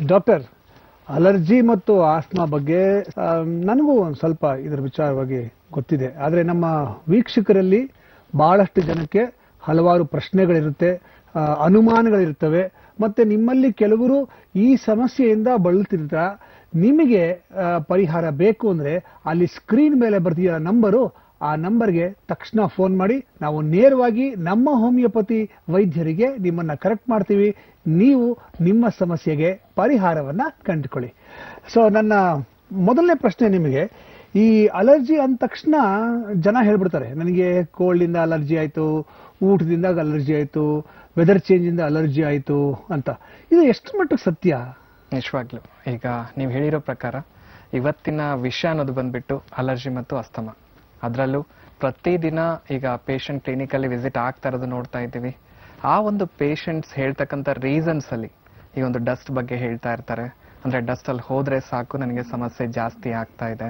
Doctor, allergy ಮತ್ತು asthma ಬಗ್ಗೆ ನನಗೂ ಒಂದು ಸ್ವಲ್ಪ ಇದರ ವಿಚಾರವಾಗಿ ಗೊತ್ತಿದೆ. ಆದರೆ ನಮ್ಮ ವೀಕ್ಷಕರಲ್ಲಿ ಬಹಳಷ್ಟು ಜನಕ್ಕೆ ಹಲವಾರು ಪ್ರಶ್ನೆಗಳಿರುತ್ತೆ, ಅನುಮಾನಗಳಿರ್ತವೆ. ಮತ್ತೆ ನಿಮ್ಮಲ್ಲಿ ಕೆಲವರು ಈ ಸಮಸ್ಯೆಯಿಂದ ಬಳಲ್ತಿರ್ತಾರೆ. ನಿಮಗೆ ಪರಿಹಾರ ಬೇಕು ಅಂದ್ರೆ ಅಲ್ಲಿ ಸ್ಕ್ರೀನ್ ಮೇಲೆ ಬರ್ತಿರೋ ನಂಬರು, ಆ ನಂಬರ್ಗೆ ತಕ್ಷಣ ಫೋನ್ ಮಾಡಿ. ನಾವು ನೇರವಾಗಿ ನಮ್ಮ ಹೋಮಿಯೋಪತಿ ವೈದ್ಯರಿಗೆ ನಿಮ್ಮನ್ನ ಕರೆಕ್ಟ್ ಮಾಡ್ತೀವಿ. ನೀವು ನಿಮ್ಮ ಸಮಸ್ಯೆಗೆ ಪರಿಹಾರವನ್ನ ಕಂಡುಕೊಳ್ಳಿ. ಸೊ ನನ್ನ ಮೊದಲನೇ ಪ್ರಶ್ನೆ ನಿಮಗೆ, ಈ ಅಲರ್ಜಿ ಅಂದ ತಕ್ಷಣ ಜನ ಹೇಳ್ಬಿಡ್ತಾರೆ, ನನಗೆ ಕೋಲ್ಡ್ ಇಂದ ಅಲರ್ಜಿ ಆಯ್ತು, ಊಟದಿಂದ ಅಲರ್ಜಿ ಆಯ್ತು, ವೆದರ್ ಚೇಂಜ್ ಇಂದ ಅಲರ್ಜಿ ಆಯ್ತು ಅಂತ. ಇದು ಎಷ್ಟು ಮಟ್ಟಿಗೆ ಸತ್ಯ? ನಿಜವಾಗ್ಲು ಈಗ ನೀವು ಹೇಳಿರೋ ಪ್ರಕಾರ ಇವತ್ತಿನ ವಿಷಯ ಅನ್ನೋದು ಬಂದ್ಬಿಟ್ಟು ಅಲರ್ಜಿ ಮತ್ತು ಅಸ್ತಮಾ. ಅದರಲ್ಲೂ ಪ್ರತಿದಿನ ಈಗ ಪೇಷಂಟ್ ಕ್ಲಿನಿಕಲ್ಲಿ ವಿಸಿಟ್ ಆಗ್ತಾ ಇರೋದು ನೋಡ್ತಾ ಇದ್ದೀವಿ. ಆ ಒಂದು ಪೇಷಂಟ್ಸ್ ಹೇಳ್ತಕ್ಕಂಥ ರೀಸನ್ಸ್ ಅಲ್ಲಿ ಈ ಒಂದು ಡಸ್ಟ್ ಬಗ್ಗೆ ಹೇಳ್ತಾ ಇರ್ತಾರೆ. ಅಂದ್ರೆ ಡಸ್ಟ್ ಅಲ್ಲಿ ಹೋದ್ರೆ ಸಾಕು ನನಗೆ ಸಮಸ್ಯೆ ಜಾಸ್ತಿ ಆಗ್ತಾ ಇದೆ.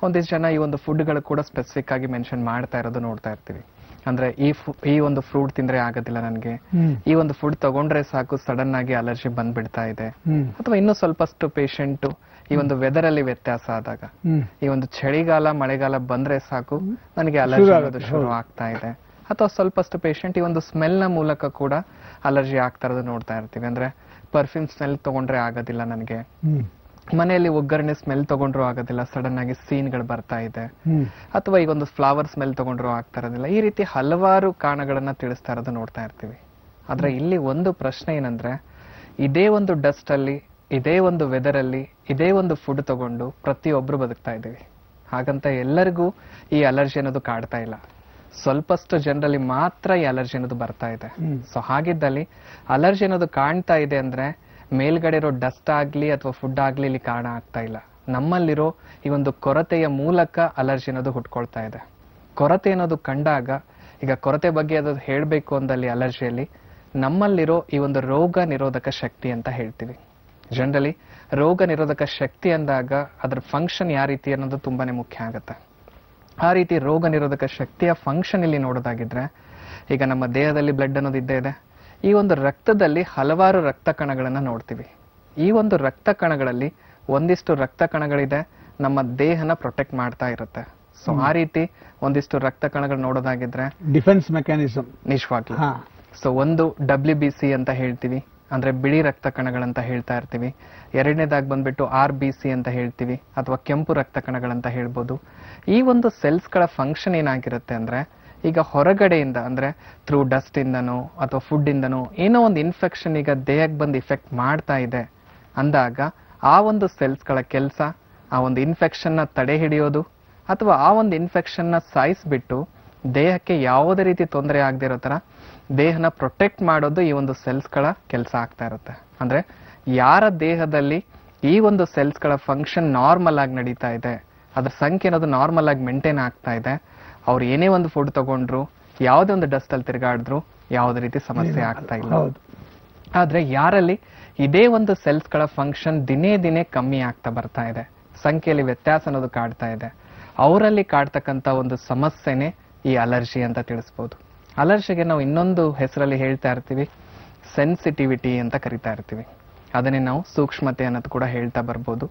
ಒಂದಿಷ್ಟು ಜನ ಈ ಒಂದು ಫುಡ್ಗಳು ಕೂಡ ಸ್ಪೆಸಿಫಿಕ್ ಆಗಿ ಮೆನ್ಷನ್ ಮಾಡ್ತಾ ಇರೋದು ನೋಡ್ತಾ ಇರ್ತೀವಿ. ಅಂದ್ರೆ ಈ ಒಂದು ಫ್ರೂಟ್ ತಿಂದ್ರೆ ಆಗೋದಿಲ್ಲ ನನಗೆ, ಈ ಒಂದು ಫುಡ್ ತಗೊಂಡ್ರೆ ಸಾಕು ಸಡನ್ ಆಗಿ ಅಲರ್ಜಿ ಬಂದ್ಬಿಡ್ತಾ ಇದೆ. ಅಥವಾ ಇನ್ನೂ ಸ್ವಲ್ಪಷ್ಟು ಪೇಷಂಟ್ ಈ ಒಂದು ವೆದರ್ ಅಲ್ಲಿ ವ್ಯತ್ಯಾಸ ಆದಾಗ, ಈ ಒಂದು ಚಳಿಗಾಲ ಮಳೆಗಾಲ ಬಂದ್ರೆ ಸಾಕು ನನಗೆ ಅಲರ್ಜಿ ಆಗೋದು ಶುರು ಆಗ್ತಾ ಇದೆ. ಅಥವಾ ಸ್ವಲ್ಪಷ್ಟು ಪೇಷಂಟ್ ಈ ಒಂದು ಸ್ಮೆಲ್ ನ ಮೂಲಕ ಕೂಡ ಅಲರ್ಜಿ ಆಗ್ತಾ ಇರೋದು ನೋಡ್ತಾ ಇರ್ತೀವಿ. ಅಂದ್ರೆ ಪರ್ಫ್ಯೂಮ್ ಸ್ಮೆಲ್ ತಗೊಂಡ್ರೆ ಆಗೋದಿಲ್ಲ ನನಗೆ, ಮನೆಯಲ್ಲಿ ಒಗ್ಗರಣೆ ಸ್ಮೆಲ್ ತಗೊಂಡ್ರು ಆಗೋದಿಲ್ಲ, ಸಡನ್ ಆಗಿ ಸೀನ್ಗಳು ಬರ್ತಾ ಇದೆ. ಅಥವಾ ಈಗ ಒಂದು ಫ್ಲವರ್ ಸ್ಮೆಲ್ ತಗೊಂಡ್ರು ಆಗ್ತಾ ಇರೋದಿಲ್ಲ. ಈ ರೀತಿ ಹಲವಾರು ಕಾರಣಗಳನ್ನ ತಿಳಿಸ್ತಾ ಇರೋದು ನೋಡ್ತಾ ಇರ್ತೀವಿ. ಆದ್ರೆ ಇಲ್ಲಿ ಒಂದು ಪ್ರಶ್ನೆ ಏನಂದ್ರೆ, ಇದೇ ಒಂದು ಡಸ್ಟ್ ಅಲ್ಲಿ, ಇದೇ ಒಂದು ವೆದರ್ ಅಲ್ಲಿ, ಇದೇ ಒಂದು ಫುಡ್ ತಗೊಂಡು ಪ್ರತಿಯೊಬ್ರು ಬದುಕ್ತಾ ಇದ್ದೀವಿ. ಹಾಗಂತ ಎಲ್ಲರಿಗೂ ಈ ಅಲರ್ಜಿ ಅನ್ನೋದು ಕಾಡ್ತಾ ಇಲ್ಲ. ಸ್ವಲ್ಪಷ್ಟು ಜನರಲ್ಲಿ ಮಾತ್ರ ಈ ಅಲರ್ಜಿ ಅನ್ನೋದು ಬರ್ತಾ ಇದೆ. ಸೊ ಹಾಗಿದ್ದಲ್ಲಿ ಅಲರ್ಜಿ ಅನ್ನೋದು ಕಾಣ್ತಾ ಇದೆ ಅಂದ್ರೆ ಮೇಲ್ಗಡೆ ಇರೋ ಡಸ್ಟ್ ಆಗ್ಲಿ ಅಥವಾ ಫುಡ್ ಆಗ್ಲಿ ಇಲ್ಲಿ ಕಾರಣ ಆಗ್ತಾ ಇಲ್ಲ. ನಮ್ಮಲ್ಲಿರೋ ಈ ಒಂದು ಕೊರತೆಯ ಮೂಲಕ ಅಲರ್ಜಿ ಅನ್ನೋದು ಹುಟ್ಕೊಳ್ತಾ ಇದೆ. ಕೊರತೆ ಅನ್ನೋದು ಕಂಡಾಗ, ಈಗ ಕೊರತೆ ಬಗ್ಗೆ ಅದು ಹೇಳ್ಬೇಕು ಅಂದಲ್ಲಿ ಅಲರ್ಜಿಯಲ್ಲಿ ನಮ್ಮಲ್ಲಿರೋ ಈ ಒಂದು ರೋಗ ನಿರೋಧಕ ಶಕ್ತಿ ಅಂತ ಹೇಳ್ತೀವಿ. ಜನರಲಿ ರೋಗ ನಿರೋಧಕ ಶಕ್ತಿ ಅಂದಾಗ ಅದರ ಫಂಕ್ಷನ್ ಯಾವ ರೀತಿ ಅನ್ನೋದು ತುಂಬಾನೇ ಮುಖ್ಯ ಆಗುತ್ತೆ. ಆ ರೀತಿ ರೋಗ ನಿರೋಧಕ ಶಕ್ತಿಯ ಫಂಕ್ಷನ್ ಇಲ್ಲಿ ನೋಡೋದಾಗಿದ್ರೆ, ಈಗ ನಮ್ಮ ದೇಹದಲ್ಲಿ ಬ್ಲಡ್ ಅನ್ನೋದು ಇದ್ದೇ ಇದೆ. ಈ ಒಂದು ರಕ್ತದಲ್ಲಿ ಹಲವಾರು ರಕ್ತ ಕಣಗಳನ್ನ ನೋಡ್ತೀವಿ. ಈ ಒಂದು ರಕ್ತ ಕಣಗಳಲ್ಲಿ ಒಂದಿಷ್ಟು ರಕ್ತ ಕಣಗಳಿದೆ ನಮ್ಮ ದೇಹನ ಪ್ರೊಟೆಕ್ಟ್ ಮಾಡ್ತಾ ಇರುತ್ತೆ. ಸೊ ಆ ರೀತಿ ಒಂದಿಷ್ಟು ರಕ್ತ ಕಣಗಳು ನೋಡೋದಾಗಿದ್ರೆ ಡಿಫೆನ್ಸ್ ಮೆಕ್ಯಾನಿಸಮ್ ನಿಜವಾಗ್ಲು. ಸೊ ಒಂದು WBC ಅಂತ ಹೇಳ್ತೀವಿ, ಅಂದ್ರೆ ಬಿಳಿ ರಕ್ತ ಕಣಗಳಂತ ಹೇಳ್ತಾ ಇರ್ತೀವಿ. ಎರಡನೇದಾಗಿ ಬಂದ್ಬಿಟ್ಟು RBC ಅಂತ ಹೇಳ್ತೀವಿ, ಅಥವಾ ಕೆಂಪು ರಕ್ತ ಕಣಗಳಂತ ಹೇಳ್ಬೋದು. ಈ ಒಂದು ಸೆಲ್ಸ್ ಗಳ ಫಂಕ್ಷನ್ ಏನಾಗಿರುತ್ತೆ ಅಂದ್ರೆ, ಈಗ ಹೊರಗಡೆಯಿಂದ ಅಂದ್ರೆ ಥ್ರೂ ಡಸ್ಟ್ ಇಂದನೋ ಅಥವಾ ಫುಡ್ ಇಂದನೋ ಏನೋ ಒಂದು ಇನ್ಫೆಕ್ಷನ್ ಈಗ ದೇಹಕ್ಕೆ ಬಂದು ಇಫೆಕ್ಟ್ ಮಾಡ್ತಾ ಇದೆ ಅಂದಾಗ, ಆ ಒಂದು ಸೆಲ್ಸ್ ಗಳ ಕೆಲಸ ಆ ಒಂದು ಇನ್ಫೆಕ್ಷನ್ ನ ತಡೆ ಹಿಡಿಯೋದು ಅಥವಾ ಆ ಒಂದು ಇನ್ಫೆಕ್ಷನ್ ನ ಸಾಯಿಸ್ಬಿಟ್ಟು ದೇಹಕ್ಕೆ ಯಾವುದೇ ರೀತಿ ತೊಂದರೆ ಆಗದೆ ಇರೋ ತರ ದೇಹನ ಪ್ರೊಟೆಕ್ಟ್ ಮಾಡೋದು ಈ ಒಂದು ಸೆಲ್ಸ್ ಗಳ ಕೆಲಸ ಆಗ್ತಾ ಇರುತ್ತೆ. ಅಂದ್ರೆ ಯಾರ ದೇಹದಲ್ಲಿ ಈ ಒಂದು ಸೆಲ್ಸ್ ಗಳ ಫಂಕ್ಷನ್ ನಾರ್ಮಲ್ ಆಗಿ ನಡೀತಾ ಇದೆ, ಅದ್ರ ಸಂಖ್ಯೆ ಅನ್ನೋದು ನಾರ್ಮಲ್ ಆಗಿ ಮೇಂಟೈನ್ ಆಗ್ತಾ ಇದೆ, ಅವ್ರು ಏನೇ ಒಂದು ಫುಡ್ ತಗೊಂಡ್ರು, ಯಾವುದೇ ಒಂದು ಡಸ್ಟ್ ಅಲ್ಲಿ ತಿರುಗಾಡಿದ್ರು ಯಾವುದೇ ರೀತಿ ಸಮಸ್ಯೆ ಆಗ್ತಾ ಇಲ್ಲ. ಆದ್ರೆ ಯಾರಲ್ಲಿ ಇದೇ ಒಂದು ಸೆಲ್ಸ್ ಗಳ ಫಂಕ್ಷನ್ ದಿನೇ ದಿನೇ ಕಮ್ಮಿ ಆಗ್ತಾ ಬರ್ತಾ ಇದೆ, ಸಂಖ್ಯೆಯಲ್ಲಿ ವ್ಯತ್ಯಾಸ ಅನ್ನೋದು ಕಾಡ್ತಾ ಇದೆ, ಅವರಲ್ಲಿ ಕಾಡ್ತಕ್ಕಂತ ಒಂದು ಸಮಸ್ಯೆನೆ ಈ ಅಲರ್ಜಿ ಅಂತ ತಿಳಿಸ್ಬೋದು. ಅಲರ್ಜಿಗೆ ನಾವು ಇನ್ನೊಂದು ಹೆಸರಲ್ಲಿ ಹೇಳ್ತಾ ಇರ್ತೀವಿ, ಸೆನ್ಸಿಟಿವಿಟಿ ಅಂತ ಕರಿತಾ ಇರ್ತೀವಿ. ಅದನ್ನೇ ನಾವು ಸೂಕ್ಷ್ಮತೆ ಅನ್ನೋದು ಕೂಡ ಹೇಳ್ತಾ ಬರ್ಬೋದು.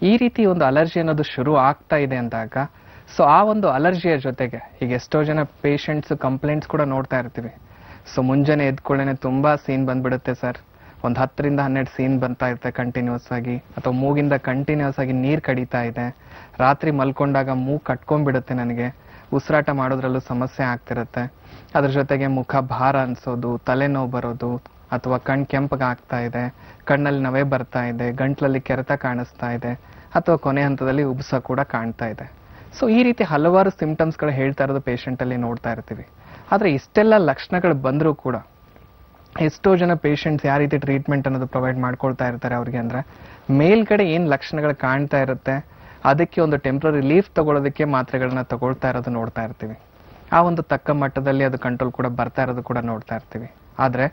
ಈ ರೀತಿ ಒಂದು ಅಲರ್ಜಿ ಅನ್ನೋದು ಶುರು ಆಗ್ತಾ ಇದೆ ಅಂದಾಗ, ಸೊ ಆ ಒಂದು ಅಲರ್ಜಿಯ ಜೊತೆಗೆ ಈಗ ಎಷ್ಟೋ ಜನ ಪೇಷಂಟ್ಸ್ ಕಂಪ್ಲೇಂಟ್ಸ್ ಕೂಡ ನೋಡ್ತಾ ಇರ್ತೀವಿ. ಸೊ ಮುಂಜಾನೆ ಎದ್ಕೊಳ್ಳೇನೆ ತುಂಬಾ ಸೀನ್ ಬಂದ್ಬಿಡುತ್ತೆ ಸರ್, ಒಂದು 10 ರಿಂದ 12 ಸೀನ್ ಬರ್ತಾ ಇರುತ್ತೆ ಕಂಟಿನ್ಯೂಸ್ ಆಗಿ, ಅಥವಾ ಮೂಗಿಂದ ಕಂಟಿನ್ಯೂಸ್ ಆಗಿ ನೀರ್ ಕಡಿತಾ ಇದೆ, ರಾತ್ರಿ ಮಲ್ಕೊಂಡಾಗ ಮೂಗ್ ಕಟ್ಕೊಂಡ್ಬಿಡುತ್ತೆ, ನನಗೆ ಉಸಿರಾಟ ಮಾಡೋದ್ರಲ್ಲೂ ಸಮಸ್ಯೆ ಆಗ್ತಿರುತ್ತೆ, ಅದ್ರ ಜೊತೆಗೆ ಮುಖ ಭಾರ ಅನ್ಸೋದು, ತಲೆನೋವು ಬರೋದು, ಅಥವಾ ಕಣ್ ಕೆಂಪಗೆ ಆಗ್ತಾ ಇದೆ, ಕಣ್ಣಲ್ಲಿ ನವೆ ಬರ್ತಾ ಇದೆ, ಗಂಟ್ಲಲ್ಲಿ ಕೆರೆತ ಕಾಣಿಸ್ತಾ ಇದೆ, ಅಥವಾ ಕೊನೆ ಹಂತದಲ್ಲಿ ಉಬ್ಸ ಕೂಡ ಕಾಣ್ತಾ ಇದೆ. ಸೊ ಈ ರೀತಿ ಹಲವಾರು ಸಿಂಪ್ಟಮ್ಸ್ ಗಳು ಹೇಳ್ತಾ ಇರೋದು ಪೇಷಂಟ್ ಅಲ್ಲಿ ನೋಡ್ತಾ ಇರ್ತೀವಿ. ಆದ್ರೆ ಇಷ್ಟೆಲ್ಲ ಲಕ್ಷಣಗಳು ಬಂದರೂ ಕೂಡ ಎಷ್ಟೋ ಜನ ಪೇಷಂಟ್ಸ್ ಯಾವ ರೀತಿ ಟ್ರೀಟ್ಮೆಂಟ್ ಅನ್ನೋದು ಪ್ರೊವೈಡ್ ಮಾಡ್ಕೊಳ್ತಾ ಇರ್ತಾರೆ ಅವ್ರಿಗೆ ಅಂದ್ರೆ, ಮೇಲ್ಗಡೆ ಏನ್ ಲಕ್ಷಣಗಳು ಕಾಣ್ತಾ ಇರುತ್ತೆ ಅದಕ್ಕೆ ಒಂದು ಟೆಂಪ್ರರಿ ರಿಲೀಫ್ ತಗೊಳ್ಳೋದಕ್ಕೆ ಮಾತ್ರೆಗಳನ್ನ ತಗೊಳ್ತಾ ಇರೋದು ನೋಡ್ತಾ ಇರ್ತೀವಿ. ಆ ಒಂದು ತಕ್ಕ ಮಟ್ಟದಲ್ಲಿ ಅದು ಕಂಟ್ರೋಲ್ ಕೂಡ ಬರ್ತಾ ಇರೋದು ಕೂಡ ನೋಡ್ತಾ ಇರ್ತೀವಿ. ಆದ್ರೆ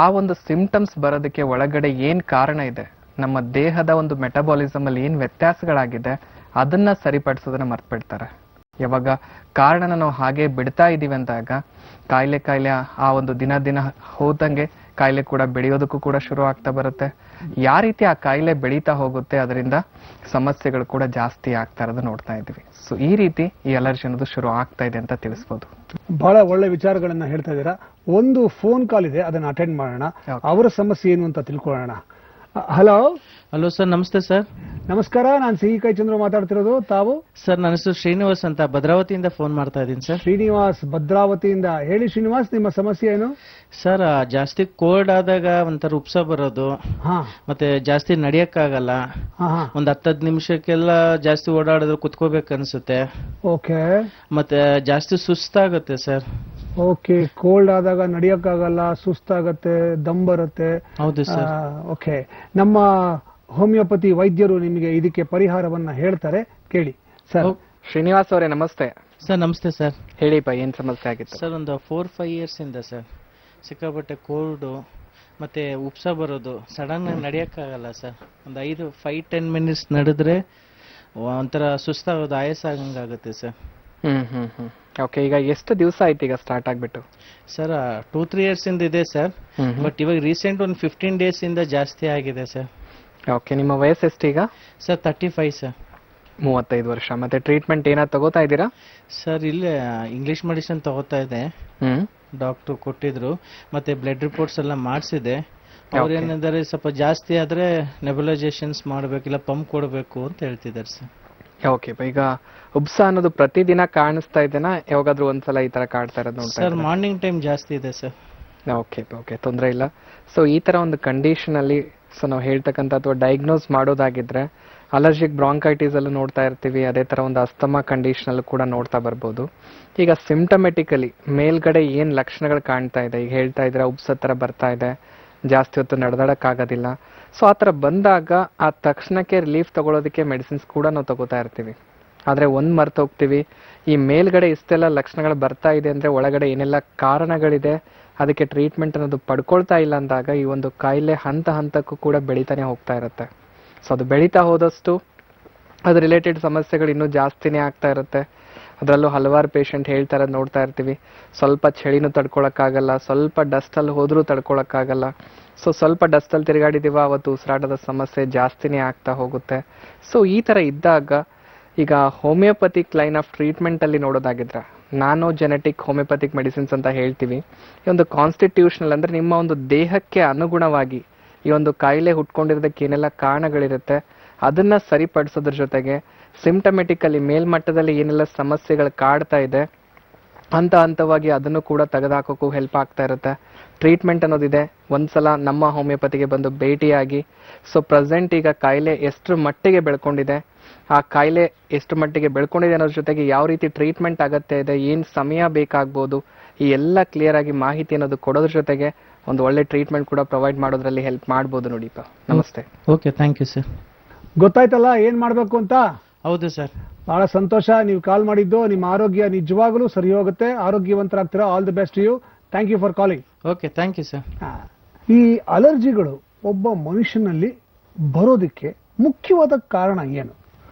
ಆ ಒಂದು ಸಿಂಪ್ಟಮ್ಸ್ ಬರೋದಕ್ಕೆ ಒಳಗಡೆ ಏನ್ ಕಾರಣ ಇದೆ, ನಮ್ಮ ದೇಹದ ಒಂದು ಮೆಟಬಾಲಿಸಮ್ ಅಲ್ಲಿ ಏನ್ ವ್ಯತ್ಯಾಸಗಳಾಗಿದೆ ಅದನ್ನ ಸರಿಪಡಿಸೋದನ್ನ ಮರ್ತ್ಬಿಡ್ತಾರೆ. ಯಾವಾಗ ಕಾರಣನ ನಾವು ಹಾಗೆ ಬಿಡ್ತಾ ಇದೀವಿ ಅಂದಾಗ ಕಾಯಿಲೆ ಆ ಒಂದು ದಿನ ಹೋದಂಗೆ ಕಾಯಿಲೆ ಕೂಡ ಬೆಳೆಯೋದಕ್ಕೂ ಕೂಡ ಶುರು ಆಗ್ತಾ ಬರುತ್ತೆ. ಯಾವ ರೀತಿ ಆ ಕಾಯಿಲೆ ಬೆಳೀತಾ ಹೋಗುತ್ತೆ ಅದರಿಂದ ಸಮಸ್ಯೆಗಳು ಕೂಡ ಜಾಸ್ತಿ ಆಗ್ತಾ ಇರೋದು ನೋಡ್ತಾ ಇದ್ದೀವಿ. ಸೊ ಈ ರೀತಿ ಈ ಅಲರ್ಜಿ ಅನ್ನೋದು ಶುರು ಆಗ್ತಾ ಇದೆ ಅಂತ ತಿಳಿಸ್ಬೋದು. ಬಹಳ ಒಳ್ಳೆ ವಿಚಾರಗಳನ್ನ ಹೇಳ್ತಾ ಇದ್ದೀರಾ. ಒಂದು ಫೋನ್ ಕಾಲ್ ಇದೆ, ಅದನ್ನ ಅಟೆಂಡ್ ಮಾಡೋಣ. ಅವರ ಸಮಸ್ಯೆ ಏನು ಅಂತ ತಿಳ್ಕೊಳ್ಳೋಣ. ಹಲೋ. ಹಲೋ ಸರ್, ನಮಸ್ತೆ ಸರ್. ನಮಸ್ಕಾರ, ನಾನು ಸಿ ಕೈ ಚಂದ್ರ ಮಾತಾಡ್ತಿರೋದು. ತಾವು? ಸರ್, ನನ್ನ ಹೆಸರು ಶ್ರೀನಿವಾಸ್ ಅಂತ, ಭದ್ರಾವತಿಯಿಂದ ಫೋನ್ ಮಾಡ್ತಾ ಇದ್ದೀನಿ ಸರ್. ಶ್ರೀನಿವಾಸ್, ಭದ್ರಾವತಿಯಿಂದ. ಹೇಳಿ ಶ್ರೀನಿವಾಸ್, ನಿಮ್ಮ ಸಮಸ್ಯೆ ಏನು? ಸರ್, ಜಾಸ್ತಿ ಕೋಲ್ಡ್ ಆದಾಗ ಒಂಥರ ಉಪ್ಸ ಬರೋದು, ಮತ್ತೆ ಜಾಸ್ತಿ ನಡಿಯಕ್ಕಾಗಲ್ಲ. ಒಂದ್ 10 ನಿಮಿಷಕ್ಕೆಲ್ಲ ಜಾಸ್ತಿ ಓಡಾಡಿದ್ರೆ ಕುತ್ಕೋಬೇಕು ಅನ್ಸುತ್ತೆ. ಓಕೆ. ಮತ್ತೆ ಜಾಸ್ತಿ ಸುಸ್ತಾಗುತ್ತೆ ಸರ್. ಓಕೆ, ಕೋಲ್ಡ್ ಆದಾಗ ನಡಿಯಕ್ಕಾಗಲ್ಲ, ಸುಸ್ತಾಗತ್ತೆ, ದಮ್ ಬರುತ್ತೆ. ಹೌದು ಸರ್. ಓಕೆ, ನಮ್ಮ ಹೋಮಿಯೋಪತಿ ವೈದ್ಯರು ನಿಮಗೆ ಇದಕ್ಕೆ ಪರಿಹಾರವನ್ನ ಹೇಳ್ತಾರೆ, ಕೇಳಿ ಸರ್. ಶ್ರೀನಿವಾಸ್ ಅವರೇ, ನಮಸ್ತೆ. ಸರ್, ನಮಸ್ತೆ ಸರ್. ಹೇಳಿಪ್ಪ, ಏನ್ ಸಮಸ್ಯೆ ಆಗಿತ್ತು? ಸರ್, ಒಂದು 4-5 ಇಯರ್ಸ್ ಇಂದ ಸರ್ ಸಿಕ್ಕಾಪಟ್ಟೆ ಕೋಲ್ಡು ಮತ್ತೆ ಉಪ್ಸ ಬರೋದು, ಸಡನ್ ಆಗಿ ನಡಿಯಕ್ಕಾಗಲ್ಲ ಸರ್. ಒಂದು 5-10 ಮಿನಿಟ್ಸ್ ನಡೆದ್ರೆ ಒಂಥರ ಸುಸ್ತಾಗೋದು, ಆಯಾಸ ಆಗಂಗಾಗುತ್ತೆ ಸರ್. ಓಕೆ, ಈಗ ಎಷ್ಟು ದಿವಸ ಆಯ್ತು ಈಗ ಸ್ಟಾರ್ಟ್ ಆಗ್ಬಿಟ್ಟು? ಸರ್, 2-3 ಇಯರ್ಸ್ ಇಂದ ಇದೆ ಸರ್. ಬಟ್ ಇವಾಗ ರೀಸೆಂಟ್ ಒಂದು 15 ಡೇಸ್ ಇಂದ ಜಾಸ್ತಿ ಆಗಿದೆ ಸರ್. ಓಕೆ, ನಿಮ್ಮ ವಯಸ್ಸು ಎಷ್ಟೀಗ? Sir, 35 sir. 35 ವರ್ಷ. ಮತ್ತೆ ಟ್ರೀಟ್ಮೆಂಟ್ ಏನಾದ್ರು ತಗೋತಾ ಇದ್ದೀರಾ? ಸರ್, ಇಲ್ಲೇ ಇಂಗ್ಲಿಷ್ ಮೆಡಿಸಿನ್ ತಗೋತಾ ಇದೆ, ಡಾಕ್ಟರ್ ಕೊಟ್ಟಿದ್ರು. ಮತ್ತೆ ಬ್ಲಡ್ ರಿಪೋರ್ಟ್ಸ್ ಎಲ್ಲ ಮಾಡಿಸಿದೆ. ಅವ್ರೇನಿದ್ದಾರೆ, ಸ್ವಲ್ಪ ಜಾಸ್ತಿ ಆದ್ರೆ ನೆಬುಲೈಸೇಷನ್ಸ್ ಮಾಡಬೇಕಿಲ್ಲ, ಪಂಪ್ ಕೊಡಬೇಕು ಅಂತ ಹೇಳ್ತಿದ್ದಾರೆ ಸರ್. ಓಕೆ, ಈಗ ಉಬ್ಸ ಅನ್ನೋದು ಪ್ರತಿದಿನ ಕಾಣಿಸ್ತಾ ಇದೆನಾ, ಯಾವಾಗಾದ್ರೂ ಒಂದ್ಸಲ ಈ ತರ ಕಾಡ್ತಾ ಇರೋದು ನೋಡ್ತಾ ಸರ್? ಮಾರ್ನಿಂಗ್ ಟೈಮ್ ಜಾಸ್ತಿ ಇದೆ ಸರ್. ಓಕೆ ಓಕೆ, ತೊಂದರೆ ಇಲ್ಲ. ಸೊ ಈ ತರ ಒಂದು ಕಂಡೀಷನ್ ಅಲ್ಲಿ ನಾವು ಹೇಳ್ತಕ್ಕಂಥ ಅಥವಾ ಡಯಾಗ್ನೋಸ್ ಮಾಡೋದಾಗಿದ್ರೆ ಅಲರ್ಜಿಕ್ ಬ್ರಾಂಕೈಟಿಸ್ ಅಲ್ಲೂ ನೋಡ್ತಾ ಇರ್ತೀವಿ, ಅದೇ ತರ ಒಂದು ಅಸ್ತಮಾ ಕಂಡೀಷನ್ ಅಲ್ಲೂ ಕೂಡ ನೋಡ್ತಾ ಬರ್ಬೋದು. ಈಗ ಸಿಂಪ್ಟಮೆಟಿಕಲಿ ಮೇಲ್ಗಡೆ ಏನ್ ಲಕ್ಷಣಗಳು ಕಾಣ್ತಾ ಇದೆ, ಈಗ ಹೇಳ್ತಾ ಇದ್ರೆ ಉಬ್ಸ ತರ ಬರ್ತಾ ಇದೆ, ಜಾಸ್ತಿ ಹೊತ್ತು ನಡೆದಾಡಕ್ಕಾಗೋದಿಲ್ಲ. ಸೊ ಆ ಥರ ಬಂದಾಗ ಆ ತಕ್ಷಣಕ್ಕೆ ರಿಲೀಫ್ ತಗೊಳ್ಳೋದಕ್ಕೆ ಮೆಡಿಸಿನ್ಸ್ ಕೂಡ ನಾವು ತಗೋತಾ ಇರ್ತೀವಿ. ಆದರೆ ಒಂದು ಮರ್ತು ಹೋಗ್ತೀವಿ, ಈ ಮೇಲ್ಗಡೆ ಇಷ್ಟೆಲ್ಲ ಲಕ್ಷಣಗಳು ಬರ್ತಾ ಇದೆ ಅಂದರೆ ಒಳಗಡೆ ಏನೆಲ್ಲ ಕಾರಣಗಳಿದೆ, ಅದಕ್ಕೆ ಟ್ರೀಟ್ಮೆಂಟ್ ಅನ್ನೋದು ಪಡ್ಕೊಳ್ತಾ ಇಲ್ಲ ಅಂದಾಗ ಈ ಒಂದು ಕಾಯಿಲೆ ಹಂತ ಹಂತಕ್ಕೂ ಕೂಡ ಬೆಳೀತಾನೆ ಹೋಗ್ತಾ ಇರುತ್ತೆ. ಸೊ ಅದು ಬೆಳೀತಾ ಹೋದಷ್ಟು ಅದು ರಿಲೇಟೆಡ್ ಸಮಸ್ಯೆಗಳು ಇನ್ನೂ ಜಾಸ್ತಿನೇ ಆಗ್ತಾ ಇರುತ್ತೆ. ಅದರಲ್ಲೂ ಹಲವಾರು ಪೇಷಂಟ್ ಹೇಳ್ತಾ ಇರೋದು ನೋಡ್ತಾ ಇರ್ತೀವಿ, ಸ್ವಲ್ಪ ಚಳಿನೂ ತಡ್ಕೊಳಕ್ಕಾಗಲ್ಲ, ಸ್ವಲ್ಪ ಡಸ್ಟಲ್ಲಿ ಹೋದ್ರೂ ತಡ್ಕೊಳಕ್ಕಾಗಲ್ಲ. ಸೊ ಸ್ವಲ್ಪ ಡಸ್ಟಲ್ಲಿ ತಿರುಗಾಡಿದೀವ, ಅವತ್ತು ಉಸಿರಾಟದ ಸಮಸ್ಯೆ ಜಾಸ್ತಿನೇ ಆಗ್ತಾ ಹೋಗುತ್ತೆ. ಸೊ ಈ ಥರ ಇದ್ದಾಗ ಈಗ ಹೋಮಿಯೋಪತಿಕ್ ಲೈನ್ ಆಫ್ ಟ್ರೀಟ್ಮೆಂಟಲ್ಲಿ ನೋಡೋದಾಗಿದ್ರೆ ನಾನೋ ಜೆನೆಟಿಕ್ ಹೋಮಿಯೋಪತಿಕ್ ಮೆಡಿಸಿನ್ಸ್ ಅಂತ ಹೇಳ್ತೀವಿ. ಈ ಒಂದು ಕಾನ್ಸ್ಟಿಟ್ಯೂಷನಲ್ ಅಂದರೆ ನಿಮ್ಮ ಒಂದು ದೇಹಕ್ಕೆ ಅನುಗುಣವಾಗಿ ಈ ಒಂದು ಕಾಯಿಲೆ ಹುಟ್ಕೊಂಡಿರೋದಕ್ಕೆ ಏನೆಲ್ಲ ಕಾರಣಗಳಿರುತ್ತೆ ಅದನ್ನ ಸರಿಪಡಿಸೋದ್ರ ಜೊತೆಗೆ ಸಿಂಪ್ಟಮೆಟಿಕಲಿ ಮೇಲ್ಮಟ್ಟದಲ್ಲಿ ಏನೆಲ್ಲ ಸಮಸ್ಯೆಗಳು ಕಾಡ್ತಾ ಇದೆ ಹಂತ ಹಂತವಾಗಿ ಅದನ್ನು ಕೂಡ ತೆಗೆದುಹಾಕೋಕ್ಕೂ ಹೆಲ್ಪ್ ಆಗ್ತಾ ಇರುತ್ತೆ. ಟ್ರೀಟ್ಮೆಂಟ್ ಅನ್ನೋದಿದೆ, ಒಂದ್ಸಲ ನಮ್ಮ ಹೋಮಿಯೋಪತಿಗೆ ಬಂದು ಭೇಟಿಯಾಗಿ ಸೊ ಪ್ರೆಸೆಂಟ್ ಈಗ ಕಾಯಿಲೆ ಎಷ್ಟು ಮಟ್ಟಿಗೆ ಬೆಳ್ಕೊಂಡಿದೆ, ಆ ಕಾಯಿಲೆ ಎಷ್ಟು ಮಟ್ಟಿಗೆ ಬೆಳ್ಕೊಂಡಿದೆ ಅನ್ನೋದ್ರ ಜೊತೆಗೆ ಯಾವ ರೀತಿ ಟ್ರೀಟ್ಮೆಂಟ್ ಆಗತ್ತೆ ಇದೆ, ಏನು ಸಮಯ ಬೇಕಾಗ್ಬೋದು, ಈ ಎಲ್ಲ ಕ್ಲಿಯರ್ ಆಗಿ ಮಾಹಿತಿ ಅನ್ನೋದು ಕೊಡೋದ್ರ ಜೊತೆಗೆ ಒಂದು ಒಳ್ಳೆ ಟ್ರೀಟ್ಮೆಂಟ್ ಕೂಡ ಪ್ರೊವೈಡ್ ಮಾಡೋದ್ರಲ್ಲಿ ಹೆಲ್ಪ್ ಮಾಡ್ಬೋದು ನೋಡಿಪ್ಪ. ನಮಸ್ತೆ. Okay, thank you sir. ಗೊತ್ತಾಯ್ತಲ್ಲ ಏನ್ ಮಾಡ್ಬೇಕು ಅಂತ? ಹೌದು ಸರ್. ಬಹಳ ಸಂತೋಷ ನೀವು ಕಾಲ್ ಮಾಡಿದ್ದು. ನಿಮ್ಮ ಆರೋಗ್ಯ ನಿಜವಾಗಲೂ ಸರಿ ಹೋಗುತ್ತೆ, ಆರೋಗ್ಯವಂತರಾಗ್ತೀರಾ. All the best you. Thank you for calling. Okay, thank you sir. ಈ ಅಲರ್ಜಿಗಳು ಒಬ್ಬ ಮನುಷ್ಯನಲ್ಲಿ ಬರೋದಕ್ಕೆ ಮುಖ್ಯವಾದ ಕಾರಣ ಏನು?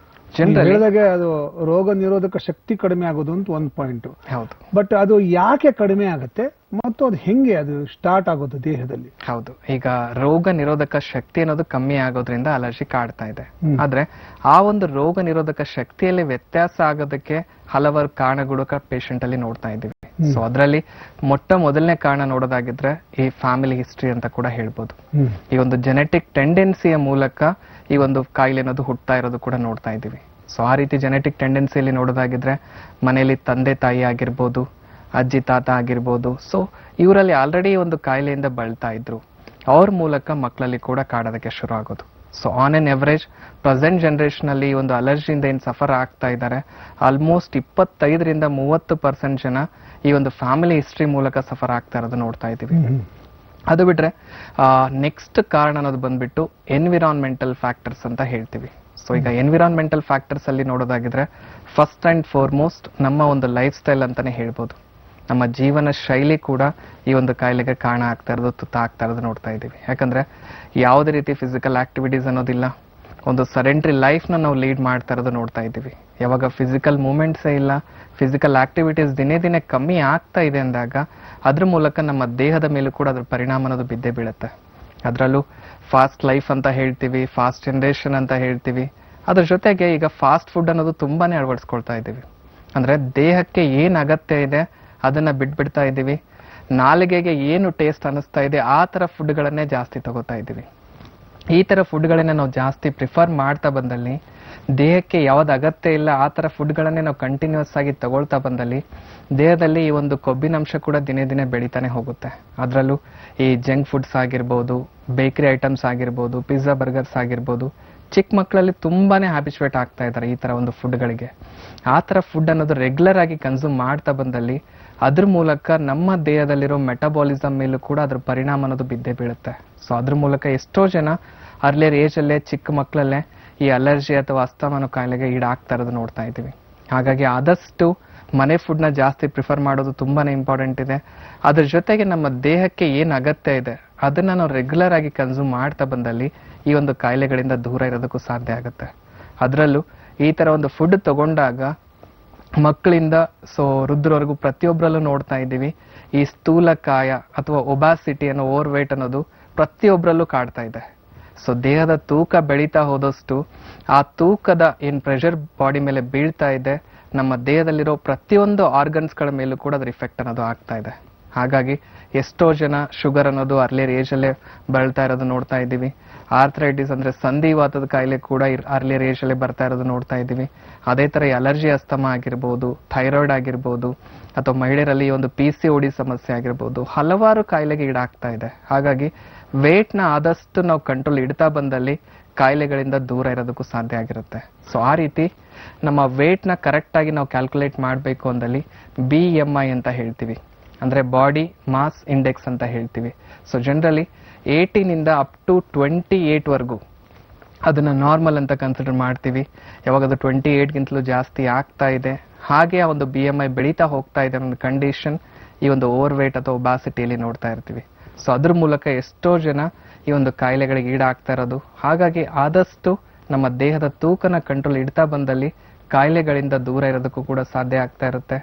ಹೇಳಿದಾಗೆ ಅದು ರೋಗ ನಿರೋಧಕ ಶಕ್ತಿ ಕಡಿಮೆ ಆಗೋದು ಅಂತ ಒಂದು ಪಾಯಿಂಟ್. ಹೌದು, ಬಟ್ ಅದು ಯಾಕೆ ಕಡಿಮೆ ಆಗುತ್ತೆ ಮತ್ತು ಅದು ಹೆಂಗೆ ಅದು ಸ್ಟಾರ್ಟ್ ಆಗೋದು ದೇಹದಲ್ಲಿ? ಹೌದು, ಈಗ ರೋಗ ನಿರೋಧಕ ಶಕ್ತಿ ಅನ್ನೋದು ಕಮ್ಮಿ ಆಗೋದ್ರಿಂದ ಅಲರ್ಜಿ ಕಾಡ್ತಾ ಇದೆ. ಆದ್ರೆ ಆ ಒಂದು ರೋಗ ನಿರೋಧಕ ಶಕ್ತಿಯಲ್ಲಿ ವ್ಯತ್ಯಾಸ ಆಗೋದಕ್ಕೆ ಹಲವಾರು ಕಾರಣಗಳು ಪೇಷಂಟ್ ಅಲ್ಲಿ ನೋಡ್ತಾ ಇದ್ದೀವಿ. ಸೊ ಅದರಲ್ಲಿ ಮೊದಲನೇ ಕಾರಣ ನೋಡೋದಾಗಿದ್ರೆ ಈ ಫ್ಯಾಮಿಲಿ ಹಿಸ್ಟ್ರಿ ಅಂತ ಕೂಡ ಹೇಳ್ಬೋದು. ಈ ಒಂದು ಜೆನೆಟಿಕ್ ಟೆಂಡೆನ್ಸಿಯ ಮೂಲಕ ಈ ಒಂದು ಕಾಯಿಲೆ ಅನ್ನೋದು ಹುಟ್ಟತಾ ಇರೋದು ಕೂಡ ನೋಡ್ತಾ ಇದ್ದೀವಿ. ಸೊ ಆ ರೀತಿ ಜೆನೆಟಿಕ್ ಟೆಂಡೆನ್ಸಿಯಲ್ಲಿ ನೋಡೋದಾಗಿದ್ರೆ ಮನೆಯಲ್ಲಿ ತಂದೆ ತಾಯಿ ಆಗಿರ್ಬೋದು, ಅಜ್ಜಿ ತಾತ ಆಗಿರ್ಬೋದು, ಸೊ ಇವರಲ್ಲಿ ಆಲ್ರೆಡಿ ಒಂದು ಕಾಯಿಲೆಯಿಂದ ಬಳಲ್ತಾ ಇದ್ರು, ಅವ್ರ ಮೂಲಕ ಮಕ್ಕಳಲ್ಲಿ ಕೂಡ ಕಾಡೋದಕ್ಕೆ ಶುರು ಆಗೋದು. So on N average present generation ಅಲ್ಲಿ ಒಂದು ಅಲರ್ಜಿಯಿಂದ ಏನು ಸಫರ್ ಆಗ್ತಾ ಇದ್ದಾರೆ ಆಲ್ಮೋಸ್ಟ್ 25-30% ಜನ ಈ ಒಂದು ಫ್ಯಾಮಿಲಿ ಹಿಸ್ಟ್ರಿ ಮೂಲಕ ಸಫರ್ ಆಗ್ತಾ ಇರೋದು ನೋಡ್ತಾ ಇದ್ದೀವಿ. ಅದು ಬಿಟ್ರೆ ನೆಕ್ಸ್ಟ್ ಕಾರಣ ಅನ್ನೋದು ಬಂದ್ಬಿಟ್ಟು ಎನ್ವಿರಾನ್ಮೆಂಟಲ್ ಫ್ಯಾಕ್ಟರ್ಸ್ ಅಂತ ಹೇಳ್ತೀವಿ. ಸೊ ಈಗ ಎನ್ವಿರಾನ್ಮೆಂಟಲ್ ಫ್ಯಾಕ್ಟರ್ಸ್ ಅಲ್ಲಿ ನೋಡೋದಾಗಿದ್ರೆ ಫಸ್ಟ್ ಅಂಡ್ ಫಾರ್ಮೋಸ್ಟ್ ನಮ್ಮ ಒಂದು ಲೈಫ್ ಸ್ಟೈಲ್ ಅಂತಾನೆ ಹೇಳ್ಬೋದು. ನಮ್ಮ ಜೀವನ ಶೈಲಿ ಕೂಡ ಈ ಒಂದು ಕಾಯಿಲೆಗೆ ಕಾರಣ ಆಗ್ತಾ ಇರೋದು, ತುತ್ತ ಆಗ್ತಾ ಇರೋದು ನೋಡ್ತಾ ಇದ್ದೀವಿ. ಯಾಕಂದ್ರೆ ಯಾವುದೇ ರೀತಿ ಫಿಸಿಕಲ್ ಆಕ್ಟಿವಿಟೀಸ್ ಅನ್ನೋದಿಲ್ಲ, ಒಂದು ಸೆಡೆಂಟ್ರಿ ಲೈಫ್ನ ನಾವು ಲೀಡ್ ಮಾಡ್ತಾ ಇರೋದು ನೋಡ್ತಾ ಇದ್ದೀವಿ. ಯಾವಾಗ ಫಿಸಿಕಲ್ ಮೂವ್ಮೆಂಟ್ಸೇ ಇಲ್ಲ, ಫಿಸಿಕಲ್ ಆಕ್ಟಿವಿಟೀಸ್ ದಿನೇ ದಿನೇ ಕಮ್ಮಿ ಆಗ್ತಾ ಇದೆ ಅಂದಾಗ ಅದ್ರ ಮೂಲಕ ನಮ್ಮ ದೇಹದ ಮೇಲೂ ಕೂಡ ಅದ್ರ ಪರಿಣಾಮ ಅನ್ನೋದು ಬಿದ್ದೇ ಬೀಳುತ್ತೆ. ಅದರಲ್ಲೂ ಫಾಸ್ಟ್ ಲೈಫ್ ಅಂತ ಹೇಳ್ತೀವಿ, ಫಾಸ್ಟ್ ಜನರೇಷನ್ ಅಂತ ಹೇಳ್ತೀವಿ. ಅದ್ರ ಜೊತೆಗೆ ಈಗ ಫಾಸ್ಟ್ ಫುಡ್ ಅನ್ನೋದು ತುಂಬಾನೇ ಅಳವಡಿಸ್ಕೊಳ್ತಾ ಇದ್ದೀವಿ. ಅಂದ್ರೆ ದೇಹಕ್ಕೆ ಏನ್ ಅಗತ್ಯ ಇದೆ ಅದನ್ನ ಬಿಟ್ಬಿಡ್ತಾ ಇದ್ದೀವಿ. ನಾಲಿಗೆಗೆ ಏನು ಟೇಸ್ಟ್ ಅನಿಸ್ತಾ ಇದೆ ಆ ತರ ಫುಡ್ಗಳನ್ನೇ ಜಾಸ್ತಿ ತಗೋತಾ ಇದ್ದೀವಿ. ಈ ತರ ಫುಡ್ಗಳನ್ನ ನಾವು ಜಾಸ್ತಿ ಪ್ರಿಫರ್ ಮಾಡ್ತಾ ಬಂದಲ್ಲಿ, ದೇಹಕ್ಕೆ ಯಾವ್ದು ಅಗತ್ಯ ಇಲ್ಲ ಆ ತರ ಫುಡ್ಗಳನ್ನೇ ನಾವು ಕಂಟಿನ್ಯೂಸ್ ಆಗಿ ತಗೊಳ್ತಾ ಬಂದಲ್ಲಿ ದೇಹದಲ್ಲಿ ಈ ಒಂದು ಕೊಬ್ಬಿನಂಶ ಕೂಡ ದಿನೇ ದಿನೇ ಬೆಳೀತಾನೆ ಹೋಗುತ್ತೆ. ಅದರಲ್ಲೂ ಈ ಜಂಕ್ ಫುಡ್ಸ್ ಆಗಿರ್ಬೋದು, ಬೇಕರಿ ಐಟಮ್ಸ್ ಆಗಿರ್ಬೋದು, ಪಿಜ್ಜಾ ಬರ್ಗರ್ಸ್ ಆಗಿರ್ಬೋದು, ಚಿಕ್ಕ ಮಕ್ಕಳಲ್ಲಿ ತುಂಬಾನೇ ಹ್ಯಾಬಿಚುವೇಟ್ ಆಗ್ತಾ ಇದ್ದಾರೆ ಈ ತರ ಒಂದು ಫುಡ್ಗಳಿಗೆ. ಆ ತರ ಫುಡ್ ಅನ್ನೋದು ರೆಗ್ಯುಲರ್ ಆಗಿ ಕನ್ಸ್ಯೂಮ್ ಮಾಡ್ತಾ ಬಂದಲ್ಲಿ ಅದ್ರ ಮೂಲಕ ನಮ್ಮ ದೇಹದಲ್ಲಿರೋ ಮೆಟಬಾಲಿಸಮ್ ಮೇಲೂ ಕೂಡ ಅದ್ರ ಪರಿಣಾಮ ಅನ್ನೋದು ಬಿದ್ದೇ ಬೀಳುತ್ತೆ. ಸೊ ಅದ್ರ ಮೂಲಕ ಎಷ್ಟೋ ಜನ ಅರ್ಲಿಯರ್ ಏಜ್ ಅಲ್ಲೇ, ಚಿಕ್ಕ ಮಕ್ಕಳಲ್ಲೇ ಈ ಅಲರ್ಜಿ ಅಥವಾ ಅಸ್ತಮಾನ ಕಾಯಿಲೆಗೆ ಈಡಾಗ್ತಾ ಇರೋದು ನೋಡ್ತಾ ಇದ್ದೀವಿ. ಹಾಗಾಗಿ ಆದಷ್ಟು ಮನೆ ಫುಡ್ನ ಜಾಸ್ತಿ ಪ್ರಿಫರ್ ಮಾಡೋದು ತುಂಬಾನೇ ಇಂಪಾರ್ಟೆಂಟ್ ಇದೆ. ಅದ್ರ ಜೊತೆಗೆ ನಮ್ಮ ದೇಹಕ್ಕೆ ಏನ್ ಅಗತ್ಯ ಇದೆ ಅದನ್ನ ನಾವು ರೆಗ್ಯುಲರ್ ಆಗಿ ಕನ್ಸ್ಯೂಮ್ ಮಾಡ್ತಾ ಬಂದಲ್ಲಿ ಈ ಒಂದು ಕಾಯಿಲೆಗಳಿಂದ ದೂರ ಇರೋದಕ್ಕೂ ಸಾಧ್ಯ ಆಗುತ್ತೆ. ಅದರಲ್ಲೂ ಈ ತರ ಒಂದು ಫುಡ್ ತಗೊಂಡಾಗ ಮಕ್ಕಳಿಂದ ವೃದ್ಧರವರೆಗೂ ಪ್ರತಿಯೊಬ್ಬರಲ್ಲೂ ನೋಡ್ತಾ ಇದ್ದೀವಿ ಈ ಸ್ಥೂಲಕಾಯ ಅಥವಾ ಒಬಾಸಿಟಿ ಅನ್ನೋ ಓವರ್ ವೇಟ್ ಅನ್ನೋದು ಪ್ರತಿಯೊಬ್ಬರಲ್ಲೂ ಕಾಡ್ತಾ ಇದೆ. ಸೊ ದೇಹದ ತೂಕ ಬೆಳೀತಾ ಹೋದಷ್ಟು ಆ ತೂಕದ ಏನ್ ಪ್ರೆಷರ್ ಬಾಡಿ ಮೇಲೆ ಬೀಳ್ತಾ ಇದೆ, ನಮ್ಮ ದೇಹದಲ್ಲಿರೋ ಪ್ರತಿಯೊಂದು ಆರ್ಗನ್ಸ್ಗಳ ಮೇಲೂ ಕೂಡ ಅದ್ರ ಇಫೆಕ್ಟ್ ಅನ್ನೋದು ಆಗ್ತಾ ಇದೆ. ಹಾಗಾಗಿ ಎಷ್ಟೋ ಜನ ಶುಗರ್ ಅನ್ನೋದು ಅರ್ಲಿಯರ್ ಏಜ್ ಅಲ್ಲೇ ಬಳಲ್ತಾ ಇರೋದು ನೋಡ್ತಾ ಇದ್ದೀವಿ. ಆರ್ಥರೈಟಿಸ್ ಅಂದ್ರೆ ಸಂಧಿವಾತದ ಕಾಯಿಲೆ ಕೂಡ ಅರ್ಲಿಯರ್ ಏಜ್ ಅಲ್ಲೇ ಬರ್ತಾ ಇರೋದು ನೋಡ್ತಾ ಇದ್ದೀವಿ. ಅದೇ ತರ ಅಲರ್ಜಿ ಅಸ್ತಮಾ ಆಗಿರ್ಬೋದು, ಥೈರಾಯ್ಡ್ ಆಗಿರ್ಬೋದು, ಅಥವಾ ಮಹಿಳೆಯರಲ್ಲಿ ಒಂದು PCOD ಸಮಸ್ಯೆ ಆಗಿರ್ಬೋದು, ಹಲವಾರು ಕಾಯಿಲೆಗೆ ಈಡಾಗ್ತಾ ಇದೆ. ಹಾಗಾಗಿ ವೇಟ್ ನ ಆದಷ್ಟು ನಾವು ಕಂಟ್ರೋಲ್ ಇಡ್ತಾ ಬಂದಲ್ಲಿ ಕಾಯಿಲೆಗಳಿಂದ ದೂರ ಇರೋದಕ್ಕೂ ಸಾಧ್ಯ ಆಗಿರುತ್ತೆ. ಸೊ ಆ ರೀತಿ ನಮ್ಮ ವೇಟ್ ನ ಕರೆಕ್ಟ್ ಆಗಿ ನಾವು ಕ್ಯಾಲ್ಕುಲೇಟ್ ಮಾಡಬೇಕು ಅಂದಲ್ಲಿ BMI ಅಂತ ಹೇಳ್ತೀವಿ, ಅಂದ್ರೆ ಬಾಡಿ ಮಾಸ್ ಇಂಡೆಕ್ಸ್ ಅಂತ ಹೇಳ್ತೀವಿ. ಸೊ ಜನರಲಿ 18 ಇಂದ ಅಪ್ ಟು 28 ವರೆಗೂ ಅದನ್ನ ನಾರ್ಮಲ್ ಅಂತ ಕನ್ಸಿಡರ್ ಮಾಡ್ತೀವಿ. ಯಾವಾಗ ಅದು 28 ಗಿಂತಲೂ ಜಾಸ್ತಿ ಆಗ್ತಾ ಇದೆ, ಹಾಗೆ ಆ ಒಂದು BMI ಬೆಳೀತಾ ಹೋಗ್ತಾ ಇದೆ ಅನ್ನೋ ಕಂಡೀಷನ್ ಈ ಒಂದು ಓವರ್ ವೇಟ್ ಅಥವಾ ಒಬಾಸಿಟಿಯಲ್ಲಿ ನೋಡ್ತಾ ಇರ್ತೀವಿ. ಸೊ ಅದ್ರ ಮೂಲಕ ಎಷ್ಟೋ ಜನ ಈ ಒಂದು ಕಾಯಿಲೆಗಳಿಗೆ ಈಡಾಗ್ತಾ ಇರೋದು. ಹಾಗಾಗಿ ಆದಷ್ಟು ನಮ್ಮ ದೇಹದ ತೂಕನ ಕಂಟ್ರೋಲ್ ಇಡ್ತಾ ಬಂದಲ್ಲಿ ಕಾಯಿಲೆಗಳಿಂದ ದೂರ ಇರೋದಕ್ಕೂ ಕೂಡ ಸಾಧ್ಯ ಆಗ್ತಾ ಇರುತ್ತೆ.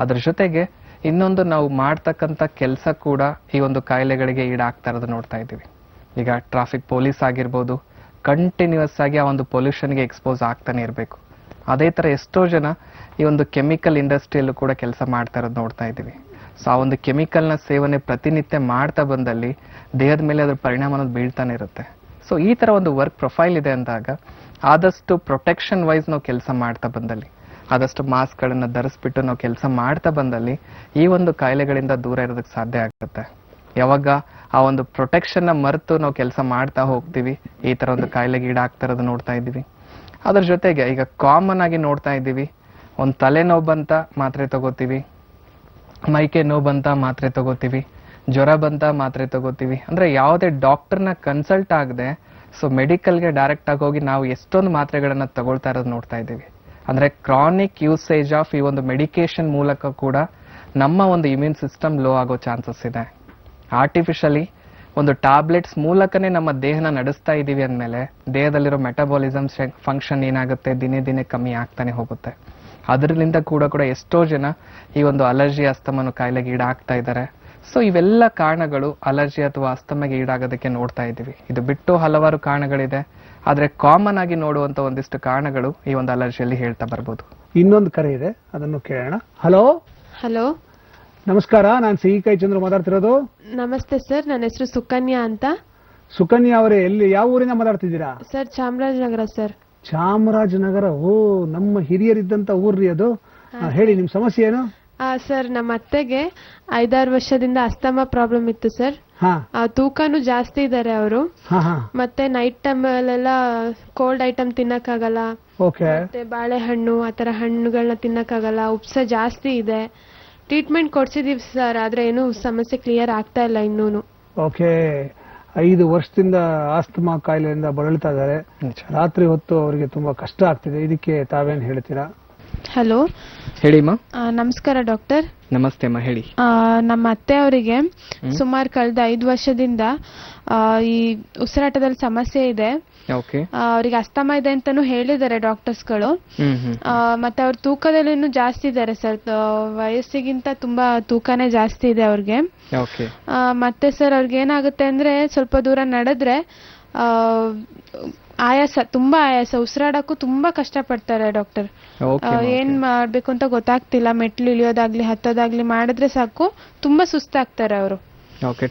ಅದ್ರ ಜೊತೆಗೆ ಇನ್ನೊಂದು ನಾವು ಮಾಡ್ತಕ್ಕಂಥ ಕೆಲಸ ಕೂಡ ಈ ಒಂದು ಕಾಯಿಲೆಗಳಿಗೆ ಈಡಾಗ್ತಾ ಇರೋದು ನೋಡ್ತಾ ಇದ್ದೀವಿ. ಈಗ ಟ್ರಾಫಿಕ್ ಪೊಲೀಸ್ ಆಗಿರ್ಬೋದು, ಕಂಟಿನ್ಯೂಸ್ ಆಗಿ ಆ ಒಂದು ಪೊಲ್ಯೂಷನ್ಗೆ ಎಕ್ಸ್ಪೋಸ್ ಆಗ್ತಾನೆ ಇರಬೇಕು. ಅದೇ ತರ ಎಷ್ಟೋ ಜನ ಈ ಒಂದು ಕೆಮಿಕಲ್ ಇಂಡಸ್ಟ್ರಿಯಲ್ಲೂ ಕೂಡ ಕೆಲಸ ಮಾಡ್ತಾ ಇರೋದು ನೋಡ್ತಾ ಇದ್ದೀವಿ. ಸೊ ಆ ಒಂದು ಕೆಮಿಕಲ್ನ ಸೇವನೆ ಪ್ರತಿನಿತ್ಯ ಮಾಡ್ತಾ ಬಂದಲ್ಲಿ ದೇಹದ ಮೇಲೆ ಅದ್ರ ಪರಿಣಾಮ ಅನ್ನೋದು ಬೀಳ್ತಾನೆ ಇರುತ್ತೆ. ಸೊ ಈ ತರ ಒಂದು ವರ್ಕ್ ಪ್ರೊಫೈಲ್ ಇದೆ ಅಂದಾಗ ಆದಷ್ಟು ಪ್ರೊಟೆಕ್ಷನ್ ವೈಸ್ ನಾವು ಕೆಲಸ ಮಾಡ್ತಾ ಬಂದಲ್ಲಿ, ಆದಷ್ಟು ಮಾಸ್ಕ್ ಗಳನ್ನ ಧರಿಸ್ಬಿಟ್ಟು ನಾವು ಕೆಲಸ ಮಾಡ್ತಾ ಬಂದಲ್ಲಿ ಈ ಒಂದು ಕಾಯಿಲೆಗಳಿಂದ ದೂರ ಇರೋದಕ್ಕೆ ಸಾಧ್ಯ ಆಗುತ್ತೆ. ಯಾವಾಗ ಆ ಒಂದು ಪ್ರೊಟೆಕ್ಷನ್ ನ ಮರೆತು ನಾವು ಕೆಲಸ ಮಾಡ್ತಾ ಹೋಗ್ತೀವಿ ಈ ತರ ಒಂದು ಕಾಯಿಲೆಗೆ ಈಡಾಗ್ತಾ ಇರೋದು ನೋಡ್ತಾ ಇದ್ದೀವಿ. ಅದ್ರ ಜೊತೆಗೆ ಈಗ ಕಾಮನ್ ಆಗಿ ನೋಡ್ತಾ ಇದ್ದೀವಿ, ಒಂದು ತಲೆನೋವು ಬಂತ ಮಾತ್ರೆ ತಗೋತೀವಿ, ಮೈಕೆ ನೋವು ಬಂತ ಮಾತ್ರೆ ತಗೋತೀವಿ, ಜ್ವರ ಬಂತ ಮಾತ್ರೆ ತಗೋತೀವಿ. ಅಂದ್ರೆ ಯಾವುದೇ ಡಾಕ್ಟರ್ನ ಕನ್ಸಲ್ಟ್ ಆಗದೆ ಮೆಡಿಕಲ್ಗೆ ಡೈರೆಕ್ಟ್ ಆಗಿ ಹೋಗಿ ನಾವು ಎಷ್ಟೊಂದು ಮಾತ್ರೆಗಳನ್ನ ತಗೊಳ್ತಾ ಇರೋದು ನೋಡ್ತಾ ಇದ್ದೀವಿ. ಅಂದ್ರೆ ಕ್ರಾನಿಕ್ ಯೂಸೇಜ್ ಆಫ್ ಈ ಒಂದು ಮೆಡಿಕೇಶನ್ ಮೂಲಕ ಕೂಡ ನಮ್ಮ ಒಂದು ಇಮ್ಯೂನ್ ಸಿಸ್ಟಮ್ ಲೋ ಆಗೋ ಚಾನ್ಸಸ್ ಇದೆ. ಆರ್ಟಿಫಿಷಿಯಲಿ ಒಂದು ಟ್ಯಾಬ್ಲೆಟ್ಸ್ ಮೂಲಕನೇ ನಮ್ಮ ದೇಹನ ನಡೆಸ್ತಾ ಇದ್ದೀವಿ ಅಂದಮೇಲೆ ದೇಹದಲ್ಲಿರೋ ಮೆಟಬಾಲಿಸಮ್ ಫಂಕ್ಷನ್ ಏನಾಗುತ್ತೆ, ದಿನೇ ದಿನೇ ಕಮ್ಮಿ ಆಗ್ತಾನೆ ಹೋಗುತ್ತೆ. ಅದರಿಂದ ಕೂಡ ಎಷ್ಟೋ ಜನ ಈ ಒಂದು ಅಲರ್ಜಿ ಅಸ್ತಮನ ಕಾಯಿಲೆಗೆ ಈಡಾಗ್ತಾ ಇದ್ದಾರೆ. ಸೊ ಇವೆಲ್ಲ ಕಾರಣಗಳು ಅಲರ್ಜಿ ಅಥವಾ ಅಸ್ತಮಗೆ ಈಡಾಗೋದಕ್ಕೆ ನೋಡ್ತಾ ಇದ್ದೀವಿ. ಇದು ಬಿಟ್ಟು ಹಲವಾರು ಕಾರಣಗಳಿದೆ, ಆದ್ರೆ ಕಾಮನ್ ಆಗಿ ನೋಡುವಂತ ಒಂದಿಷ್ಟು ಕಾರಣಗಳು ಈ ಒಂದು ಅಲರ್ಜಿಯಲ್ಲಿ ಹೇಳ್ತಾ ಬರ್ಬೋದು. ಇನ್ನೊಂದು ಕರೆ ಇದೆ, ಅದನ್ನು ಕೇಳೋಣ. ಹಲೋ ಹಲೋ, ನಮಸ್ಕಾರ. ನಾನು ಸಿಹಿಕಾಯಿ ಚಂದ್ರ ಮಾತಾಡ್ತಿರೋದು. ನಮಸ್ತೆ ಸರ್, ನನ್ನ ಹೆಸರು ಸುಕನ್ಯಾ ಅಂತ. ಸುಕನ್ಯಾ ಅವರೇ, ಎಲ್ಲಿ ಯಾವ ಊರಿನ ಮಾತಾಡ್ತಿದ್ದೀರಾ? Sir, Chamarajanagar sir. ಚಾಮರಾಜನಗರ? ಓ, ನಮ್ಮ ಹಿರಿಯರಿದ್ದಂತ ಊರ್ರಿ ಅದು. ಹೇಳಿ, ನಿಮ್ ಸಮಸ್ಯೆ ಏನು? ಸರ್, ನಮ್ಮ ಅತ್ತೆಗೆ 5-6 ವರ್ಷದಿಂದ ಅಸ್ತಮಾ ಪ್ರಾಬ್ಲಮ್ ಇತ್ತು ಸರ್. ತೂಕನೂ ಜಾಸ್ತಿ ಇದ್ದಾರೆ ಅವರು. ಮತ್ತೆ ನೈಟ್ ಟೈಮ್ ಅಲ್ಲೆಲ್ಲ ಕೋಲ್ಡ್ ಐಟಮ್ ತಿನ್ನಕ್ಕಾಗಲ್ಲ, ಮತ್ತೆ ಬಾಳೆಹಣ್ಣು ಆತರ ಹಣ್ಣುಗಳನ್ನ ತಿನ್ನಕ್ಕಾಗಲ್ಲ, ಉಪ್ಸ ಜಾಸ್ತಿ ಇದೆ. ಟ್ರೀಟ್ಮೆಂಟ್ ಕೊಡ್ಸಿದೀವಿ ಸರ್, ಆದ್ರೆ ಏನು ಸಮಸ್ಯೆ ಕ್ಲಿಯರ್ ಆಗ್ತಾ ಇಲ್ಲ ಇನ್ನೂನು. ಓಕೆ, 5 ವರ್ಷದಿಂದ ಆಸ್ತಮಾ ಕಾಯಿಲೆಯಿಂದ ಬಳಲ್ತಾ ಇದ್ದಾರೆ. ರಾತ್ರಿ ಹೊತ್ತು ಅವರಿಗೆ ತುಂಬಾ ಕಷ್ಟ ಆಗ್ತಿದೆ. ಇದಕ್ಕೆ ತಾವೇನ್ ಹೇಳ್ತೀರಾ? ಹಲೋ, ಹೇಳಿಮ್ಮ. ನಮಸ್ಕಾರ ಡಾಕ್ಟರ್. ನಮಸ್ತೆ ಅಮ್ಮ, ಹೇಳಿ. ನಮ್ಮ ಅತ್ತೆ ಅವರಿಗೆ ಸುಮಾರು ಕಳೆದ 5 ವರ್ಷದಿಂದ ಈ ಉಸಿರಾಟದಲ್ಲಿ ಸಮಸ್ಯೆ ಇದೆ. ಅವ್ರಿಗೆ ಅಸ್ತಮಾ ಇದೆ ಅಂತಾನು ಹೇಳಿದ್ದಾರೆ ಡಾಕ್ಟರ್ಸ್ಗಳು. ಮತ್ತೆ ಅವ್ರ ತೂಕದಲ್ಲಿ ಜಾಸ್ತಿ ಇದ್ದಾರೆ ಸರ್, ವಯಸ್ಸಿಗಿಂತ ತುಂಬಾ ತೂಕನೇ ಜಾಸ್ತಿ ಇದೆ ಅವ್ರಿಗೆ. ಮತ್ತೆ ಸರ್ ಅವ್ರಿಗೆ ಏನಾಗುತ್ತೆ ಅಂದ್ರೆ ಸ್ವಲ್ಪ ದೂರ ನಡೆದ್ರೆ ತುಂಬಾ ಆಯಾಸ, ಉಸಿರಾಡಕ್ಕೂ ತುಂಬಾ ಕಷ್ಟ ಪಡ್ತಾರೆ ಡಾಕ್ಟರ್. ಏನ್ ಮಾಡ್ಬೇಕು ಅಂತ ಗೊತ್ತಾಗ್ತಿಲ್ಲ. ಮೆಟ್ಲು ಇಳಿಯೋದಾಗ್ಲಿ ಹತ್ತೋದಾಗ್ಲಿ ಮಾಡಿದ್ರೆ ಸಾಕು ತುಂಬಾ ಸುಸ್ತಾಗ್ತಾರೆ ಅವರು.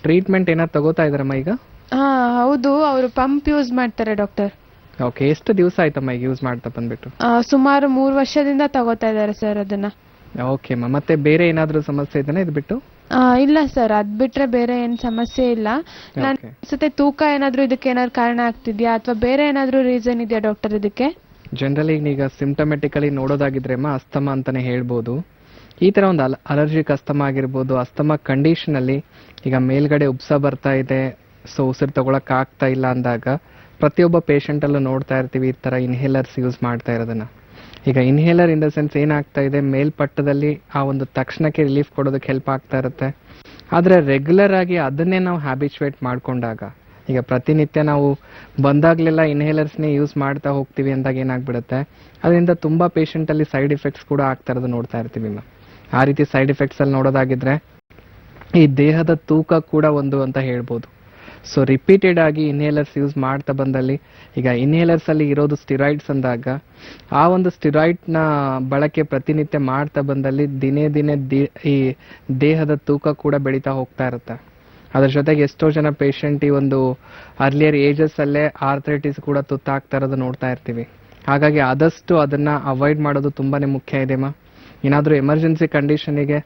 ಟ್ರೀಟ್ಮೆಂಟ್ ಏನಾದ್ರು ತಗೋತಾ ಇದಾರಮ್ಮ ಈಗ? ಹೌದು, ಅವರು ಪಂಪ್ ಯೂಸ್ ಮಾಡ್ತಾರೆ ಡಾಕ್ಟರ್. ಎಷ್ಟು ದಿವಸ ಆಯ್ತಮ್ಮ ಈಗ ಯೂಸ್ ಮಾಡ್ತಾ ಬಂದ್ಬಿಟ್ಟು? ಸುಮಾರು 3 ವರ್ಷದಿಂದ ತಗೋತಾ ಇದಾರೆ ಸರ್ ಅದನ್ನ. ಓಕೆ ಮತ್ತೆ ಬೇರೆ ಏನಾದ್ರೂ ಸಮಸ್ಯೆ ಇದೆನಾ ಇದು ಬಿಟ್ಟು? ಇಲ್ಲ ಸರ್, ಅದ್ ಬಿಟ್ರೆ ಬೇರೆ ಏನ್ ಸಮಸ್ಯೆ ಇಲ್ಲ. ನನ್ ಅನ್ಸುತ್ತೆ ತೂಕ ಏನಾದ್ರೂ ಇದಕ್ಕೆ ಏನಾದ್ರು ಕಾರಣ ಆಗ್ತಿದ್ಯಾ ಅಥವಾ ಬೇರೆ ಏನಾದ್ರೂ ರೀಸನ್ ಇದೆಯಾ ಡಾಕ್ಟರ್ ಇದಕ್ಕೆ? ಜನರಲಿ ಈಗ ಸಿಂಪ್ಟಮೆಟಿಕಲಿ ನೋಡೋದಾಗಿದ್ರೆ ಅಸ್ತಮಾ ಅಂತಾನೆ ಹೇಳ್ಬೋದು. ಈ ತರ ಒಂದು ಅಲರ್ಜಿಕ್ ಅಸ್ತಮಾ ಆಗಿರ್ಬೋದು. ಅಸ್ತಮಾ ಕಂಡೀಷನ್ ಅಲ್ಲಿ ಈಗ ಮೇಲ್ಗಡೆ ಉಬ್ಸ ಬರ್ತಾ ಇದೆ, ಸೊ ಉಸಿರು ತಗೊಳಕ್ ಆಗ್ತಾ ಇಲ್ಲ ಅಂದಾಗ ಪ್ರತಿಯೊಬ್ಬ ಪೇಷಂಟ್ ಅಲ್ಲೂ ನೋಡ್ತಾ ಇರ್ತೀವಿ ಈ ತರ ಇನ್ಹೇಲರ್ಸ್ ಯೂಸ್ ಮಾಡ್ತಾ ಇರೋದನ್ನ. ಈಗ ಇನ್ಹೇಲರ್ ಇನ್ ದ ಸೆನ್ಸ್ ಏನಾಗ್ತಾ ಇದೆ, ಮೇಲ್ಪಟ್ಟದಲ್ಲಿ ಆ ಒಂದು ತಕ್ಷಣಕ್ಕೆ ರಿಲೀಫ್ ಕೊಡೋದಕ್ಕೆ ಹೆಲ್ಪ್ ಆಗ್ತಾ ಇರುತ್ತೆ. ಆದ್ರೆ ರೆಗ್ಯುಲರ್ ಆಗಿ ಅದನ್ನೇ ನಾವು ಹ್ಯಾಬಿಚುವೇಟ್ ಮಾಡ್ಕೊಂಡಾಗ, ಈಗ ಪ್ರತಿನಿತ್ಯ ನಾವು ಬಂದಾಗ್ಲೆಲ್ಲ ಇನ್ಹೇಲರ್ಸ್ನೇ ಯೂಸ್ ಮಾಡ್ತಾ ಹೋಗ್ತೀವಿ ಅಂದಾಗ ಏನಾಗ್ಬಿಡುತ್ತೆ, ಅದರಿಂದ ತುಂಬಾ ಪೇಷಂಟ್ ಅಲ್ಲಿ ಸೈಡ್ ಎಫೆಕ್ಟ್ಸ್ ಕೂಡ ಆಗ್ತಾ ಇರೋದು ನೋಡ್ತಾ ಇರ್ತೀವಿ. ಆ ರೀತಿ ಸೈಡ್ ಎಫೆಕ್ಟ್ಸ್ ಅಲ್ಲಿ ನೋಡೋದಾಗಿದ್ರೆ ಈ ದೇಹದ ತೂಕ ಕೂಡ ಒಂದು ಅಂತ ಹೇಳ್ಬೋದು. ಸೊ ರಿಪೀಟೆಡ್ ಆಗಿ ಇನ್ಹೇಲರ್ಸ್ ಯೂಸ್ ಮಾಡ್ತಾ ಬಂದಲ್ಲಿ, ಈಗ ಇನ್ಹೇಲರ್ಸ್ ಅಲ್ಲಿ ಇರೋದು ಸ್ಟಿರಾಯ್ಡ್ಸ್ ಅಂದಾಗ ಆ ಒಂದು ಸ್ಟಿರಾಯ್ಡ್ ನ ಬಳಕೆ ಪ್ರತಿನಿತ್ಯ ಮಾಡ್ತಾ ಬಂದಲ್ಲಿ ದಿನೇ ದಿನೇ ಈ ದೇಹದ ತೂಕ ಕೂಡ ಬೆಳೀತಾ ಹೋಗ್ತಾ ಇರುತ್ತೆ. ಅದ್ರ ಜೊತೆಗೆ ಎಷ್ಟೋ ಜನ ಪೇಷಂಟ್ ಈ ಒಂದು ಅರ್ಲಿಯರ್ ಏಜಸ್ ಅಲ್ಲೇ ಆರ್ಥರೈಟಿಸ್ ಕೂಡ ತುತ್ತಾಗ್ತಾ ಇರೋದು ನೋಡ್ತಾ ಇರ್ತೀವಿ. ಹಾಗಾಗಿ ಆದಷ್ಟು ಅದನ್ನ ಅವಾಯ್ಡ್ ಮಾಡೋದು ತುಂಬಾನೇ ಮುಖ್ಯ ಇದೆಮಾ. ಏನಾದ್ರೂ ಎಮರ್ಜೆನ್ಸಿ ಕಂಡೀಷನ್ಗೆ,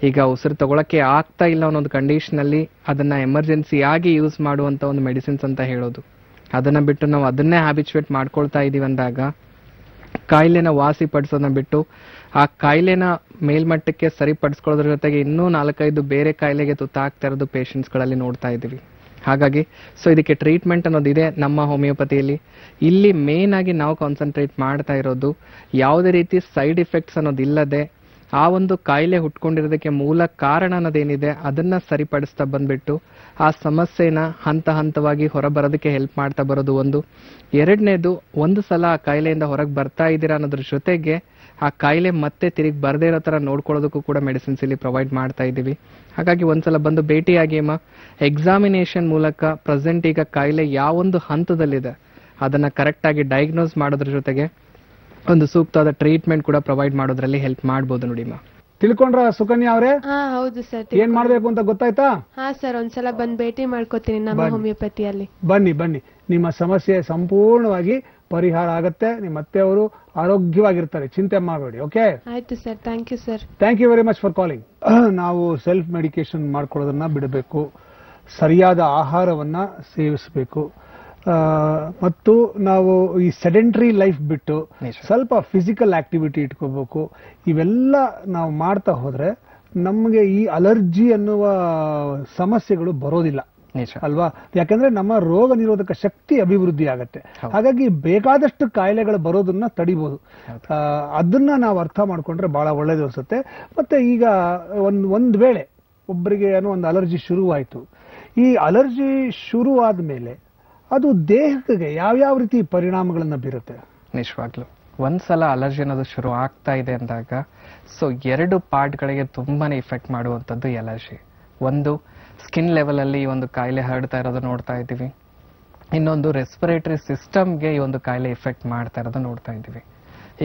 ಈಗ ಉಸಿರು ತಗೊಳಕ್ಕೆ ಆಗ್ತಾ ಇಲ್ಲ ಅನ್ನೋದು ಕಂಡೀಷನ್ ಅಲ್ಲಿ ಅದನ್ನ ಎಮರ್ಜೆನ್ಸಿ ಆಗಿ ಯೂಸ್ ಮಾಡುವಂತ ಒಂದು ಮೆಡಿಸಿನ್ಸ್ ಅಂತ ಹೇಳೋದು. ಅದನ್ನ ಬಿಟ್ಟು ನಾವು ಅದನ್ನೇ ಹ್ಯಾಬಿಚುವೇಟ್ ಮಾಡ್ಕೊಳ್ತಾ ಇದೀವಿ ಅಂದಾಗ ಕಾಯಿಲೆನ ವಾಸಿ ಪಡಿಸೋದನ್ನ ಬಿಟ್ಟು ಆ ಕಾಯಿಲೆನ ಮೇಲ್ಮಟ್ಟಕ್ಕೆ ಸರಿಪಡಿಸ್ಕೊಳ್ಳೋದ್ರ ಜೊತೆಗೆ ಇನ್ನೂ 4-5 ಬೇರೆ ಕಾಯಿಲೆಗೆ ತುತ್ತಾಗ್ತಾ ಇರೋದು ಪೇಷಂಟ್ಸ್ಗಳಲ್ಲಿ ನೋಡ್ತಾ ಇದ್ದೀವಿ. ಹಾಗಾಗಿ ಸೊ ಇದಕ್ಕೆ ಟ್ರೀಟ್ಮೆಂಟ್ ಅನ್ನೋದಿದೆ ನಮ್ಮ ಹೋಮಿಯೋಪತಿಯಲ್ಲಿ. ಇಲ್ಲಿ ಮೇನ್ ಆಗಿ ನಾವು ಕಾನ್ಸಂಟ್ರೇಟ್ ಮಾಡ್ತಾ ಇರೋದು ಯಾವುದೇ ರೀತಿ ಸೈಡ್ ಎಫೆಕ್ಟ್ಸ್ ಅನ್ನೋದಿಲ್ಲದೆ ಆ ಒಂದು ಕಾಯಿಲೆ ಹುಟ್ಕೊಂಡಿರೋದಕ್ಕೆ ಮೂಲ ಕಾರಣ ಅನ್ನೋದೇನಿದೆ ಅದನ್ನ ಸರಿಪಡಿಸ್ತಾ ಬಂದ್ಬಿಟ್ಟು ಆ ಸಮಸ್ಯೆನ ಹಂತ ಹಂತವಾಗಿ ಹೊರಬರೋದಕ್ಕೆ ಹೆಲ್ಪ್ ಮಾಡ್ತಾ ಬರೋದು ಒಂದು. ಎರಡನೇದು, ಒಂದು ಸಲ ಆ ಕಾಯಿಲೆಯಿಂದ ಹೊರಗೆ ಬರ್ತಾ ಇದ್ದೀರಾ ಅನ್ನೋದ್ರ ಜೊತೆಗೆ ಆ ಕಾಯಿಲೆ ಮತ್ತೆ ತಿರುಗಿ ಬರದೇ ಇರೋ ತರ ನೋಡ್ಕೊಳ್ಳೋದಕ್ಕೂ ಕೂಡ ಮೆಡಿಸಿನ್ಸ್ ಇಲ್ಲಿ ಪ್ರೊವೈಡ್ ಮಾಡ್ತಾ ಇದ್ದೀವಿ. ಹಾಗಾಗಿ ಒಂದ್ಸಲ ಬಂದು ಭೇಟಿಯಾಗಿ ಎಕ್ಸಾಮಿನೇಷನ್ ಮೂಲಕ ಪ್ರೆಸೆಂಟ್ ಈಗ ಕಾಯಿಲೆ ಯಾವೊಂದು ಹಂತದಲ್ಲಿದೆ ಅದನ್ನ ಕರೆಕ್ಟ್ ಆಗಿ ಡಯಾಗ್ನೋಸ್ ಮಾಡೋದ್ರ ಜೊತೆಗೆ ಒಂದು ಸೂಕ್ತವಾದ ಟ್ರೀಟ್ಮೆಂಟ್ ಕೂಡ ಪ್ರೊವೈಡ್ ಮಾಡೋದ್ರಲ್ಲಿ ಹೆಲ್ಪ್ ಮಾಡಬಹುದು ನೋಡಿಮ್ಮ. ತಿಳ್ಕೊಂಡ್ರ ಸುಕನ್ಯಾ ಅವರೇ? ಹೌದು ಸರ್. ಏನ್ ಮಾಡ್ಬೇಕು ಅಂತ ಗೊತ್ತಾಯ್ತಾ? ಸರ್, ಒಂದ್ಸಲ ಬಂದ್ ಭೇಟಿ ಮಾಡ್ಕೋತೀನಿ ನಮ್ಮ ಹೋಮಿಯೋಪತಿಯಲ್ಲಿ. ಬನ್ನಿ, ನಿಮ್ಮ ಸಮಸ್ಯೆ ಸಂಪೂರ್ಣವಾಗಿ ಪರಿಹಾರ ಆಗತ್ತೆ. ನಿಮ್ಮ ಅತ್ತೆಯವರು ಆರೋಗ್ಯವಾಗಿರ್ತಾರೆ, ಚಿಂತೆ ಮಾಡಬೇಡಿ. ಓಕೆ, ಆಯ್ತು sir. Thank you sir. Thank you very much for calling. ನಾವು ಸೆಲ್ಫ್ ಮೆಡಿಕೇಶನ್ ಮಾಡ್ಕೊಳ್ಳೋದನ್ನ ಬಿಡಬೇಕು, ಸರಿಯಾದ ಆಹಾರವನ್ನ ಸೇವಿಸಬೇಕು, ಮತ್ತು ನಾವು ಈ ಸೆಡೆಂಟರಿ ಲೈಫ್ ಬಿಟ್ಟು ಸ್ವಲ್ಪ ಫಿಸಿಕಲ್ ಆಕ್ಟಿವಿಟಿ ಇಟ್ಕೋಬೇಕು. ಇವೆಲ್ಲ ನಾವು ಮಾಡ್ತಾ ಹೋದ್ರೆ ನಮಗೆ ಈ ಅಲರ್ಜಿ ಅನ್ನುವ ಸಮಸ್ಯೆಗಳು ಬರೋದಿಲ್ಲ ಅಲ್ವಾ? ಯಾಕಂದ್ರೆ ನಮ್ಮ ರೋಗ ನಿರೋಧಕ ಶಕ್ತಿ ಅಭಿವೃದ್ಧಿ ಆಗತ್ತೆ. ಹಾಗಾಗಿ ಬೇಕಾದಷ್ಟು ಕಾಯಿಲೆಗಳು ಬರೋದನ್ನ ತಡಿಬಹುದು. ಅದನ್ನ ನಾವು ಅರ್ಥ ಮಾಡ್ಕೊಂಡ್ರೆ ಬಹಳ ಒಳ್ಳೇದು ಅನ್ಸುತ್ತೆ. ಮತ್ತೆ ಈಗ ಒಂದ್ ವೇಳೆ ಒಬ್ಬರಿಗೆ ಏನೋ ಒಂದು ಅಲರ್ಜಿ ಶುರುವಾಯ್ತು, ಈ ಅಲರ್ಜಿ ಶುರು ಆದ್ಮೇಲೆ ಅದು ದೇಹಕ್ಕೆ ಯಾವ್ಯಾವ ರೀತಿ ಪರಿಣಾಮಗಳನ್ನ ಬೀರುತ್ತೆ? ನಿಜವಾಗ್ಲು ಒಂದ್ಸಲ ಅಲರ್ಜಿ ಅನ್ನೋದು ಶುರು ಆಗ್ತಾ ಇದೆ ಅಂದಾಗ ಸೊ 2 ಪಾರ್ಟ್ಗಳಿಗೆ ತುಂಬಾನೇ ಇಫೆಕ್ಟ್ ಮಾಡುವಂಥದ್ದು ಅಲರ್ಜಿ. ಒಂದು, ಸ್ಕಿನ್ ಲೆವೆಲ್ ಅಲ್ಲಿ ಈ ಒಂದು ಕಾಯಿಲೆ ಹರಡ್ತಾ ಇರೋದು ನೋಡ್ತಾ ಇದ್ದೀವಿ. ಇನ್ನೊಂದು, ರೆಸ್ಪಿರೇಟರಿ ಸಿಸ್ಟಮ್ಗೆ ಈ ಒಂದು ಕಾಯಿಲೆ ಇಫೆಕ್ಟ್ ಮಾಡ್ತಾ ಇರೋದು ನೋಡ್ತಾ ಇದ್ದೀವಿ.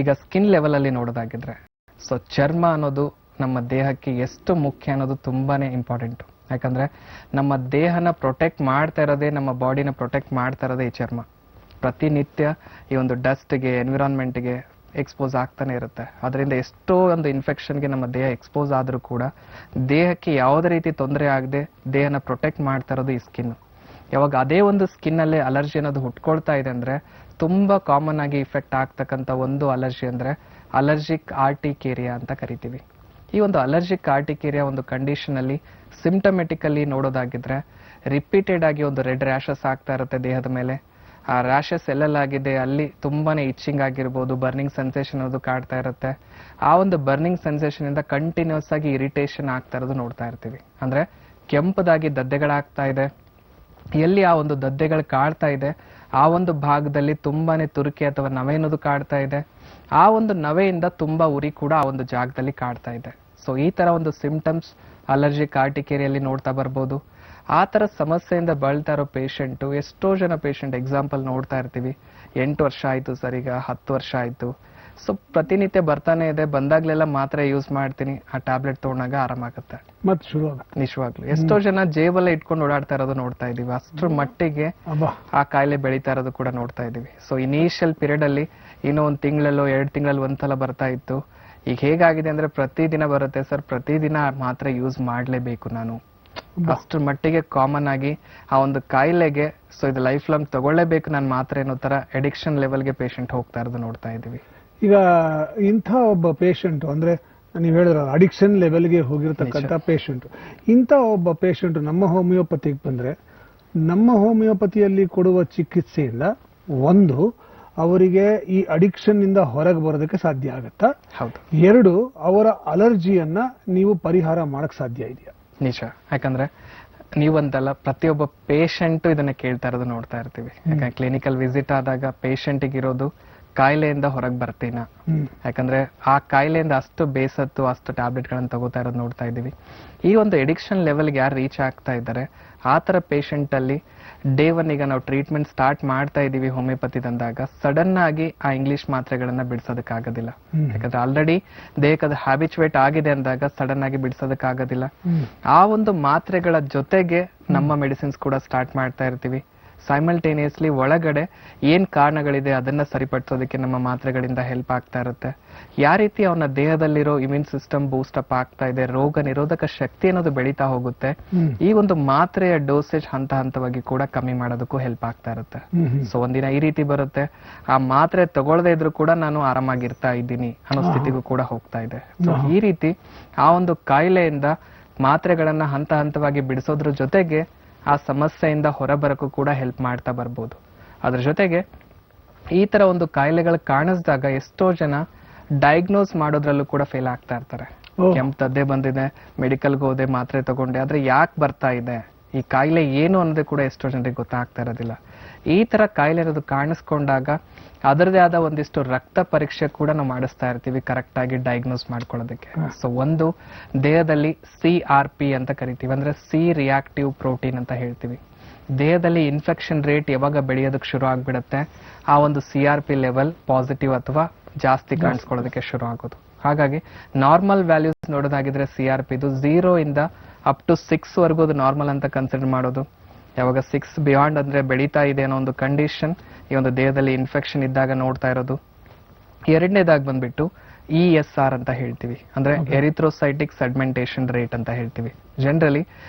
ಈಗ ಸ್ಕಿನ್ ಲೆವೆಲ್ ಅಲ್ಲಿ ನೋಡೋದಾಗಿದ್ರೆ ಸೊ ಚರ್ಮ ಅನ್ನೋದು ನಮ್ಮ ದೇಹಕ್ಕೆ ಎಷ್ಟು ಮುಖ್ಯ ಅನ್ನೋದು ತುಂಬಾನೇ ಇಂಪಾರ್ಟೆಂಟ್. ಯಾಕಂದ್ರೆ ನಮ್ಮ ದೇಹನ ಪ್ರೊಟೆಕ್ಟ್ ಮಾಡ್ತಾ ಇರೋದೇ, ನಮ್ಮ ಬಾಡಿನ ಪ್ರೊಟೆಕ್ಟ್ ಮಾಡ್ತಾ ಇರೋದೇ ಈ ಚರ್ಮ. ಪ್ರತಿನಿತ್ಯ ಈ ಒಂದು ಡಸ್ಟ್ಗೆ, ಎನ್ವಿರಾನ್ಮೆಂಟ್ಗೆ ಎಕ್ಸ್ಪೋಸ್ ಆಗ್ತಾನೆ ಇರುತ್ತೆ. ಅದರಿಂದ ಎಷ್ಟೋ ಒಂದು ಇನ್ಫೆಕ್ಷನ್ಗೆ ನಮ್ಮ ದೇಹ ಎಕ್ಸ್ಪೋಸ್ ಆದ್ರೂ ಕೂಡ ದೇಹಕ್ಕೆ ಯಾವುದೇ ರೀತಿ ತೊಂದರೆ ಆಗದೆ ದೇಹನ ಪ್ರೊಟೆಕ್ಟ್ ಮಾಡ್ತಾ ಇರೋದು ಈ ಸ್ಕಿನ್. ಯಾವಾಗ ಅದೇ ಒಂದು ಸ್ಕಿನ್ ಅಲ್ಲೇ ಅಲರ್ಜಿ ಅನ್ನೋದು ಹುಟ್ಕೊಳ್ತಾ ಇದೆ ಅಂದ್ರೆ ತುಂಬಾ ಕಾಮನ್ ಆಗಿ ಇಫೆಕ್ಟ್ ಆಗ್ತಕ್ಕಂಥ ಒಂದು ಅಲರ್ಜಿ ಅಂದ್ರೆ ಅಲರ್ಜಿಕ್ ಆರ್ಟಿಕೇರಿಯಾ ಅಂತ ಕರಿತೀವಿ. ಈ ಒಂದು ಅಲರ್ಜಿಕ್ ಆರ್ಟಿಕೇರಿಯಾ ಒಂದು ಕಂಡೀಷನ್ ಅಲ್ಲಿ ಸಿಂಪ್ಟಮೆಟಿಕಲಿ ನೋಡೋದಾಗಿದ್ರೆ ರಿಪೀಟೆಡ್ ಆಗಿ ಒಂದು ರೆಡ್ ರ್ಯಾಷಸ್ ಆಗ್ತಾ ಇರುತ್ತೆ ದೇಹದ ಮೇಲೆ. ಆ ರ್ಯಾಷಸ್ ಎಲ್ಲೆಲ್ಲಾಗಿದೆ ಅಲ್ಲಿ ತುಂಬಾನೇ ಇಚ್ಚಿಂಗ್ ಆಗಿರ್ಬೋದು, ಬರ್ನಿಂಗ್ ಸೆನ್ಸೇಷನ್ ಅದು ಕಾಡ್ತಾ ಇರುತ್ತೆ. ಆ ಒಂದು ಬರ್ನಿಂಗ್ ಸೆನ್ಸೇಷನ್ ಇಂದ ಕಂಟಿನ್ಯೂಸ್ ಆಗಿ ಇರಿಟೇಷನ್ ಆಗ್ತಾ ಇರೋದು ನೋಡ್ತಾ ಇರ್ತೀವಿ. ಅಂದ್ರೆ ಕೆಂಪದಾಗಿ ದದ್ದೆಗಳಾಗ್ತಾ ಇದೆ. ಎಲ್ಲಿ ಆ ಒಂದು ದದ್ದೆಗಳು ಕಾಡ್ತಾ ಇದೆ ಆ ಒಂದು ಭಾಗದಲ್ಲಿ ತುಂಬಾನೇ ತುರಿಕೆ ಅಥವಾ ನವೆ ಅನ್ನೋದು ಕಾಡ್ತಾ ಇದೆ. ಆ ಒಂದು ನವೆಯಿಂದ ತುಂಬಾ ಉರಿ ಕೂಡ ಆ ಒಂದು ಜಾಗದಲ್ಲಿ ಕಾಡ್ತಾ ಇದೆ. ಸೊ ಈ ತರ ಒಂದು ಸಿಂಪ್ಟಮ್ಸ್ ಅಲರ್ಜಿ ಕಾರ್ಟಿಕೇರಿಯಲ್ಲಿ ನೋಡ್ತಾ ಬರ್ಬೋದು. ಆ ತರ ಸಮಸ್ಯೆಯಿಂದ ಬಳಲ್ತಾ ಇರೋ ಪೇಷಂಟು ಎಷ್ಟೋ ಜನ ಪೇಷಂಟ್ ಎಕ್ಸಾಂಪಲ್ ನೋಡ್ತಾ ಇರ್ತೀವಿ. 8 ವರ್ಷ ಆಯ್ತು ಸರ್, ಈಗ 10 ವರ್ಷ ಆಯ್ತು. ಸೊ ಪ್ರತಿನಿತ್ಯ ಬರ್ತಾನೆ ಇದೆ, ಬಂದಾಗ್ಲೆಲ್ಲ ಮಾತ್ರೆ ಯೂಸ್ ಮಾಡ್ತೀನಿ, ಆ ಟ್ಯಾಬ್ಲೆಟ್ ತಗೊಂಡಾಗ ಆರಾಮಾಗುತ್ತೆ. ಮತ್ತೆ ಶುರು ನಿಜವಾಗ್ಲು ಎಷ್ಟೋ ಜನ ಜೇಬಲ್ಲೇ ಇಟ್ಕೊಂಡು ಓಡಾಡ್ತಾ ಇರೋದು ನೋಡ್ತಾ ಇದೀವಿ. ಅಷ್ಟ್ರ ಮಟ್ಟಿಗೆ ಆ ಕಾಯಿಲೆ ಬೆಳೀತಾ ಇರೋದು ಕೂಡ ನೋಡ್ತಾ ಇದೀವಿ. ಸೊ ಇನಿಷಿಯಲ್ ಪೀರಿಯಡ್ ಅಲ್ಲಿ ಇನ್ನೂ 1 ತಿಂಗಳಲ್ಲೋ 2 ತಿಂಗಳಲ್ಲಿ ಒಂದ್ಸಲ ಬರ್ತಾ ಇತ್ತು. ಈಗ ಹೇಗಾಗಿದೆ ಅಂದ್ರೆ ಪ್ರತಿದಿನ ಬರುತ್ತೆ ಸರ್, ಪ್ರತಿದಿನ ಮಾತ್ರೆ ಯೂಸ್ ಮಾಡ್ಲೇಬೇಕು ನಾನು. ಅಷ್ಟ್ರ ಮಟ್ಟಿಗೆ ಕಾಮನ್ ಆಗಿ ಆ ಒಂದು ಕಾಯಿಲೆಗೆ ಸೊ ಇದು ಲೈಫ್ ಲಾಂಗ್ ತಗೊಳ್ಳೇಬೇಕು ನಾನು ಮಾತ್ರೆ ಅನ್ನೋ ತರ ಅಡಿಕ್ಷನ್ ಲೆವೆಲ್ಗೆ ಪೇಷಂಟ್ ಹೋಗ್ತಾ ಇರೋದು ನೋಡ್ತಾ ಇದೀವಿ. ಈಗ ಇಂಥ ಒಬ್ಬ ಪೇಷಂಟ್ ಅಂದ್ರೆ ನೀವು ಹೇಳಿದ್ರ ಅಡಿಕ್ಷನ್ ಲೆವೆಲ್ಗೆ ಹೋಗಿರತಕ್ಕಂಥ ಪೇಷಂಟ್, ಇಂಥ ಒಬ್ಬ ಪೇಷಂಟ್ ನಮ್ಮ ಹೋಮಿಯೋಪತಿಗೆ ಬಂದ್ರೆ ನಮ್ಮ ಹೋಮಿಯೋಪತಿಯಲ್ಲಿ ಕೊಡುವ ಚಿಕಿತ್ಸೆಯಿಂದ ಒಂದು ಅವರಿಗೆ ಈ ಅಡಿಕ್ಷನ್ ಇಂದ ಹೊರಗೆ ಬರೋದಕ್ಕೆ ಸಾಧ್ಯ ಆಗತ್ತಾ? ಹೌದು. 2 ಅವರ ಅಲರ್ಜಿಯನ್ನ ನೀವು ಪರಿಹಾರ ಮಾಡಕ್ ಸಾಧ್ಯ ಇದೆಯಾ? ನಿಜ. ಯಾಕಂದ್ರೆ ನೀವಂತಲ್ಲ ಪ್ರತಿಯೊಬ್ಬ ಪೇಷಂಟ್ ಇದನ್ನ ಕೇಳ್ತಾ ಇರೋದು ನೋಡ್ತಾ ಇರ್ತೀವಿ. ಯಾಕಂದ್ರೆ ಕ್ಲಿನಿಕಲ್ ವಿಸಿಟ್ ಆದಾಗ ಪೇಷಂಟ್ಗೆ ಇರೋದು ಕಾಯಿಲೆಯಿಂದ ಹೊರಗೆ ಬರ್ತೀನ, ಯಾಕಂದ್ರೆ ಆ ಕಾಯಿಲೆಯಿಂದ ಅಷ್ಟು ಬೇಸತ್ತು ಅಷ್ಟು ಟ್ಯಾಬ್ಲೆಟ್ ಗಳನ್ನ ತಗೋತಾ ಇರೋದು ನೋಡ್ತಾ ಇದೀವಿ. ಈ ಒಂದು ಎಡಿಕ್ಷನ್ ಲೆವೆಲ್ಗೆ ಯಾರು ರೀಚ್ ಆಗ್ತಾ ಇದ್ದಾರೆ ಆ ತರ ಪೇಷಂಟ್ ಅಲ್ಲಿ ಡೇ 1 ಈಗ ನಾವು ಟ್ರೀಟ್ಮೆಂಟ್ ಸ್ಟಾರ್ಟ್ ಮಾಡ್ತಾ ಇದೀವಿ ಹೋಮಿಯೋಪತಿ ಅಂದಾಗ ಸಡನ್ ಆಗಿ ಆ ಇಂಗ್ಲಿಷ್ ಮಾತ್ರೆಗಳನ್ನ ಬಿಡಿಸೋದಕ್ಕಾಗೋದಿಲ್ಲ. ಯಾಕಂದ್ರೆ ಆಲ್ರೆಡಿ ದೇಹದ ಹ್ಯಾಬಿಚುವೇಟ್ ಆಗಿದೆ ಅಂದಾಗ ಸಡನ್ ಆಗಿ ಬಿಡಿಸೋದಕ್ಕಾಗೋದಿಲ್ಲ. ಆ ಒಂದು ಮಾತ್ರೆಗಳ ಜೊತೆಗೆ ನಮ್ಮ ಮೆಡಿಸಿನ್ಸ್ ಕೂಡ ಸ್ಟಾರ್ಟ್ ಮಾಡ್ತಾ ಇರ್ತೀವಿ. ಸೈಮಲ್ಟೇನಿಯಸ್ಲಿ ಒಳಗಡೆ ಏನ್ ಕಾರಣಗಳಿದೆ ಅದನ್ನ ಸರಿಪಡಿಸೋದಕ್ಕೆ ನಮ್ಮ ಮಾತ್ರೆಗಳಿಂದ ಹೆಲ್ಪ್ ಆಗ್ತಾ ಇರುತ್ತೆ. ಯಾವ ರೀತಿ ಅವನ ದೇಹದಲ್ಲಿರೋ ಇಮ್ಯೂನ್ ಸಿಸ್ಟಮ್ ಬೂಸ್ಟ್ ಅಪ್ ಆಗ್ತಾ ಇದೆ, ರೋಗ ನಿರೋಧಕ ಶಕ್ತಿ ಅನ್ನೋದು ಬೆಳೀತಾ ಹೋಗುತ್ತೆ. ಈ ಒಂದು ಮಾತ್ರೆಯ ಡೋಸೇಜ್ ಹಂತ ಹಂತವಾಗಿ ಕೂಡ ಕಮ್ಮಿ ಮಾಡೋದಕ್ಕೂ ಹೆಲ್ಪ್ ಆಗ್ತಾ ಇರುತ್ತೆ. ಸೊ ಒಂದಿನ ಈ ರೀತಿ ಬರುತ್ತೆ, ಆ ಮಾತ್ರೆ ತಗೊಳ್ಳದೇ ಇದ್ರೂ ಕೂಡ ನಾನು ಆರಾಮಾಗಿರ್ತಾ ಇದ್ದೀನಿ ಅನ್ನೋ ಸ್ಥಿತಿಗೂ ಕೂಡ ಹೋಗ್ತಾ ಇದೆ. ಸೊ ಈ ರೀತಿ ಆ ಒಂದು ಕಾಯಿಲೆಯಿಂದ ಮಾತ್ರೆಗಳನ್ನ ಹಂತ ಹಂತವಾಗಿ ಬಿಡಿಸೋದ್ರ ಜೊತೆಗೆ ಆ ಸಮಸ್ಯೆಯಿಂದ ಹೊರಬರಕ್ಕೂ ಕೂಡ ಹೆಲ್ಪ್ ಮಾಡ್ತಾ ಬರ್ಬೋದು. ಅದ್ರ ಜೊತೆಗೆ ಈ ತರ ಒಂದು ಕಾಯಿಲೆಗಳು ಕಾಣಿಸಿದಾಗ ಎಷ್ಟೋ ಜನ ಡಯಾಗ್ನೋಸ್ ಮಾಡೋದ್ರಲ್ಲೂ ಕೂಡ ಫೇಲ್ ಆಗ್ತಾ ಇರ್ತಾರೆ. ಕೆಂಪು ದದ್ದೆ ಬಂದಿದೆ, ಮೆಡಿಕಲ್ಗೆ ಹೋದೆ, ಮಾತ್ರೆ ತಗೊಂಡೆ, ಆದ್ರೆ ಯಾಕೆ ಬರ್ತಾ ಇದೆ, ಈ ಕಾಯಿಲೆ ಏನು ಅನ್ನೋದೇ ಕೂಡ ಎಷ್ಟೋ ಜನರಿಗೆ ಗೊತ್ತಾಗ್ತಾ ಇರೋದಿಲ್ಲ. ಈ ತರ ಕಾಯಿಲೆ ಇರೋದು ಕಾಣಿಸ್ಕೊಂಡಾಗ ಅದರದೇ ಆದ ಒಂದಿಷ್ಟು ರಕ್ತ ಪರೀಕ್ಷೆ ಕೂಡ ನಾವು ಮಾಡಿಸ್ತಾ ಇರ್ತೀವಿ ಕರೆಕ್ಟ್ ಆಗಿ ಡಯಾಗ್ನೋಸ್ ಮಾಡ್ಕೊಳ್ಳೋದಕ್ಕೆ. ಸೊ ಒಂದು ದೇಹದಲ್ಲಿ CRP ಅಂತ ಕರಿತೀವಿ, ಅಂದ್ರೆ ಸಿ ರಿಯಾಕ್ಟಿವ್ ಪ್ರೋಟೀನ್ ಅಂತ ಹೇಳ್ತೀವಿ. ದೇಹದಲ್ಲಿ ಇನ್ಫೆಕ್ಷನ್ ರೇಟ್ ಯಾವಾಗ ಬೆಳೆಯೋದಕ್ಕೆ ಶುರು ಆಗ್ಬಿಡುತ್ತೆ ಆ ಒಂದು CRP ಲೆವೆಲ್ ಪಾಸಿಟಿವ್ ಅಥವಾ ಜಾಸ್ತಿ ಕಾಣಿಸ್ಕೊಳ್ಳೋದಕ್ಕೆ ಶುರು ಆಗೋದು. ಹಾಗಾಗಿ ನಾರ್ಮಲ್ ವ್ಯಾಲ್ಯೂಸ್ ನೋಡೋದಾಗಿದ್ರೆ CRP ಇದು 0 ಇಂದ ಅಪ್ ಟು 6 ವರೆಗೂ ಅದು ನಾರ್ಮಲ್ ಅಂತ ಕನ್ಸಿಡರ್ ಮಾಡೋದು. ಯಾವಾಗ 6 ಬಿಯಾಂಡ್ ಅಂದ್ರೆ ಬೆಳೀತಾ ಇದೆ ಅನ್ನೋ ಒಂದು ಕಂಡೀಷನ್ ಈ ಒಂದು ದೇಹದಲ್ಲಿ ಇನ್ಫೆಕ್ಷನ್ ಇದ್ದಾಗ ನೋಡ್ತಾ ಇರೋದು. 2ನೇದಾಗಿ ಬಂದ್ಬಿಟ್ಟು ESR ಅಂತ ಹೇಳ್ತೀವಿ, ಅಂದ್ರೆ ಎರಿಥ್ರೋಸೈಟಿಕ್ ಸೆಗ್ಮೆಂಟೇಷನ್ ರೇಟ್ ಅಂತ ಹೇಳ್ತೀವಿ. ಜನರಲಿ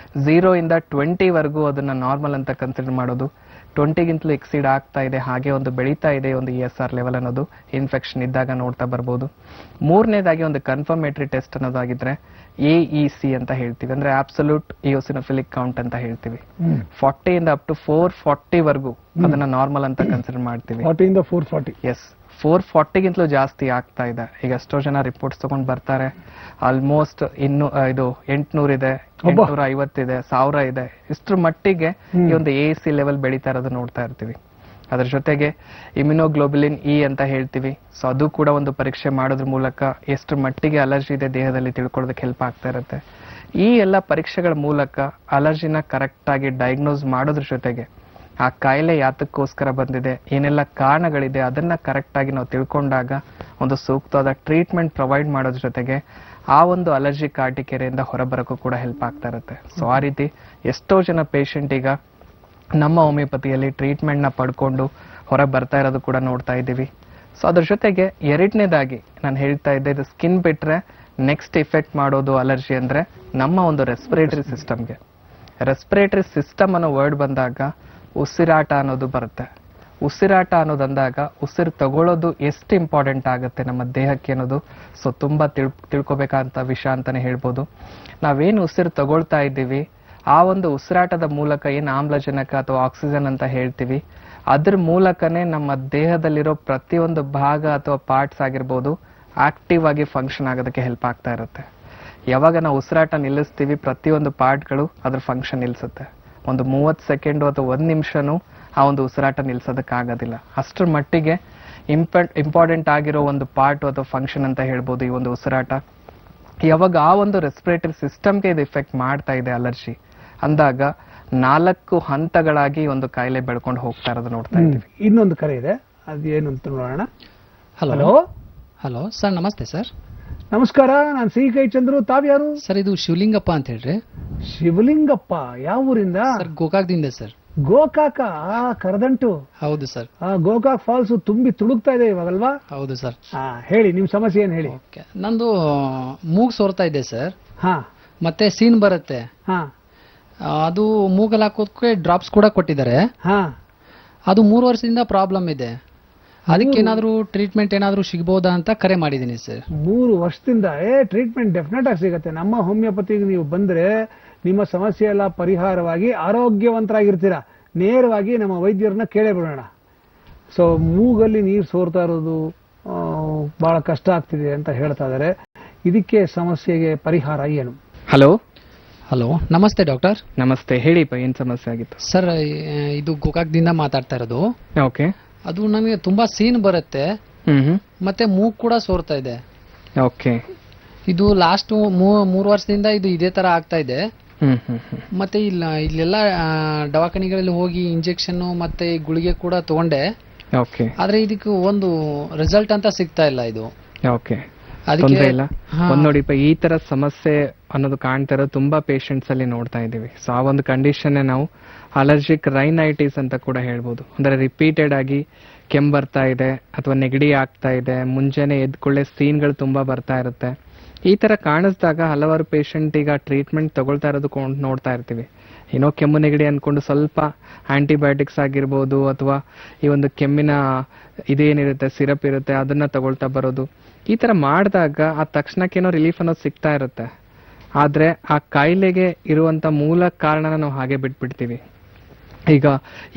0 ಇಂದ 20 ವರೆಗೂ ಅದನ್ನ ನಾರ್ಮಲ್ ಅಂತ ಕನ್ಸಿಡರ್ ಮಾಡೋದು. 20ಗಿಂತಲೂ ಎಕ್ಸೀಡ್ ಆಗ್ತಾ ಇದೆ, ಹಾಗೆ ಒಂದು ಬೆಳೀತಾ ಇದೆ ಒಂದು ESR ಲೆವೆಲ್ ಅನ್ನೋದು ಇನ್ಫೆಕ್ಷನ್ ಇದ್ದಾಗ ನೋಡ್ತಾ ಬರ್ಬೋದು. 3ನೇದಾಗಿ ಒಂದು ಕನ್ಫರ್ಮೇಟರಿ ಟೆಸ್ಟ್ ಅನ್ನೋದಾಗಿದ್ರೆ AEC ಅಂತ ಹೇಳ್ತೀವಿ, ಅಂದ್ರೆ ಅಬ್ಸಲ್ಯೂಟ್ ಇಯೋಸಿನೋಫಿಲಿಕ್ ಕೌಂಟ್ ಅಂತ ಹೇಳ್ತೀವಿ. 40 ಇಂದ ಅಪ್ ಟು 440 ವರೆಗೂ ಅದನ್ನ ನಾರ್ಮಲ್ ಅಂತ ಕನ್ಸಿಡರ್ ಮಾಡ್ತೀವಿ. 40 ಇಂದ 440. ಎಸ್, 440ಗಿಂತಲೂ ಜಾಸ್ತಿ ಆಗ್ತಾ ಇದೆ. ಈಗ ಎಷ್ಟೋ ಜನ ರಿಪೋರ್ಟ್ಸ್ ತಗೊಂಡ್ ಬರ್ತಾರೆ, ಆಲ್ಮೋಸ್ಟ್ ಇನ್ನು ಇದು 800 ಇದೆ, 850 ಇದೆ, 1000 ಇದೆ, ಇಷ್ಟ್ರ ಮಟ್ಟಿಗೆ ಈ ಒಂದು AEC ಲೆವೆಲ್ ಬೆಳೀತಾ ಇರೋದು ನೋಡ್ತಾ ಇರ್ತೀವಿ. ಅದ್ರ ಜೊತೆಗೆ ಇಮ್ಯುನೋಗ್ಲೋಬುಲಿನ್ E ಅಂತ ಹೇಳ್ತೀವಿ. ಸೊ ಅದು ಕೂಡ ಒಂದು ಪರೀಕ್ಷೆ ಮಾಡೋದ್ರ ಮೂಲಕ ಎಷ್ಟು ಮಟ್ಟಿಗೆ ಅಲರ್ಜಿ ಇದೆ ದೇಹದಲ್ಲಿ ತಿಳ್ಕೊಳ್ಳೋದಕ್ಕೆ ಹೆಲ್ಪ್ ಆಗ್ತಾ ಇರುತ್ತೆ. ಈ ಎಲ್ಲ ಪರೀಕ್ಷೆಗಳ ಮೂಲಕ ಅಲರ್ಜಿನ ಕರೆಕ್ಟ್ ಆಗಿ ಡಯಾಗ್ನೋಸ್ ಮಾಡೋದ್ರ ಜೊತೆಗೆ ಆ ಕಾಯಿಲೆ ಯಾತಕ್ಕೋಸ್ಕರ ಬಂದಿದೆ, ಏನೆಲ್ಲ ಕಾರಣಗಳಿದೆ ಅದನ್ನ ಕರೆಕ್ಟ್ ಆಗಿ ನಾವು ತಿಳ್ಕೊಂಡಾಗ ಒಂದು ಸೂಕ್ತವಾದ ಟ್ರೀಟ್ಮೆಂಟ್ ಪ್ರೊವೈಡ್ ಮಾಡೋದ್ರ ಜೊತೆಗೆ ಆ ಒಂದು ಅಲರ್ಜಿ ಕಾಟಿಕೆರೆಯಿಂದ ಹೊರಬರಕ್ಕೂ ಕೂಡ ಹೆಲ್ಪ್ ಆಗ್ತಾ ಇರುತ್ತೆ. ಸೊ ಆ ರೀತಿ ಎಷ್ಟೋ ಜನ ಪೇಷಂಟ್ ಈಗ ನಮ್ಮ ಹೋಮಿಯೋಪತಿಯಲ್ಲಿ ಟ್ರೀಟ್ಮೆಂಟ್ ನ ಪಡ್ಕೊಂಡು ಹೊರ ಬರ್ತಾ ಇರೋದು ಕೂಡ ನೋಡ್ತಾ ಇದ್ದೀವಿ. ಸೊ ಅದ್ರ ಜೊತೆಗೆ 2ನೇದಾಗಿ ನಾನು ಹೇಳ್ತಾ ಇದ್ದೆ, ಇದು ಸ್ಕಿನ್ ಬಿಟ್ರೆ ನೆಕ್ಸ್ಟ್ ಇಫೆಕ್ಟ್ ಮಾಡೋದು ಅಲರ್ಜಿ ಅಂದ್ರೆ ನಮ್ಮ ಒಂದು ರೆಸ್ಪಿರೇಟರಿ ಸಿಸ್ಟಮ್ಗೆ. ರೆಸ್ಪಿರೇಟರಿ ಸಿಸ್ಟಮ್ ಅನ್ನೋ ವರ್ಡ್ ಬಂದಾಗ ಉಸಿರಾಟ ಅನ್ನೋದು ಬರುತ್ತೆ. ಉಸಿರಾಟ ಅನ್ನೋದಂದಾಗ ಉಸಿರು ತಗೊಳ್ಳೋದು ಎಷ್ಟು ಇಂಪಾರ್ಟೆಂಟ್ ಆಗುತ್ತೆ ನಮ್ಮ ದೇಹಕ್ಕೆ ಅನ್ನೋದು ಸೊ ತುಂಬಾ ತಿಳ್ಕೊಬೇಕಂತ ವಿಷಯ ಅಂತಾನೆ ಹೇಳ್ಬೋದು. ನಾವೇನು ಉಸಿರು ತಗೊಳ್ತಾ ಇದ್ದೀವಿ ಆ ಒಂದು ಉಸಿರಾಟದ ಮೂಲಕ ಏನು ಆಮ್ಲಜನಕ ಅಥವಾ ಆಕ್ಸಿಜನ್ ಅಂತ ಹೇಳ್ತೀವಿ, ಅದ್ರ ಮೂಲಕನೇ ನಮ್ಮ ದೇಹದಲ್ಲಿರೋ ಪ್ರತಿಯೊಂದು ಭಾಗ ಅಥವಾ ಪಾರ್ಟ್ಸ್ ಆಗಿರ್ಬೋದು ಆಕ್ಟಿವ್ ಆಗಿ ಫಂಕ್ಷನ್ ಆಗೋದಕ್ಕೆ ಹೆಲ್ಪ್ ಆಗ್ತಾ ಇರುತ್ತೆ. ಯಾವಾಗ ನಾವು ಉಸಿರಾಟ ನಿಲ್ಲಿಸ್ತೀವಿ, ಪ್ರತಿಯೊಂದು ಪಾರ್ಟ್ಗಳು ಅದ್ರ ಫಂಕ್ಷನ್ ನಿಲ್ಲಿಸುತ್ತೆ. ಒಂದು 30 ಸೆಕೆಂಡು ಅಥವಾ 1 ನಿಮಿಷನೂ ಆ ಒಂದು ಉಸಿರಾಟ ನಿಲ್ಸೋದಕ್ಕಾಗೋದಿಲ್ಲ. ಅಷ್ಟರ ಮಟ್ಟಿಗೆ ಇಂಪಾರ್ಟೆಂಟ್ ಆಗಿರೋ ಒಂದು ಪಾರ್ಟ್ ಅಥವಾ ಫಂಕ್ಷನ್ ಅಂತ ಹೇಳ್ಬೋದು ಈ ಒಂದು ಉಸಿರಾಟ. ಯಾವಾಗ ಆ ಒಂದು ರೆಸ್ಪಿರೇಟರಿ ಸಿಸ್ಟಮ್ಗೆ ಇದು ಇಫೆಕ್ಟ್ ಮಾಡ್ತಾ ಇದೆ ಅಲರ್ಜಿ ಅಂದಾಗ 4 ಹಂತಗಳಾಗಿ ಒಂದು ಕಾಯಿಲೆ ಬೆಳ್ಕೊಂಡು ಹೋಗ್ತಾ ಇರೋದು ನೋಡ್ತಾ ಇದ್ದೀವಿ. ಇನ್ನೊಂದು ಕರೆ ಇದೆ, ಅದು ಏನು ಅಂತ ನೋಡೋಣ. ಹಲೋ ಹಲೋ ಸರ್, ನಮಸ್ತೆ ಸರ್. ನಮಸ್ಕಾರ, ನಾನು ಸಿ ಕೈ ಚಂದ್ರು. ತಾವ್ಯಾರು ಸರ್? ಇದು ಶಿವಲಿಂಗಪ್ಪ ಅಂತ ಹೇಳ್ರಿ. ಶಿವಲಿಂಗಪ್ಪ, ಯಾವ ಊರಿಂದ? ಸರ್, ಗೋಕಾಕ್ದಿಂದ ಸರ್. ಗೋಕಾಕ, ಕರದಂಟು. ಹೌದು ಸರ್. ಗೋಕಾಕ್ ಫಾಲ್ಸ್ ತುಂಬಿ ತುಳುಕ್ತಾ ಇದೆ ಇವಾಗಲ್ವಾ? ಹೌದು ಸರ್. ಹೇಳಿ, ನಿಮ್ ಸಮಸ್ಯೆ ಏನ್ ಹೇಳಿ. ನಂದು ಮೂಗ್ ಸೋರ್ತಾ ಇದೆ ಸರ್. ಹಾ. ಮತ್ತೆ ಸೀನ್ ಬರುತ್ತೆ. ಹಾ. ಅದು ಮೂಗಲ್ಲಿ ಹಾಕೋದಕ್ಕೆ ಡ್ರಾಪ್ಸ್ ಕೂಡ ಕೊಟ್ಟಿದ್ದಾರೆ. ಹಾ. ಅದು 3 ವರ್ಷದಿಂದ ಪ್ರಾಬ್ಲಮ್ ಇದೆ. ಅದಕ್ಕೆ ಏನಾದ್ರು ಟ್ರೀಟ್ಮೆಂಟ್ ಏನಾದ್ರು ಸಿಗಬಹುದಾ ಅಂತ ಕರೆ ಮಾಡಿದೀನಿ ಸರ್. 3 ವರ್ಷದಿಂದ ಟ್ರೀಟ್ಮೆಂಟ್ ಡೆಫಿನೆಟ್ ಆಗಿ ಸಿಗತ್ತೆ. ನಮ್ಮ ಹೋಮಿಯೋಪತಿಗೆ ನೀವು ಬಂದ್ರೆ ನಿಮ್ಮ ಸಮಸ್ಯೆ ಎಲ್ಲ ಪರಿಹಾರವಾಗಿ ಆರೋಗ್ಯವಂತರಾಗಿರ್ತೀರಾ. ನೇರವಾಗಿ ನಮ್ಮ ವೈದ್ಯರನ್ನ ಕೇಳೇ ಬಿಡೋಣ. ಸೊ ಮೂಗಲ್ಲಿ ನೀರು ಸೋರ್ತಾ ಇರೋದು ಬಹಳ ಕಷ್ಟ ಆಗ್ತಿದೆ ಅಂತ ಹೇಳ್ತಾ ಇದಾರೆ. ಇದಕ್ಕೆ ಸಮಸ್ಯೆಗೆ ಪರಿಹಾರ ಏನು? ಹಲೋ ಹಲೋ, ನಮಸ್ತೆ ಡಾಕ್ಟರ್. ನಮಸ್ತೆ, ಹೇಳಿಪ್ಪ, ಏನ್ ಸಮಸ್ಯೆ ಆಗಿತ್ತು? ಸರ್, ಇದು ಗೋಕಾಕ್ದಿಂದ ಮಾತಾಡ್ತಾ ಇರೋದು. ಓಕೆ. ಅದು ನನಗೆ ತುಂಬಾ ಸೀನ್ ಬರುತ್ತೆ, ಮತ್ತೆ ಮೂಗ್ ಕೂಡ ಸೋರ್ತಾ ಇದೆ. ಓಕೆ. ಇದು ಲಾಸ್ಟ್ 3 ವರ್ಷದಿಂದ ಇದು ಇದೇ ತರ ಆಗ್ತಾ ಇದೆ. ಮತ್ತೆ ಇಲ್ಲೆಲ್ಲ ದವಾಖಾನೆಗಳಲ್ಲಿ ಹೋಗಿ ಇಂಜೆಕ್ಷನ್ ಮತ್ತೆ ಗುಳಿಗೆ ಕೂಡ ತಗೊಂಡೆ. ಓಕೆ. ಆದ್ರೆ ಇದಕ್ಕೆ ಒಂದು ರಿಸಲ್ಟ್ ಅಂತ ಸಿಗ್ತಾ ಇಲ್ಲ ಇದು. ಓಕೆ, ತೊಂದ್ರೆ ಇಲ್ಲ. ಒಂದ್ ನೋಡಿಪ್ಪ, ಈ ತರ ಸಮಸ್ಯೆ ಅನ್ನೋದು ಕಾಣ್ತಾ ಇರೋದು ತುಂಬಾ ಪೇಷಂಟ್ಸ್ ಅಲ್ಲಿ ನೋಡ್ತಾ ಇದೀವಿ. ಸೊ ಆ ಒಂದು ಕಂಡೀಷನ್ ನಾವು ಅಲರ್ಜಿಕ್ ರೈನೈಟಿಸ್ ಅಂತ ಕೂಡ ಹೇಳ್ಬೋದು. ಅಂದ್ರೆ ರಿಪೀಟೆಡ್ ಆಗಿ ಕೆಮ್ಮು ಬರ್ತಾ ಇದೆ ಅಥವಾ ನೆಗಡಿ ಆಗ್ತಾ ಇದೆ, ಮುಂಜಾನೆ ಎದ್ಕೊಳ್ಳೆ ಸೀನ್ಗಳು ತುಂಬಾ ಬರ್ತಾ ಇರುತ್ತೆ. ಈ ತರ ಕಾಣಿಸಿದಾಗ ಹಲವಾರು ಪೇಷಂಟ್ ಈಗ ಟ್ರೀಟ್ಮೆಂಟ್ ತಗೊಳ್ತಾ ಇರೋದು ನೋಡ್ತಾ ಇರ್ತೀವಿ. ಏನೋ ಕೆಮ್ಮು ನೆಗಡಿ ಅನ್ಕೊಂಡು ಸ್ವಲ್ಪ ಆಂಟಿಬಯೋಟಿಕ್ಸ್ ಆಗಿರ್ಬೋದು ಅಥವಾ ಈ ಒಂದು ಕೆಮ್ಮಿನ ಇದೇನಿರುತ್ತೆ ಸಿರಪ್ ಇರುತ್ತೆ ಅದನ್ನ ತಗೊಳ್ತಾ ಬರೋದು. ಈ ತರ ಮಾಡಿದಾಗ ಆ ತಕ್ಷಣಕ್ಕೇನೋ ರಿಲೀಫ್ ಅನ್ನೋದು ಸಿಗ್ತಾ ಇರುತ್ತೆ. ಆದ್ರೆ ಆ ಕಾಯಿಲೆಗೆ ಇರುವಂತ ಮೂಲ ಕಾರಣನ ನಾವು ಹಾಗೆ ಬಿಟ್ಬಿಡ್ತೀವಿ. ಈಗ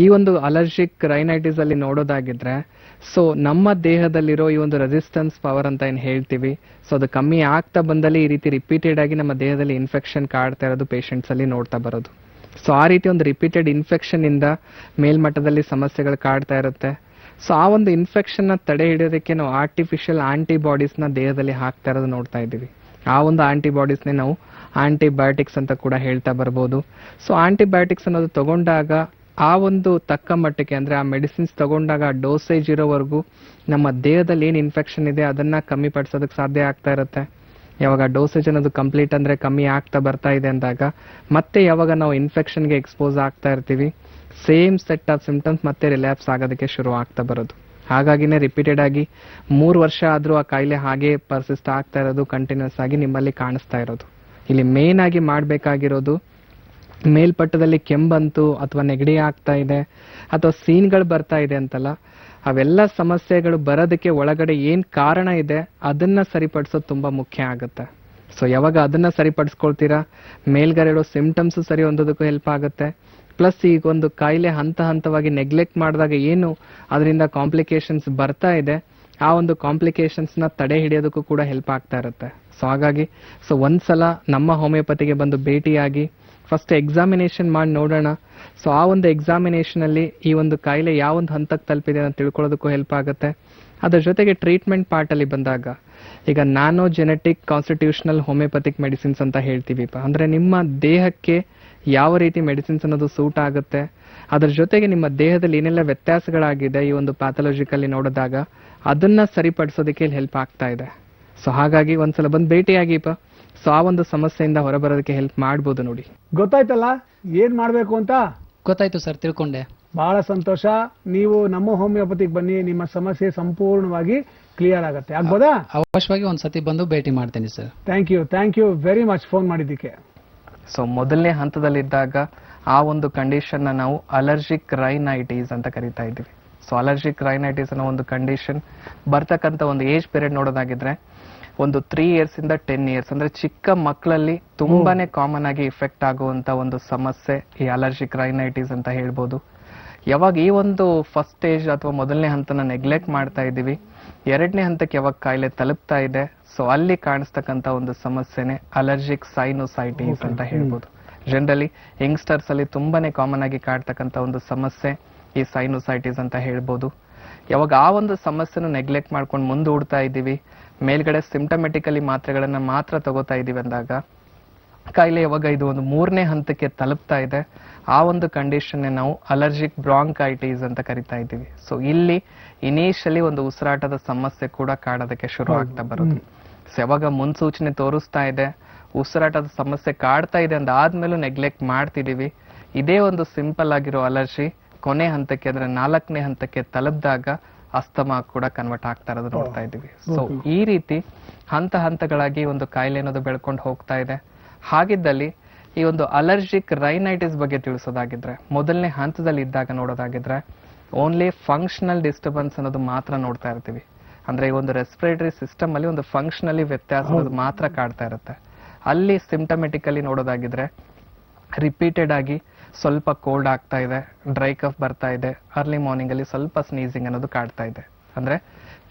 ಈ ಒಂದು ಅಲರ್ಜಿಕ್ ರೈನೈಟಿಸ್ ಅಲ್ಲಿ ನೋಡೋದಾಗಿದ್ರೆ, ಸೊ ನಮ್ಮ ದೇಹದಲ್ಲಿರೋ ಈ ಒಂದು ರೆಸಿಸ್ಟೆನ್ಸ್ ಪವರ್ ಅಂತ ಏನ್ ಹೇಳ್ತೀವಿ, ಸೊ ಅದು ಕಮ್ಮಿ ಆಗ್ತಾ ಬಂದಲ್ಲಿ ಈ ರೀತಿ ರಿಪೀಟೆಡ್ ಆಗಿ ನಮ್ಮ ದೇಹದಲ್ಲಿ ಇನ್ಫೆಕ್ಷನ್ ಕಾಡ್ತಾ ಇರೋದು ಪೇಷಂಟ್ಸ್ ಅಲ್ಲಿ ನೋಡ್ತಾ ಬರೋದು. ಸೊ ಆ ರೀತಿ ಒಂದು ರಿಪೀಟೆಡ್ ಇನ್ಫೆಕ್ಷನ್ ಇಂದ ಮೇಲ್ಮಟ್ಟದಲ್ಲಿ ಸಮಸ್ಯೆಗಳು ಕಾಡ್ತಾ ಇರುತ್ತೆ. ಸೊ ಆ ಒಂದು ಇನ್ಫೆಕ್ಷನ್ ನ ತಡೆ ಹಿಡಿಯೋದಕ್ಕೆ ನಾವು ಆರ್ಟಿಫಿಷಿಯಲ್ ಆಂಟಿಬಾಡೀಸ್ ನ ದೇಹದಲ್ಲಿ ಹಾಕ್ತಾ ಇರೋದು ನೋಡ್ತಾ ಇದ್ದೀವಿ. ಆ ಒಂದು ಆಂಟಿಬಾಡೀಸ್ನೇ ನಾವು ಆಂಟಿಬಯೋಟಿಕ್ಸ್ ಅಂತ ಕೂಡ ಹೇಳ್ತಾ ಬರ್ಬೋದು. ಸೊ ಆಂಟಿಬಯೋಟಿಕ್ಸ್ ಅನ್ನೋದು ತಗೊಂಡಾಗ ಆ ಒಂದು ತಕ್ಕ ಮಟ್ಟಕ್ಕೆ ಅಂದ್ರೆ ಆ ಮೆಡಿಸಿನ್ಸ್ ತಗೊಂಡಾಗ ಡೋಸೇಜ್ ಇರೋವರೆಗೂ ನಮ್ಮ ದೇಹದಲ್ಲಿ ಏನ್ ಇನ್ಫೆಕ್ಷನ್ ಇದೆ ಅದನ್ನ ಕಮ್ಮಿ ಪಡಿಸೋದಕ್ಕೆ ಸಾಧ್ಯ ಆಗ್ತಾ ಇರುತ್ತೆ. ಯಾವಾಗ ಡೋಸೇಜ್ ಅನ್ನೋದು ಕಂಪ್ಲೀಟ್ ಅಂದ್ರೆ ಕಮ್ಮಿ ಆಗ್ತಾ ಬರ್ತಾ ಇದೆ ಅಂದಾಗ ಮತ್ತೆ ಯಾವಾಗ ನಾವು ಇನ್ಫೆಕ್ಷನ್ಗೆ ಎಕ್ಸ್ಪೋಸ್ ಆಗ್ತಾ ಇರ್ತೀವಿ, ಸೇಮ್ ಸೆಟ್ ಆಫ್ ಸಿಂಪ್ಟಮ್ಸ್ ಮತ್ತೆ ರಿಲ್ಯಾಪ್ಸ್ ಆಗೋದಕ್ಕೆ ಶುರು ಆಗ್ತಾ ಬರೋದು. ಹಾಗಾಗಿನೇ ರಿಪೀಟೆಡ್ ಆಗಿ 3 ವರ್ಷ ಆದ್ರೂ ಆ ಕಾಯಿಲೆ ಹಾಗೆ ಪರ್ಸಿಸ್ಟ್ ಆಗ್ತಾ ಇರೋದು, ಕಂಟಿನ್ಯೂಸ್ ಆಗಿ ನಿಮ್ಮಲ್ಲಿ ಕಾಣಿಸ್ತಾ ಇರೋದು. ಇಲ್ಲಿ ಮೇನ್ ಆಗಿ ಮಾಡ್ಬೇಕಾಗಿರೋದು, ಮೇಲ್ಪಟ್ಟದಲ್ಲಿ ಕೆಂಬಂತು ಅಥವಾ ನೆಗಡಿ ಆಗ್ತಾ ಇದೆ ಅಥವಾ ಸೀನ್ಗಳು ಬರ್ತಾ ಇದೆ ಅಂತಲ್ಲ, ಅವೆಲ್ಲ ಸಮಸ್ಯೆಗಳು ಬರೋದಕ್ಕೆ ಒಳಗಡೆ ಏನ್ ಕಾರಣ ಇದೆ ಅದನ್ನ ಸರಿಪಡಿಸೋದು ತುಂಬಾ ಮುಖ್ಯ ಆಗುತ್ತೆ. ಸೊ ಯಾವಾಗ ಅದನ್ನ ಸರಿಪಡಿಸ್ಕೊಳ್ತೀರಾ, ಮೇಲ್ಗಡೆ ಇರೋ ಸಿಂಪ್ಟಮ್ಸ್ ಸರಿ ಹೊಂದೋದಕ್ಕೂ ಹೆಲ್ಪ್ ಆಗುತ್ತೆ. ಪ್ಲಸ್ ಈಗ ಒಂದು ಕಾಯಿಲೆ ಹಂತ ಹಂತವಾಗಿ ನೆಗ್ಲೆಕ್ಟ್ ಮಾಡಿದಾಗ ಏನು ಅದರಿಂದ ಕಾಂಪ್ಲಿಕೇಶನ್ಸ್ ಬರ್ತಾ ಇದೆ, ಆ ಒಂದು ಕಾಂಪ್ಲಿಕೇಶನ್ಸ್ ನ ತಡೆ ಹಿಡಿಯೋದಕ್ಕೂ ಕೂಡ ಹೆಲ್ಪ್ ಆಗ್ತಾ ಇರುತ್ತೆ. ಸೊ ಹಾಗಾಗಿ ಒಂದ್ಸಲ ನಮ್ಮ ಹೋಮಿಯೋಪತಿಗೆ ಬಂದು ಭೇಟಿಯಾಗಿ ಫಸ್ಟ್ ಎಕ್ಸಾಮಿನೇಷನ್ ಮಾಡಿ ನೋಡೋಣ. ಸೊ ಆ ಒಂದು ಎಕ್ಸಾಮಿನೇಷನ್ ಅಲ್ಲಿ ಈ ಒಂದು ಕಾಯಿಲೆ ಯಾವ ಒಂದು ಹಂತಕ್ಕೆ ತಲುಪಿದೆ ಅಂತ ತಿಳ್ಕೊಳ್ಳೋದಕ್ಕೂ ಹೆಲ್ಪ್ ಆಗುತ್ತೆ. ಅದ್ರ ಜೊತೆಗೆ ಟ್ರೀಟ್ಮೆಂಟ್ ಪಾರ್ಟ್ ಅಲ್ಲಿ ಬಂದಾಗ ಈಗ nano genetic constitutional homeopathic medicines ಅಂತ ಹೇಳ್ತೀವಿ. ಅಂದ್ರೆ ನಿಮ್ಮ ದೇಹಕ್ಕೆ ಯಾವ ರೀತಿ ಮೆಡಿಸಿನ್ಸ್ ಅನ್ನೋದು ಸೂಟ್ ಆಗುತ್ತೆ, ಅದ್ರ ಜೊತೆಗೆ ನಿಮ್ಮ ದೇಹದಲ್ಲಿ ಏನೆಲ್ಲ ವ್ಯತ್ಯಾಸಗಳಾಗಿದೆ ಈ ಒಂದು ಪ್ಯಾಥಾಲಜಿಕಲ್ಲಿ ನೋಡಿದಾಗ ಅದನ್ನ ಸರಿಪಡಿಸೋದಕ್ಕೆ ಹೆಲ್ಪ್ ಆಗ್ತಾ ಇದೆ. ಸೊ ಹಾಗಾಗಿ ಒಂದ್ಸಲ ಬಂದು ಭೇಟಿಯಾಗಿಪ್ಪ. ಸೊ ಆ ಒಂದು ಸಮಸ್ಯೆಯಿಂದ ಹೊರಬರೋದಕ್ಕೆ ಹೆಲ್ಪ್ ಮಾಡ್ಬೋದು ನೋಡಿ. ಗೊತ್ತಾಯ್ತಲ್ಲ ಏನ್ ಮಾಡ್ಬೇಕು ಅಂತ? ಗೊತ್ತಾಯ್ತು ಸರ್, ತಿಳ್ಕೊಂಡೆ. ಬಹಳ ಸಂತೋಷ. ನೀವು ನಮ್ಮ ಹೋಮಿಯೋಪತಿಗೆ ಬನ್ನಿ, ನಿಮ್ಮ ಸಮಸ್ಯೆ ಸಂಪೂರ್ಣವಾಗಿ ಕ್ಲಿಯರ್ ಆಗುತ್ತೆ. ಆಗ್ಬೋದಾ? ಅವಶ್ಯವಾಗಿ ಒಂದ್ಸತಿ ಬಂದು ಭೇಟಿ ಮಾಡ್ತೇನೆ sir. Thank you very much phone ಮಾಡಿದ್ದಕ್ಕೆ. ಸೊ ಮೊದಲನೇ ಹಂತದಲ್ಲಿದ್ದಾಗ ಆ ಒಂದು ಕಂಡೀಷನ್ ನಾವು ಅಲರ್ಜಿಕ್ ರೈನೈಟಿಸ್ ಅಂತ ಕರಿತಾ ಇದ್ದೀವಿ. ಸೊ ಅಲರ್ಜಿಕ್ ರೈನೈಟಿಸ್ ಅನ್ನೋ ಒಂದು ಕಂಡೀಷನ್ ಬರ್ತಕ್ಕಂಥ ಒಂದು ಏಜ್ ಪೀರಿಯಡ್ ನೋಡೋದಾಗಿದ್ರೆ ಒಂದು 3 ಇಯರ್ಸ್ ಇಂದ 10 ಇಯರ್ಸ್ ಅಂದ್ರೆ ಚಿಕ್ಕ ಮಕ್ಕಳಲ್ಲಿ ತುಂಬಾನೇ ಕಾಮನ್ ಆಗಿ ಇಫೆಕ್ಟ್ ಆಗುವಂತ ಒಂದು ಸಮಸ್ಯೆ ಈ ಅಲರ್ಜಿಕ್ ರೈನೈಟಿಸ್ ಅಂತ ಹೇಳ್ಬೋದು. ಯಾವಾಗ ಈ ಒಂದು ಫಸ್ಟ್ ಸ್ಟೇಜ್ ಅಥವಾ ಮೊದಲನೇ ಹಂತನ ನೆಗ್ಲೆಕ್ಟ್ ಮಾಡ್ತಾ ಇದ್ದೀವಿ, ಎರಡನೇ ಹಂತಕ್ಕೆ ಯಾವಾಗ ಕಾಯಿಲೆ ತಲುಪ್ತಾ ಇದೆ, ಸೊ ಅಲ್ಲಿ ಕಾಣಿಸ್ತಕ್ಕಂತ ಒಂದು ಸಮಸ್ಯೆನೆ ಅಲರ್ಜಿಕ್ ಸೈನೋಸೈಟಿಸ್ ಅಂತ ಹೇಳ್ಬೋದು. ಜನರಲಿ ಯಂಗ್ಸ್ಟರ್ಸ್ ಅಲ್ಲಿ ತುಂಬಾನೇ ಕಾಮನ್ ಆಗಿ ಕಾಡ್ತಕ್ಕಂತ ಒಂದು ಸಮಸ್ಯೆ ಈ ಸೈನೋಸೈಟಿಸ್ ಅಂತ ಹೇಳ್ಬೋದು. ಯಾವಾಗ ಆ ಒಂದು ಸಮಸ್ಯೆನ ನೆಗ್ಲೆಕ್ಟ್ ಮಾಡ್ಕೊಂಡು ಮುಂದೂಡ್ತಾ ಇದ್ದೀವಿ, ಮೇಲ್ಗಡೆ ಸಿಂಪ್ಟಮೆಟಿಕಲಿ ಮಾತ್ರೆಗಳನ್ನ ಮಾತ್ರ ತಗೋತಾ ಇದೀವಿ ಅಂದಾಗ ಕಾಯಿಲೆ ಯಾವಾಗ ಇದು ಒಂದು 3ನೇ ಹಂತಕ್ಕೆ ತಲುಪ್ತಾ ಇದೆ, ಆ ಒಂದು ಕಂಡೀಷನ್ ನಾವು ಅಲರ್ಜಿಕ್ ಬ್ರಾಂಕೈಟಿಸ್ ಅಂತ ಕರಿತಾ ಇದ್ದೀವಿ. ಸೊ ಇಲ್ಲಿ ಇನಿಷಿಯಲಿ ಒಂದು ಉಸಿರಾಟದ ಸಮಸ್ಯೆ ಕೂಡ ಕಾಡೋದಕ್ಕೆ ಶುರು ಆಗ್ತಾ ಬರೋದು. ಸೊ ಯಾವಾಗ ಮುನ್ಸೂಚನೆ ತೋರಿಸ್ತಾ ಇದೆ, ಉಸಿರಾಟದ ಸಮಸ್ಯೆ ಕಾಡ್ತಾ ಇದೆ ಅಂದಾದ್ಮೇಲೂ ನೆಗ್ಲೆಕ್ಟ್ ಮಾಡ್ತಿದೀವಿ, ಇದೇ ಒಂದು ಸಿಂಪಲ್ ಆಗಿರೋ ಅಲರ್ಜಿ ಕೊನೆ ಹಂತಕ್ಕೆ ಅಂದ್ರೆ 4ನೇ ಹಂತಕ್ಕೆ ತಲುಪಿದಾಗ ಅಸ್ತಮಾ ಕೂಡ ಕನ್ವರ್ಟ್ ಆಗ್ತಾ ಇರೋದು ನೋಡ್ತಾ ಇದ್ದೀವಿ. ಸೊ ಈ ರೀತಿ ಹಂತ ಹಂತಗಳಾಗಿ ಒಂದು ಕಾಯಿಲೆ ಅನ್ನೋದು ಬೆಳ್ಕೊಂಡು ಹೋಗ್ತಾ ಇದೆ. ಹಾಗಿದ್ದಲ್ಲಿ ಈ ಒಂದು ಅಲರ್ಜಿಕ್ ರೈನೈಟಿಸ್ ಬಗ್ಗೆ ತಿಳಿಸೋದಾಗಿದ್ರೆ, ಮೊದಲನೇ ಹಂತದಲ್ಲಿ ಇದ್ದಾಗ ನೋಡೋದಾಗಿದ್ರೆ ಓನ್ಲಿ ಫಂಕ್ಷನಲ್ ಡಿಸ್ಟರ್ಬೆನ್ಸ್ ಅನ್ನೋದು ಮಾತ್ರ ನೋಡ್ತಾ ಇರ್ತೀವಿ. ಅಂದ್ರೆ ಈ ಒಂದು ರೆಸ್ಪಿರೇಟರಿ ಸಿಸ್ಟಮ್ ಅಲ್ಲಿ ಒಂದು ಫಂಕ್ಷನಲಿ ವ್ಯತ್ಯಾಸ ಅನ್ನೋದು ಮಾತ್ರ ಕಾಡ್ತಾ ಇರುತ್ತೆ. ಅಲ್ಲಿ ಸಿಂಪ್ಟಮೆಟಿಕಲಿ ನೋಡೋದಾಗಿದ್ರೆ ರಿಪೀಟೆಡ್ ಆಗಿ ಸ್ವಲ್ಪ ಕೋಲ್ಡ್ ಆಗ್ತಾ ಇದೆ, ಡ್ರೈ ಕಫ್ ಬರ್ತಾ ಇದೆ, ಅರ್ಲಿ ಮಾರ್ನಿಂಗ್ ಅಲ್ಲಿ ಸ್ವಲ್ಪ ಸ್ನೀಸಿಂಗ್ ಅನ್ನೋದು ಕಾಡ್ತಾ ಇದೆ, ಅಂದ್ರೆ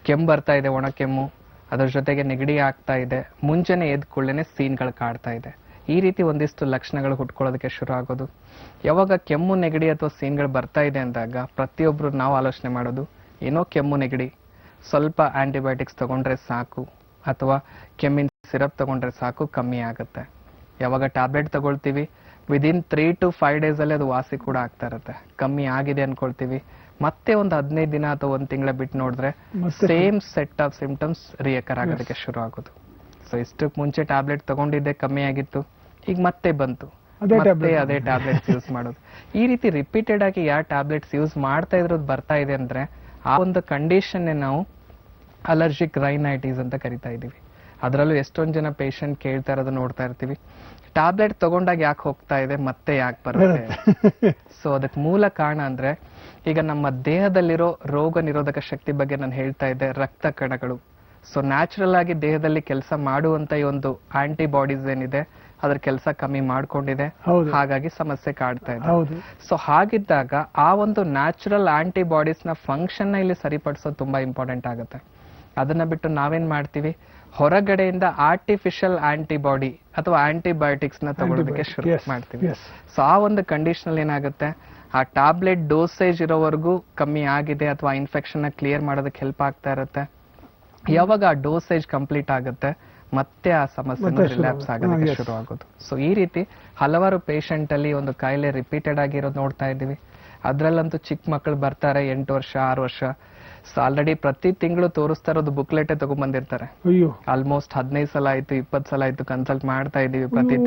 ಕೆಮ್ಮು ಬರ್ತಾ ಇದೆ, ಒಣ ಕೆಮ್ಮು, ಅದ್ರ ಜೊತೆಗೆ ನೆಗಡಿ ಆಗ್ತಾ ಇದೆ, ಮುಂಚೆನೆ ಎದ್ದ ಕೂಡಲೇ ಸೀನ್ಗಳು ಕಾಡ್ತಾ ಇದೆ. ಈ ರೀತಿ ಒಂದಿಷ್ಟು ಲಕ್ಷಣಗಳು ಹುಟ್ಕೊಳ್ಳೋದಕ್ಕೆ ಶುರು ಆಗೋದು. ಯಾವಾಗ ಕೆಮ್ಮು ನೆಗಡಿ ಅಥವಾ ಸೀನ್ಗಳು ಬರ್ತಾ ಇದೆ ಅಂದಾಗ ಪ್ರತಿಯೊಬ್ರು ನಾವು ಆಲೋಚನೆ ಮಾಡೋದು, ಏನೋ ಕೆಮ್ಮು ನೆಗಡಿ, ಸ್ವಲ್ಪ ಆಂಟಿಬಯೋಟಿಕ್ಸ್ ತಗೊಂಡ್ರೆ ಸಾಕು ಅಥವಾ ಕೆಮ್ಮಿನ ಸಿರಪ್ ತಗೊಂಡ್ರೆ ಸಾಕು ಕಮ್ಮಿ ಆಗುತ್ತೆ. ಯಾವಾಗ ಟ್ಯಾಬ್ಲೆಟ್ ತಗೊಳ್ತೀವಿ ವಿದಿನ್ 3 to 5 days ಅಲ್ಲಿ ಅದು ವಾಸಿ ಕೂಡ ಆಗ್ತಾ ಇರುತ್ತೆ, ಕಮ್ಮಿ ಆಗಿದೆ ಅನ್ಕೊಳ್ತೀವಿ. ಮತ್ತೆ ಒಂದು 15 ದಿನ ಅಥವಾ 1 ತಿಂಗಳ ಬಿಟ್ಟು ನೋಡಿದ್ರೆ ಸೇಮ್ ಸೆಟ್ ಆಫ್ ಸಿಂಪ್ಟಮ್ಸ್ ರಿಯಕರ್ ಆಗೋದಕ್ಕೆ ಶುರು ಆಗೋದು. ಸೊ ಇಷ್ಟಕ್ಕೆ ಮುಂಚೆ ಟ್ಯಾಬ್ಲೆಟ್ ತಗೊಂಡಿದ್ದೆ ಕಮ್ಮಿ ಆಗಿತ್ತು, ಈಗ ಮತ್ತೆ ಬಂತು, ಮತ್ತೆ ಅದೇ ಟ್ಯಾಬ್ಲೆಟ್ಸ್ ಯೂಸ್ ಮಾಡೋದು. ಈ ರೀತಿ ರಿಪೀಟೆಡ್ ಆಗಿ ಯಾವ ಟ್ಯಾಬ್ಲೆಟ್ಸ್ ಯೂಸ್ ಮಾಡ್ತಾ ಇದ್ರದ್ದು ಬರ್ತಾ ಇದೆ ಅಂದ್ರೆ ಆ ಒಂದು ಕಂಡೀಷನ್ ನಾವು ಅಲರ್ಜಿಕ್ ರೈನೈಟಿಸ್ ಅಂತ ಕರಿತಾ ಇದೀವಿ. ಅದರಲ್ಲೂ ಎಷ್ಟೊಂದು ಜನ ಪೇಷಂಟ್ ಕೇಳ್ತಾ ಇರೋದು ನೋಡ್ತಾ ಇರ್ತೀವಿ, ಟ್ಯಾಬ್ಲೆಟ್ ತಗೊಂಡಾಗ ಯಾಕೆ ಹೋಗ್ತಾ ಇದೆ, ಮತ್ತೆ ಯಾಕೆ ಬರುತ್ತೆ? ಸೊ ಅದಕ್ಕೆ ಮೂಲ ಕಾರಣ ಅಂದ್ರೆ ಈಗ ನಮ್ಮ ದೇಹದಲ್ಲಿರೋ ರೋಗ ನಿರೋಧಕ ಶಕ್ತಿ ಬಗ್ಗೆ ನಾನು ಹೇಳ್ತಾ ಇದ್ದೆ, ರಕ್ತ ಕಣಗಳು. ಸೊ ನ್ಯಾಚುರಲ್ ಆಗಿ ದೇಹದಲ್ಲಿ ಕೆಲಸ ಮಾಡುವಂತ ಈ ಒಂದು ಆಂಟಿಬಾಡೀಸ್ ಏನಿದೆ ಅದ್ರ ಕೆಲಸ ಕಮ್ಮಿ ಮಾಡ್ಕೊಂಡಿದೆ, ಹಾಗಾಗಿ ಸಮಸ್ಯೆ ಕಾಡ್ತಾ ಇದೆ. ಸೊ ಹಾಗಿದ್ದಾಗ ಆ ಒಂದು ನ್ಯಾಚುರಲ್ ಆಂಟಿಬಾಡೀಸ್ ನ ಫಂಕ್ಷನ್ ನ ಇಲ್ಲಿ ಸರಿಪಡಿಸೋದು ತುಂಬಾ ಇಂಪಾರ್ಟೆಂಟ್ ಆಗುತ್ತೆ. ಅದನ್ನ ಬಿಟ್ಟು ನಾವೇನ್ ಮಾಡ್ತೀವಿ, ಹೊರಗಡೆಯಿಂದ ಆರ್ಟಿಫಿಷಿಯಲ್ ಆಂಟಿಬಾಡಿ ಅಥವಾ ಆಂಟಿಬಯೋಟಿಕ್ಸ್ ನ ತಗೊಳ್ಳೋದಕ್ಕೆ ಶುರು ಮಾಡ್ತೀವಿ. ಸೊ ಆ ಒಂದು ಕಂಡೀಷನ್ ಅಲ್ಲಿ ಏನಾಗುತ್ತೆ, ಆ ಟ್ಯಾಬ್ಲೆಟ್ ಡೋಸೇಜ್ ಇರೋವರೆಗೂ ಕಮ್ಮಿ ಆಗಿದೆ ಅಥವಾ ಇನ್ಫೆಕ್ಷನ್ ನ ಕ್ಲಿಯರ್ ಮಾಡೋದಕ್ಕೆ ಹೆಲ್ಪ್ ಆಗ್ತಾ ಇರುತ್ತೆ. ಯಾವಾಗ ಆ ಡೋಸೇಜ್ ಕಂಪ್ಲೀಟ್ ಆಗುತ್ತೆ ಮತ್ತೆ ಆ ಸಮಸ್ಯೆ ರಿಲ್ಯಾಪ್ಸ್ ಆಗೋದಕ್ಕೆ ಶುರು ಆಗೋದು. ಸೊ ಈ ರೀತಿ ಹಲವಾರು ಪೇಷಂಟ್ ಅಲ್ಲಿ ಒಂದು ಕಾಯಿಲೆ ರಿಪೀಟೆಡ್ ಆಗಿರೋದು ನೋಡ್ತಾ ಇದ್ದೀವಿ. ಅದ್ರಲ್ಲಂತೂ ಚಿಕ್ಕ ಮಕ್ಕಳು ಬರ್ತಾರೆ 8 ವರ್ಷ 6 ವರ್ಷ. ಸೊ ಆಲ್ರೆಡಿ ಪ್ರತಿ ತಿಂಗಳು ತೋರಿಸ್ತಾ ಇರೋದು ಬುಕ್ಲೆಟ್ ತಗೊಂಡ್ಬಂದಿರ್ತಾರೆ. ಆಲ್ಮೋಸ್ಟ್ 15 ಸಲ ಆಯ್ತು 20 ಸಲ ಆಯ್ತು ಕನ್ಸಲ್ಟ್ ಮಾಡ್ತಾ ಇದೀವಿ, ಪ್ರತಿ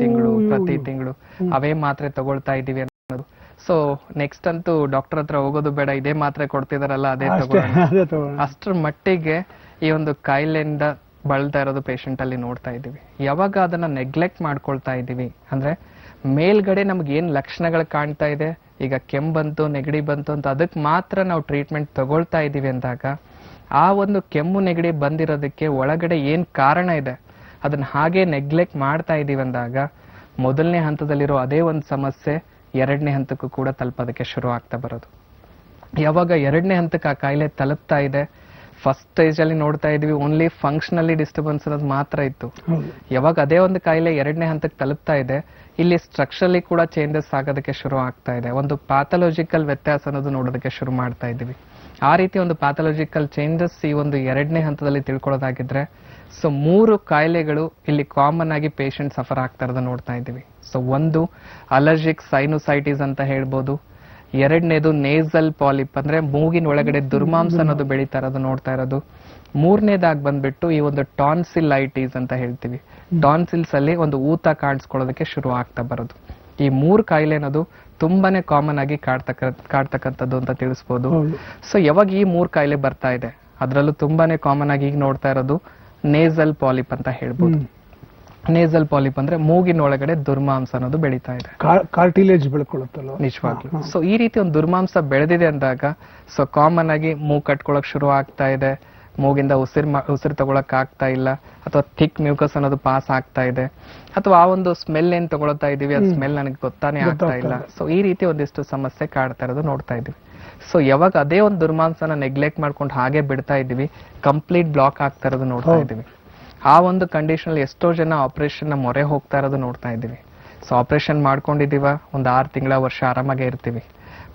ತಿಂಗಳು ಅವೇ ಮಾತ್ರೆ ತಗೊಳ್ತಾ ಇದೀವಿ ಅನ್ನೋದು. ಸೊ ನೆಕ್ಸ್ಟ್ ಅಂತೂ ಡಾಕ್ಟರ್ ಹತ್ರ ಹೋಗೋದು ಬೇಡ, ಇದೇ ಮಾತ್ರೆ ಕೊಡ್ತಿದಾರಲ್ಲ ಅದೇ ತಗೊಳ್ಳೋಣ, ಅಷ್ಟ್ರ ಮಟ್ಟಿಗೆ ಈ ಒಂದು ಕಾಯಿಲೆಯಿಂದ ಬಳಲ್ತಾ ಇರೋದು ಪೇಷಂಟ್ ಅಲ್ಲಿ ನೋಡ್ತಾ ಇದೀವಿ. ಯಾವಾಗ ಅದನ್ನ ನೆಗ್ಲೆಕ್ಟ್ ಮಾಡ್ಕೊಳ್ತಾ ಇದೀವಿ ಅಂದ್ರೆ ಮೇಲ್ಗಡೆ ನಮ್ಗೆ ಏನ್ ಲಕ್ಷಣಗಳು ಕಾಣ್ತಾ ಇದೆ, ಈಗ ಕೆಮ್ಮು ಬಂತು ನೆಗಡಿ ಬಂತು ಅಂತ ಅದಕ್ಕೆ ಮಾತ್ರ ನಾವು ಟ್ರೀಟ್ಮೆಂಟ್ ತಗೊಳ್ತಾ ಇದೀವಿ ಅಂದಾಗ ಆ ಒಂದು ಕೆಮ್ಮು ನೆಗಡಿ ಬಂದಿರೋದಕ್ಕೆ ಒಳಗಡೆ ಏನ್ ಕಾರಣ ಇದೆ ಅದನ್ನ ಹಾಗೆ ನೆಗ್ಲೆಕ್ಟ್ ಮಾಡ್ತಾ ಇದೀವಿ ಅಂದಾಗ ಮೊದಲನೇ ಹಂತದಲ್ಲಿರೋ ಅದೇ ಒಂದು ಸಮಸ್ಯೆ 2ನೇ ಹಂತಕ್ಕೂ ಕೂಡ ತಲುಪೋದಕ್ಕೆ ಶುರು ಆಗ್ತಾ ಬರೋದು. ಯಾವಾಗ 2ನೇ ಹಂತಕ್ಕೆ ಆ ಕಾಯಿಲೆ ತಲುಪ್ತಾ ಇದೆ, ಫಸ್ಟ್ ಸ್ಟೇಜ್ ಅಲ್ಲಿ ನೋಡ್ತಾ ಇದೀವಿ ಓನ್ಲಿ ಫಂಕ್ಷನಲಿ ಡಿಸ್ಟರ್ಬೆನ್ಸ್ ಅನ್ನೋದು ಮಾತ್ರ ಇತ್ತು. ಯಾವಾಗ ಅದೇ ಒಂದು ಕಾಯಿಲೆ 2ನೇ ಹಂತಕ್ಕೆ ತಲುಪ್ತಾ ಇದೆ, ಇಲ್ಲಿ ಸ್ಟ್ರಕ್ಚರಲಿ ಕೂಡ ಚೇಂಜಸ್ ಆಗೋದಕ್ಕೆ ಶುರು ಆಗ್ತಾ ಇದೆ, ಒಂದು ಪ್ಯಾಥಾಲಜಿಕಲ್ ವ್ಯತ್ಯಾಸ ಅನ್ನೋದು ನೋಡೋದಕ್ಕೆ ಶುರು ಮಾಡ್ತಾ ಇದೀವಿ. ಆ ರೀತಿ ಒಂದು ಪ್ಯಾಥಾಲಜಿಕಲ್ ಚೇಂಜಸ್ ಈ ಒಂದು 2ನೇ ಹಂತದಲ್ಲಿ ತಿಳ್ಕೊಳ್ಳೋದಾಗಿದ್ರೆ ಸೊ 3 ಕಾಯಿಲೆಗಳು ಇಲ್ಲಿ ಕಾಮನ್ ಆಗಿ ಪೇಷಂಟ್ ಸಫರ್ ಆಗ್ತಾ ಇರೋದು ನೋಡ್ತಾ ಇದ್ದೀವಿ. ಸೊ ಒಂದು ಅಲರ್ಜಿಕ್ ಸೈನೋಸೈಟಿಸ್ ಅಂತ ಹೇಳ್ಬೋದು, 2ನೇದು ನೇಸಲ್ ಪಾಲಿಪ್ ಅಂದ್ರೆ ಮೂಗಿನ ಒಳಗಡೆ ದುರ್ಮಾಂಸ ಅನ್ನೋದು ಬೆಳೀತಾ ಇರೋದು ನೋಡ್ತಾ ಇರೋದು, 3ನೇದಾಗಿ ಬಂದ್ಬಿಟ್ಟು ಈ ಒಂದು ಟಾನ್ಸಿಲೈಟಿಸ್ ಅಂತ ಹೇಳ್ತೀವಿ, ಟಾನ್ಸಿಲ್ಸ್ ಅಲ್ಲಿ ಒಂದು ಊತ ಕಾಣಿಸ್ಕೊಳ್ಳೋದಕ್ಕೆ ಶುರು ಆಗ್ತಾ ಬರೋದು. ಈ 3 ಕಾಯಿಲೆ ಅನ್ನೋದು ತುಂಬಾನೇ ಕಾಮನ್ ಆಗಿ ಕಾಡ್ತಕ್ಕಂಥದ್ದು ಅಂತ ತಿಳಿಸ್ಬೋದು. ಸೊ ಯಾವಾಗ ಈ 3 ಕಾಯಿಲೆ ಬರ್ತಾ ಇದೆ ಅದರಲ್ಲೂ ತುಂಬಾನೇ ಕಾಮನ್ ಆಗಿ ಈಗ ನೋಡ್ತಾ ಇರೋದು ನೇಸಲ್ ಪಾಲಿಪ್ ಅಂತ ಹೇಳ್ಬೋದು. ನೇಸಲ್ ಪಾಲಿಪ್ ಅಂದ್ರೆ ಮೂಗಿನ ಒಳಗಡೆ ದುರ್ಮಾಂಸ ಅನ್ನೋದು ಬೆಳೀತಾ ಇದೆ, ಕಾರ್ಟಿಲೇಜ್ ಬೆಳ್ಕೊಳ್ಳುತ್ತಲ್ಲ ನಿಜವಾಗ್ಲೂ. ಸೊ ಈ ರೀತಿ ಒಂದು ದುರ್ಮಾಂಸ ಬೆಳೆದಿದೆ ಅಂದಾಗ ಸೊ ಕಾಮನ್ ಆಗಿ ಮೂಗ್ ಕಟ್ಕೊಳಕ್ ಶುರು ಆಗ್ತಾ ಇದೆ, ಮೂಗಿಂದ ಉಸಿರು ತಗೊಳಕ್ ಆಗ್ತಾ ಇಲ್ಲ, ಅಥವಾ ಥಿಕ್ ಮ್ಯೂಕಸ್ ಅನ್ನೋದು ಪಾಸ್ ಆಗ್ತಾ ಇದೆ, ಅಥವಾ ಆ ಒಂದು ಸ್ಮೆಲ್ ಏನ್ ತಗೊಳ್ತಾ ಇದೀವಿ ಆ ಸ್ಮೆಲ್ ನನಗೆ ಗೊತ್ತಾನೆ ಆಗ್ತಾ ಇಲ್ಲ. ಸೊ ಈ ರೀತಿ ಒಂದಿಷ್ಟು ಸಮಸ್ಯೆ ಕಾಡ್ತಾ ಇರೋದು ನೋಡ್ತಾ ಇದೀವಿ. ಸೊ ಯಾವಾಗ ಅದೇ ಒಂದು ದುರ್ಮಾಂಸನ ನೆಗ್ಲೆಕ್ಟ್ ಮಾಡ್ಕೊಂಡು ಹಾಗೆ ಬಿಡ್ತಾ ಇದೀವಿ, ಕಂಪ್ಲೀಟ್ ಬ್ಲಾಕ್ ಆಗ್ತಾ ಇರೋದು ನೋಡ್ತಾ ಇದೀವಿ. ಆ ಒಂದು ಕಂಡೀಷನ್ ಅಲ್ಲಿ ಎಷ್ಟೋ ಜನ ಆಪರೇಷನ್ ನ ಮೊರೆ ಹೋಗ್ತಾ ಇರೋದು ನೋಡ್ತಾ ಇದೀವಿ. ಸೊ ಆಪರೇಷನ್ ಮಾಡ್ಕೊಂಡಿದೀವ, ಒಂದು 6 ತಿಂಗಳ ವರ್ಷ ಆರಾಮಾಗೆ ಇರ್ತೀವಿ,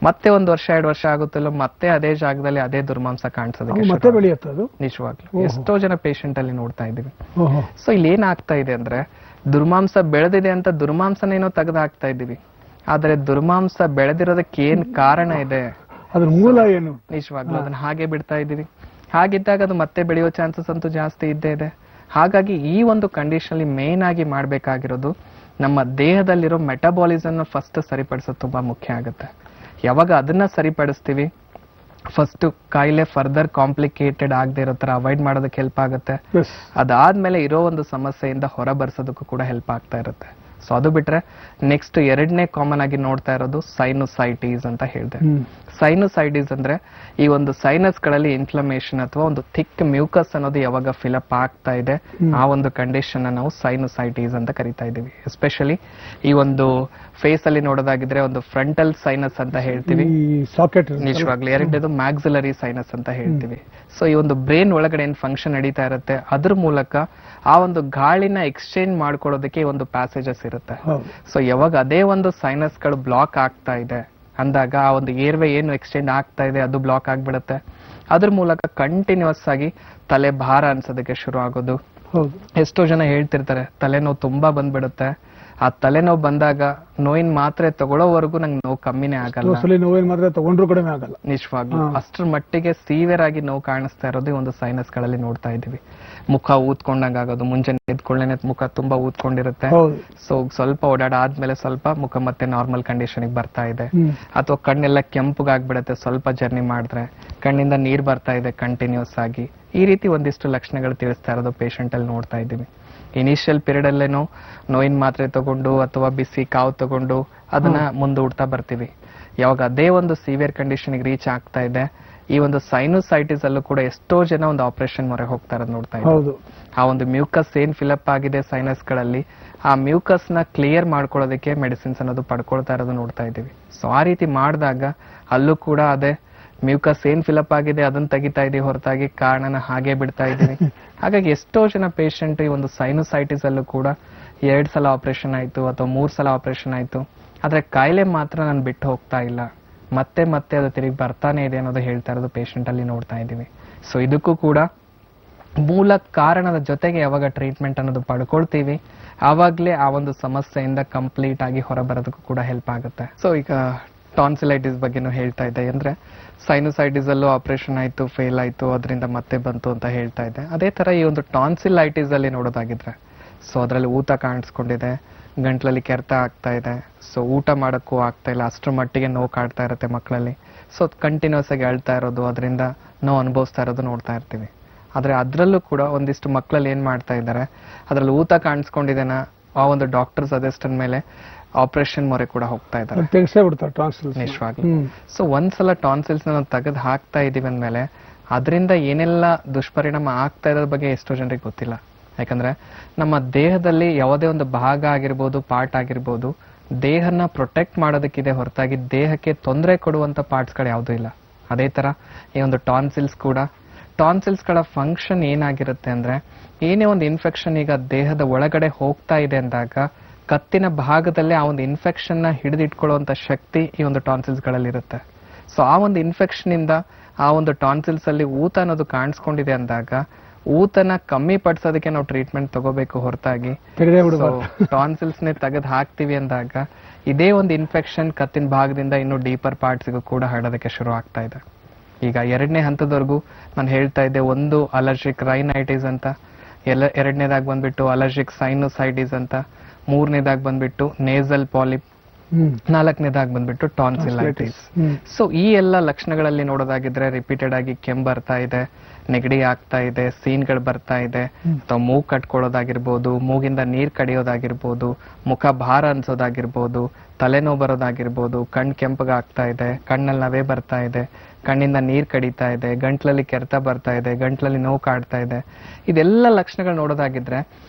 ಮತ್ತೆ 1 ವರ್ಷ 2 ವರ್ಷ ಆಗುತ್ತಲ್ಲ ಮತ್ತೆ ಅದೇ ಜಾಗದಲ್ಲಿ ಅದೇ ದುರ್ಮಾಂಸ ಕಾಣಿಸೋದಕ್ಕೆ ನಿಜವಾಗ್ಲು ಎಷ್ಟೋ ಜನ ಪೇಷಂಟ್ ಅಲ್ಲಿ ನೋಡ್ತಾ ಇದೀವಿ. ಸೊ ಇಲ್ಲಿ ಏನಾಗ್ತಾ ಇದೆ ಅಂದ್ರೆ, ದುರ್ಮಾಂಸ ಬೆಳೆದಿದೆ ಅಂತ ದುರ್ಮಾಂಸನೇನೋ ತೆಗೆದು ಹಾಕ್ತಾ ಇದೀವಿ, ಆದ್ರೆ ದುರ್ಮಾಂಸ ಬೆಳೆದಿರೋದಕ್ಕೆ ಏನ್ ಕಾರಣ ಇದೆ, ಅದ್ರ ಮೂಲ ಏನು, ನಿಜವಾಗ್ಲು ಅದನ್ನ ಹಾಗೆ ಬಿಡ್ತಾ ಇದೀವಿ. ಹಾಗಿದ್ದಾಗ ಅದು ಮತ್ತೆ ಬೆಳೆಯೋ ಚಾನ್ಸಸ್ ಅಂತೂ ಜಾಸ್ತಿ ಇದ್ದೇ ಇದೆ. ಹಾಗಾಗಿ ಈ ಒಂದು ಕಂಡೀಷನ್ ಅಲ್ಲಿ ಮೇನ್ ಆಗಿ ಮಾಡ್ಬೇಕಾಗಿರೋದು, ನಮ್ಮ ದೇಹದಲ್ಲಿರೋ ಮೆಟಬಾಲಿಸಮ್ ಫಸ್ಟ್ ಸರಿಪಡಿಸೋದು ತುಂಬಾ ಮುಖ್ಯ ಆಗುತ್ತೆ. ಯಾವಾಗ ಅದನ್ನ ಸರಿಪಡಿಸ್ತೀವಿ, ಫಸ್ಟ್ ಕಾಯಿಲೆ ಫರ್ದರ್ ಕಾಂಪ್ಲಿಕೇಟೆಡ್ ಆಗದೆ ಇರೋ ತರ ಅವಾಯ್ಡ್ ಮಾಡೋದಕ್ಕೆ ಹೆಲ್ಪ್ ಆಗುತ್ತೆ. ಅದಾದ್ಮೇಲೆ ಇರೋ ಒಂದು ಸಮಸ್ಯೆಯಿಂದ ಹೊರ ಬರ್ಸೋದಕ್ಕೂ ಕೂಡ ಹೆಲ್ಪ್ ಆಗ್ತಾ ಇರುತ್ತೆ. ಸೊ ಅದು ಬಿಟ್ರೆ ನೆಕ್ಸ್ಟ್ 2ನೇ ಕಾಮನ್ ಆಗಿ ನೋಡ್ತಾ ಇರೋದು ಸೈನುಸೈಟಿಸ್ ಅಂತ ಹೇಳಿದೆ. ಸೈನುಸೈಟಿಸ್ ಅಂದ್ರೆ ಈ ಒಂದು ಸೈನಸ್ ಗಳಲ್ಲಿ ಇನ್ಫ್ಲಮೇಷನ್ ಅಥವಾ ಒಂದು ಥಿಕ್ ಮ್ಯೂಕಸ್ ಅನ್ನೋದು ಯಾವಾಗ ಫಿಲಪ್ ಆಗ್ತಾ ಇದೆ, ಆ ಒಂದು ಕಂಡೀಷನ್ ನಾವು ಸೈನುಸೈಟಿಸ್ ಅಂತ ಕರಿತಾ ಇದೀವಿ. ಎಸ್ಪೆಷಲಿ ಈ ಒಂದು ಫೇಸ್ ಅಲ್ಲಿ ನೋಡೋದಾಗಿದ್ರೆ ಒಂದು ಫ್ರಂಟಲ್ ಸೈನಸ್ ಅಂತ ಹೇಳ್ತೀವಿ, ನಿಜವಾಗ್ಲು. 2ನೇದು ಮ್ಯಾಕ್ಸಿಲರಿ ಸೈನಸ್ ಅಂತ ಹೇಳ್ತೀವಿ. ಸೊ ಈ ಒಂದು ಬ್ರೈನ್ ಒಳಗಡೆ ಏನ್ ಫಂಕ್ಷನ್ ನಡೀತಾ ಇರುತ್ತೆ, ಅದ್ರ ಮೂಲಕ ಆ ಒಂದು ಗಾಳಿನ ಎಕ್ಸ್ಚೇಂಜ್ ಮಾಡ್ಕೊಳ್ಳೋದಕ್ಕೆ ಒಂದು ಪ್ಯಾಸೇಜಸ್ ಇರುತ್ತೆ. ಸೊ ಯಾವಾಗ ಅದೇ ಒಂದು ಸೈನಸ್ ಗಳು ಬ್ಲಾಕ್ ಆಗ್ತಾ ಇದೆ ಅಂದಾಗ ಆ ಒಂದು ಏರ್ವೇ ಏನು ಎಕ್ಸ್ಚೇಂಜ್ ಆಗ್ತಾ ಇದೆ ಅದು ಬ್ಲಾಕ್ ಆಗ್ಬಿಡುತ್ತೆ. ಅದ್ರ ಮೂಲಕ ಕಂಟಿನ್ಯೂಸ್ ಆಗಿ ತಲೆ ಭಾರ ಅನ್ಸೋದಕ್ಕೆ ಶುರು ಆಗೋದು. ಎಷ್ಟೋ ಜನ ಹೇಳ್ತಿರ್ತಾರೆ ತಲೆನೋವು ತುಂಬಾ ಬಂದ್ಬಿಡುತ್ತೆ, ಆ ತಲೆನೋವು ಬಂದಾಗ ನೋವಿನ ಮಾತ್ರೆ ತಗೊಳ್ಳೋವರೆಗೂ ನಂಗೆ ನೋವು ಕಮ್ಮಿನೇ ಆಗಲ್ಲ, ನಿಜವಾಗ್ಲು ಅಷ್ಟ್ರ ಮಟ್ಟಿಗೆ ಸೀವಿಯರ್ ಆಗಿ ನೋವು ಕಾಣಿಸ್ತಾ ಇರೋದು ಒಂದು ಸೈನಸ್ ಗಳಲ್ಲಿ ನೋಡ್ತಾ ಇದೀವಿ. ಮುಖ ಊದ್ಕೊಂಡಂಗ ಆಗೋದು, ಮುಂಜಾನೆ ಎದ್ಕೊಳ್ಳೇನೆ ಮುಖ ತುಂಬಾ ಊದ್ಕೊಂಡಿರುತ್ತೆ. ಸೊ ಸ್ವಲ್ಪ ಓಡಾಡಾದ್ಮೇಲೆ ಸ್ವಲ್ಪ ಮುಖ ಮತ್ತೆ ನಾರ್ಮಲ್ ಕಂಡೀಷನ್ ಬರ್ತಾ ಇದೆ, ಅಥವಾ ಕಣ್ಣೆಲ್ಲ ಕೆಂಪುಗಾಗ್ಬಿಡತ್ತೆ ಸ್ವಲ್ಪ ಜರ್ನಿ ಮಾಡಿದ್ರೆ, ಕಣ್ಣಿಂದ ನೀರ್ ಬರ್ತಾ ಇದೆ ಕಂಟಿನ್ಯೂಸ್ ಆಗಿ. ಈ ರೀತಿ ಒಂದಿಷ್ಟು ಲಕ್ಷಣಗಳು ತಿಳಿಸ್ತಾ ಇರೋದು ಪೇಷಂಟ್ ಅಲ್ಲಿ ನೋಡ್ತಾ ಇದೀವಿ. ಇನಿಷಿಯಲ್ ಪೀರಿಯಡ್ ಅಲ್ಲೇನೋ ನೋವಿನ ಮಾತ್ರೆ ತಗೊಂಡು ಅಥವಾ ಬಿಸಿ ಕಾವು ತಗೊಂಡು ಅದನ್ನ ಮುಂದೂಡ್ತಾ ಬರ್ತೀವಿ. ಯಾವಾಗ ಅದೇ ಒಂದು ಸಿವಿಯರ್ ಕಂಡೀಷನ್ ರೀಚ್ ಆಗ್ತಾ ಇದೆ, ಈ ಒಂದು ಸೈನುಸೈಟಿಸ್ ಅಲ್ಲೂ ಕೂಡ ಎಷ್ಟೋ ಜನ ಒಂದು ಆಪರೇಷನ್ ಮೊರೆ ಹೋಗ್ತಾ ಇರೋದು ನೋಡ್ತಾ ಇದ್ದೀವಿ. ಆ ಒಂದು ಮ್ಯೂಕಸ್ ಏನ್ ಫಿಲಪ್ ಆಗಿದೆ ಸೈನಸ್ ಗಳಲ್ಲಿ, ಆ ಮ್ಯೂಕಸ್ ನ ಕ್ಲಿಯರ್ ಮಾಡ್ಕೊಳ್ಳೋದಕ್ಕೆ ಮೆಡಿಸಿನ್ಸ್ ಅನ್ನೋದು ಪಡ್ಕೊಳ್ತಾ ಇರೋದು ನೋಡ್ತಾ ಇದೀವಿ. ಸೊ ಆ ರೀತಿ ಮಾಡಿದಾಗ ಅಲ್ಲೂ ಕೂಡ ಅದೇ ಮ್ಯೂಕಸ್ ಏನ್ ಫಿಲಪ್ ಆಗಿದೆ ಅದನ್ನ ತೆಗಿತಾ ಇದೀವಿ, ಹೊರತಾಗಿ ಕಾರಣನ ಹಾಗೆ ಬಿಡ್ತಾ ಇದೀವಿ. ಹಾಗಾಗಿ ಎಷ್ಟೋ ಜನ ಪೇಷಂಟ್ ಈ ಒಂದು ಸೈನುಸೈಟಿಸ್ ಅಲ್ಲೂ ಕೂಡ 2 ಸಲ ಆಪರೇಷನ್ ಆಯ್ತು ಅಥವಾ 3 ಸಲ ಆಪರೇಷನ್ ಆಯ್ತು, ಆದ್ರೆ ಕಾಯಿಲೆ ಮಾತ್ರ ನಾನು ಬಿಟ್ಟು ಹೋಗ್ತಾ ಇಲ್ಲ, ಮತ್ತೆ ಮತ್ತೆ ಅದು ತಿರುಗಿ ಬರ್ತಾನೆ ಇದೆ ಅನ್ನೋದು ಹೇಳ್ತಾ ಇರೋದು ಪೇಷಂಟ್ ಅಲ್ಲಿ ನೋಡ್ತಾ ಇದೀವಿ. ಸೊ ಇದಕ್ಕೂ ಕೂಡ ಮೂಲ ಕಾರಣದ ಜೊತೆಗೆ ಯಾವಾಗ ಟ್ರೀಟ್ಮೆಂಟ್ ಅನ್ನೋದು ಪಡ್ಕೊಳ್ತೀವಿ, ಆವಾಗ್ಲೇ ಆ ಒಂದು ಸಮಸ್ಯೆಯಿಂದ ಕಂಪ್ಲೀಟ್ ಆಗಿ ಹೊರಬರೋದಕ್ಕೂ ಕೂಡ ಹೆಲ್ಪ್ ಆಗುತ್ತೆ. ಸೊ ಈಗ ಟಾನ್ಸಿಲೈಟಿಸ್ ಬಗ್ಗೆನೂ ಹೇಳ್ತಾ ಇದ್ದೆ, ಅಂದ್ರೆ ಸೈನುಸೈಟಿಸ್ ಅಲ್ಲೂ ಆಪರೇಷನ್ ಆಯ್ತು, ಫೇಲ್ ಆಯ್ತು, ಅದರಿಂದ ಮತ್ತೆ ಬಂತು ಅಂತ ಹೇಳ್ತಾ ಇದ್ದೆ. ಅದೇ ತರ ಈ ಒಂದು ಟಾನ್ಸಿಲೈಟಿಸ್ ಅಲ್ಲಿ ನೋಡೋದಾಗಿದ್ರೆ, ಸೊ ಅದರಲ್ಲಿ ಊತ ಕಾಣಿಸ್ಕೊಂಡಿದೆ, ಗಂಟ್ಲಲ್ಲಿ ಕೆರೆತ ಆಗ್ತಾ ಇದೆ, ಸೊ ಊಟ ಮಾಡೋಕ್ಕೂ ಆಗ್ತಾ ಇಲ್ಲ, ಅಷ್ಟರ ಮಟ್ಟಿಗೆ ನೋವು ಕಾಡ್ತಾ ಇರುತ್ತೆ ಮಕ್ಕಳಲ್ಲಿ. ಸೊ ಕಂಟಿನ್ಯೂಸ್ ಆಗಿ ಅಳ್ತಾ ಇರೋದು, ಅದರಿಂದ ನೋವು ಅನುಭವಿಸ್ತಾ ಇರೋದು ನೋಡ್ತಾ ಇರ್ತೀವಿ. ಆದ್ರೆ ಅದ್ರಲ್ಲೂ ಕೂಡ ಒಂದಿಷ್ಟು ಮಕ್ಕಳಲ್ಲಿ ಏನ್ ಮಾಡ್ತಾ ಇದ್ದಾರೆ, ಅದ್ರಲ್ಲಿ ಊತ ಕಾಣಿಸ್ಕೊಂಡಿದೆನಾ ಆ ಒಂದು ಡಾಕ್ಟರ್ ಸಜೆಷನ್ ಮೇಲೆ ಆಪರೇಷನ್ ಮೊರೆ ಕೂಡ ಹೋಗ್ತಾ ಇದ್ದಾರೆ, ನಿಜವಾಗ್ಲು. ಸೊ ಒಂದ್ಸಲ ಟಾನ್ಸಿಲ್ಸ್ ನಾವು ತೆಗೆದು ಹಾಕ್ತಾ ಇದೀವಿ ಅಂದ್ಮೇಲೆ ಅದರಿಂದ ಏನೆಲ್ಲ ದುಷ್ಪರಿಣಾಮ ಆಗ್ತಾ ಇರೋದ್ರ ಬಗ್ಗೆ ಎಷ್ಟೋ ಜನರಿಗೆ ಗೊತ್ತಿಲ್ಲ. ಯಾಕಂದ್ರೆ ನಮ್ಮ ದೇಹದಲ್ಲಿ ಯಾವುದೇ ಒಂದು ಭಾಗ ಆಗಿರ್ಬೋದು, ಪಾರ್ಟ್ ಆಗಿರ್ಬೋದು, ದೇಹನ ಪ್ರೊಟೆಕ್ಟ್ ಮಾಡೋದಕ್ಕಿದೆ ಹೊರತಾಗಿ ದೇಹಕ್ಕೆ ತೊಂದರೆ ಕೊಡುವಂತ ಪಾರ್ಟ್ಸ್ ಗಳು ಯಾವುದೂ ಇಲ್ಲ. ಅದೇ ತರ ಈ ಒಂದು ಟಾನ್ಸಿಲ್ಸ್ ಕೂಡ, ಟಾನ್ಸಿಲ್ಸ್ ಗಳ ಫಂಕ್ಷನ್ ಏನಾಗಿರುತ್ತೆ ಅಂದ್ರೆ, ಏನೇ ಒಂದು ಇನ್ಫೆಕ್ಷನ್ ಈಗ ದೇಹದ ಒಳಗಡೆ ಹೋಗ್ತಾ ಇದೆ ಅಂದಾಗ ಕತ್ತಿನ ಭಾಗದಲ್ಲೇ ಆ ಒಂದು ಇನ್ಫೆಕ್ಷನ್ ನ ಹಿಡಿದಿಟ್ಕೊಳ್ಳುವಂತ ಶಕ್ತಿ ಈ ಒಂದು ಟಾನ್ಸಿಲ್ಸ್ ಗಳಲ್ಲಿ ಇರುತ್ತೆ. ಸೊ ಆ ಒಂದು ಇನ್ಫೆಕ್ಷನ್ ಇಂದ ಆ ಒಂದು ಟಾನ್ಸಿಲ್ಸ್ ಅಲ್ಲಿ ಊತ ಅನ್ನೋದು ಕಾಣಿಸ್ಕೊಂಡಿದೆ ಅಂದಾಗ ಊತನ ಕಮ್ಮಿ ಪಡಿಸೋದಕ್ಕೆ ನಾವು ಟ್ರೀಟ್ಮೆಂಟ್ ತಗೋಬೇಕು ಹೊರತಾಗಿ ಟಾನ್ಸಿಲ್ಸ್ ನೇ ತೆಗೆದು ಹಾಕ್ತಿವಿ ಅಂದಾಗ ಇದೇ ಒಂದು ಇನ್ಫೆಕ್ಷನ್ ಕತ್ತಿನ ಭಾಗದಿಂದ ಇನ್ನು ಡೀಪರ್ ಪಾರ್ಟ್ಸ್ಗೂ ಕೂಡ ಹರಡೋದಕ್ಕೆ ಶುರು ಆಗ್ತಾ ಇದೆ. ಈಗ 2ನೇ ಹಂತದವರೆಗೂ ನಾನು ಹೇಳ್ತಾ ಇದ್ದೆ, ಒಂದು ಅಲರ್ಜಿಕ್ ರೈನೈಟಿಸ್ ಅಂತ, 2ನೇದಾಗಿ ಬಂದ್ಬಿಟ್ಟು ಅಲರ್ಜಿಕ್ ಸೈನುಸೈಟಿಸ್ ಅಂತ, 3ನೇದಾಗಿ ಬಂದ್ಬಿಟ್ಟು ನೇಸಲ್ ಪಾಲಿಪ್, 4ನೇದಾಗಿ ಬಂದ್ಬಿಟ್ಟು ಟಾನ್ಸಿಲೈಟಿಸ್. ಸೊ ಈ ಎಲ್ಲ ಲಕ್ಷಣಗಳಲ್ಲಿ ನೋಡೋದಾಗಿದ್ರೆ ರಿಪೀಟೆಡ್ ಆಗಿ ಕೆಮ್ಮು ಬರ್ತಾ ಇದೆ, ನೆಗಡಿ ಆಗ್ತಾ ಇದೆ, ಸೀನ್ಗಳು ಬರ್ತಾ ಇದೆ, ಅಥವಾ ಮೂಗ್ ಕಟ್ಕೊಳ್ಳೋದಾಗಿರ್ಬೋದು, ಮೂಗಿಂದ ನೀರ್ ಕಡಿಯೋದಾಗಿರ್ಬೋದು, ಮುಖ ಭಾರ ಅನ್ಸೋದಾಗಿರ್ಬೋದು, ತಲೆನೋವು ಬರೋದಾಗಿರ್ಬೋದು, ಕಣ್ ಕೆಂಪಗಾಗ್ತಾ ಇದೆ, ಕಣ್ಣಲ್ಲಿ ನವೆ ಬರ್ತಾ ಇದೆ, ಕಣ್ಣಿಂದ ನೀರ್ ಕಡಿತಾ ಇದೆ, ಗಂಟ್ಲಲ್ಲಿ ಕೆರೆತ ಬರ್ತಾ ಇದೆ, ಗಂಟ್ಲಲ್ಲಿ ನೋವು ಕಾಡ್ತಾ ಇದೆ, ಇದೆಲ್ಲ ಲಕ್ಷಣಗಳು ನೋಡೋದಾಗಿದ್ರೆ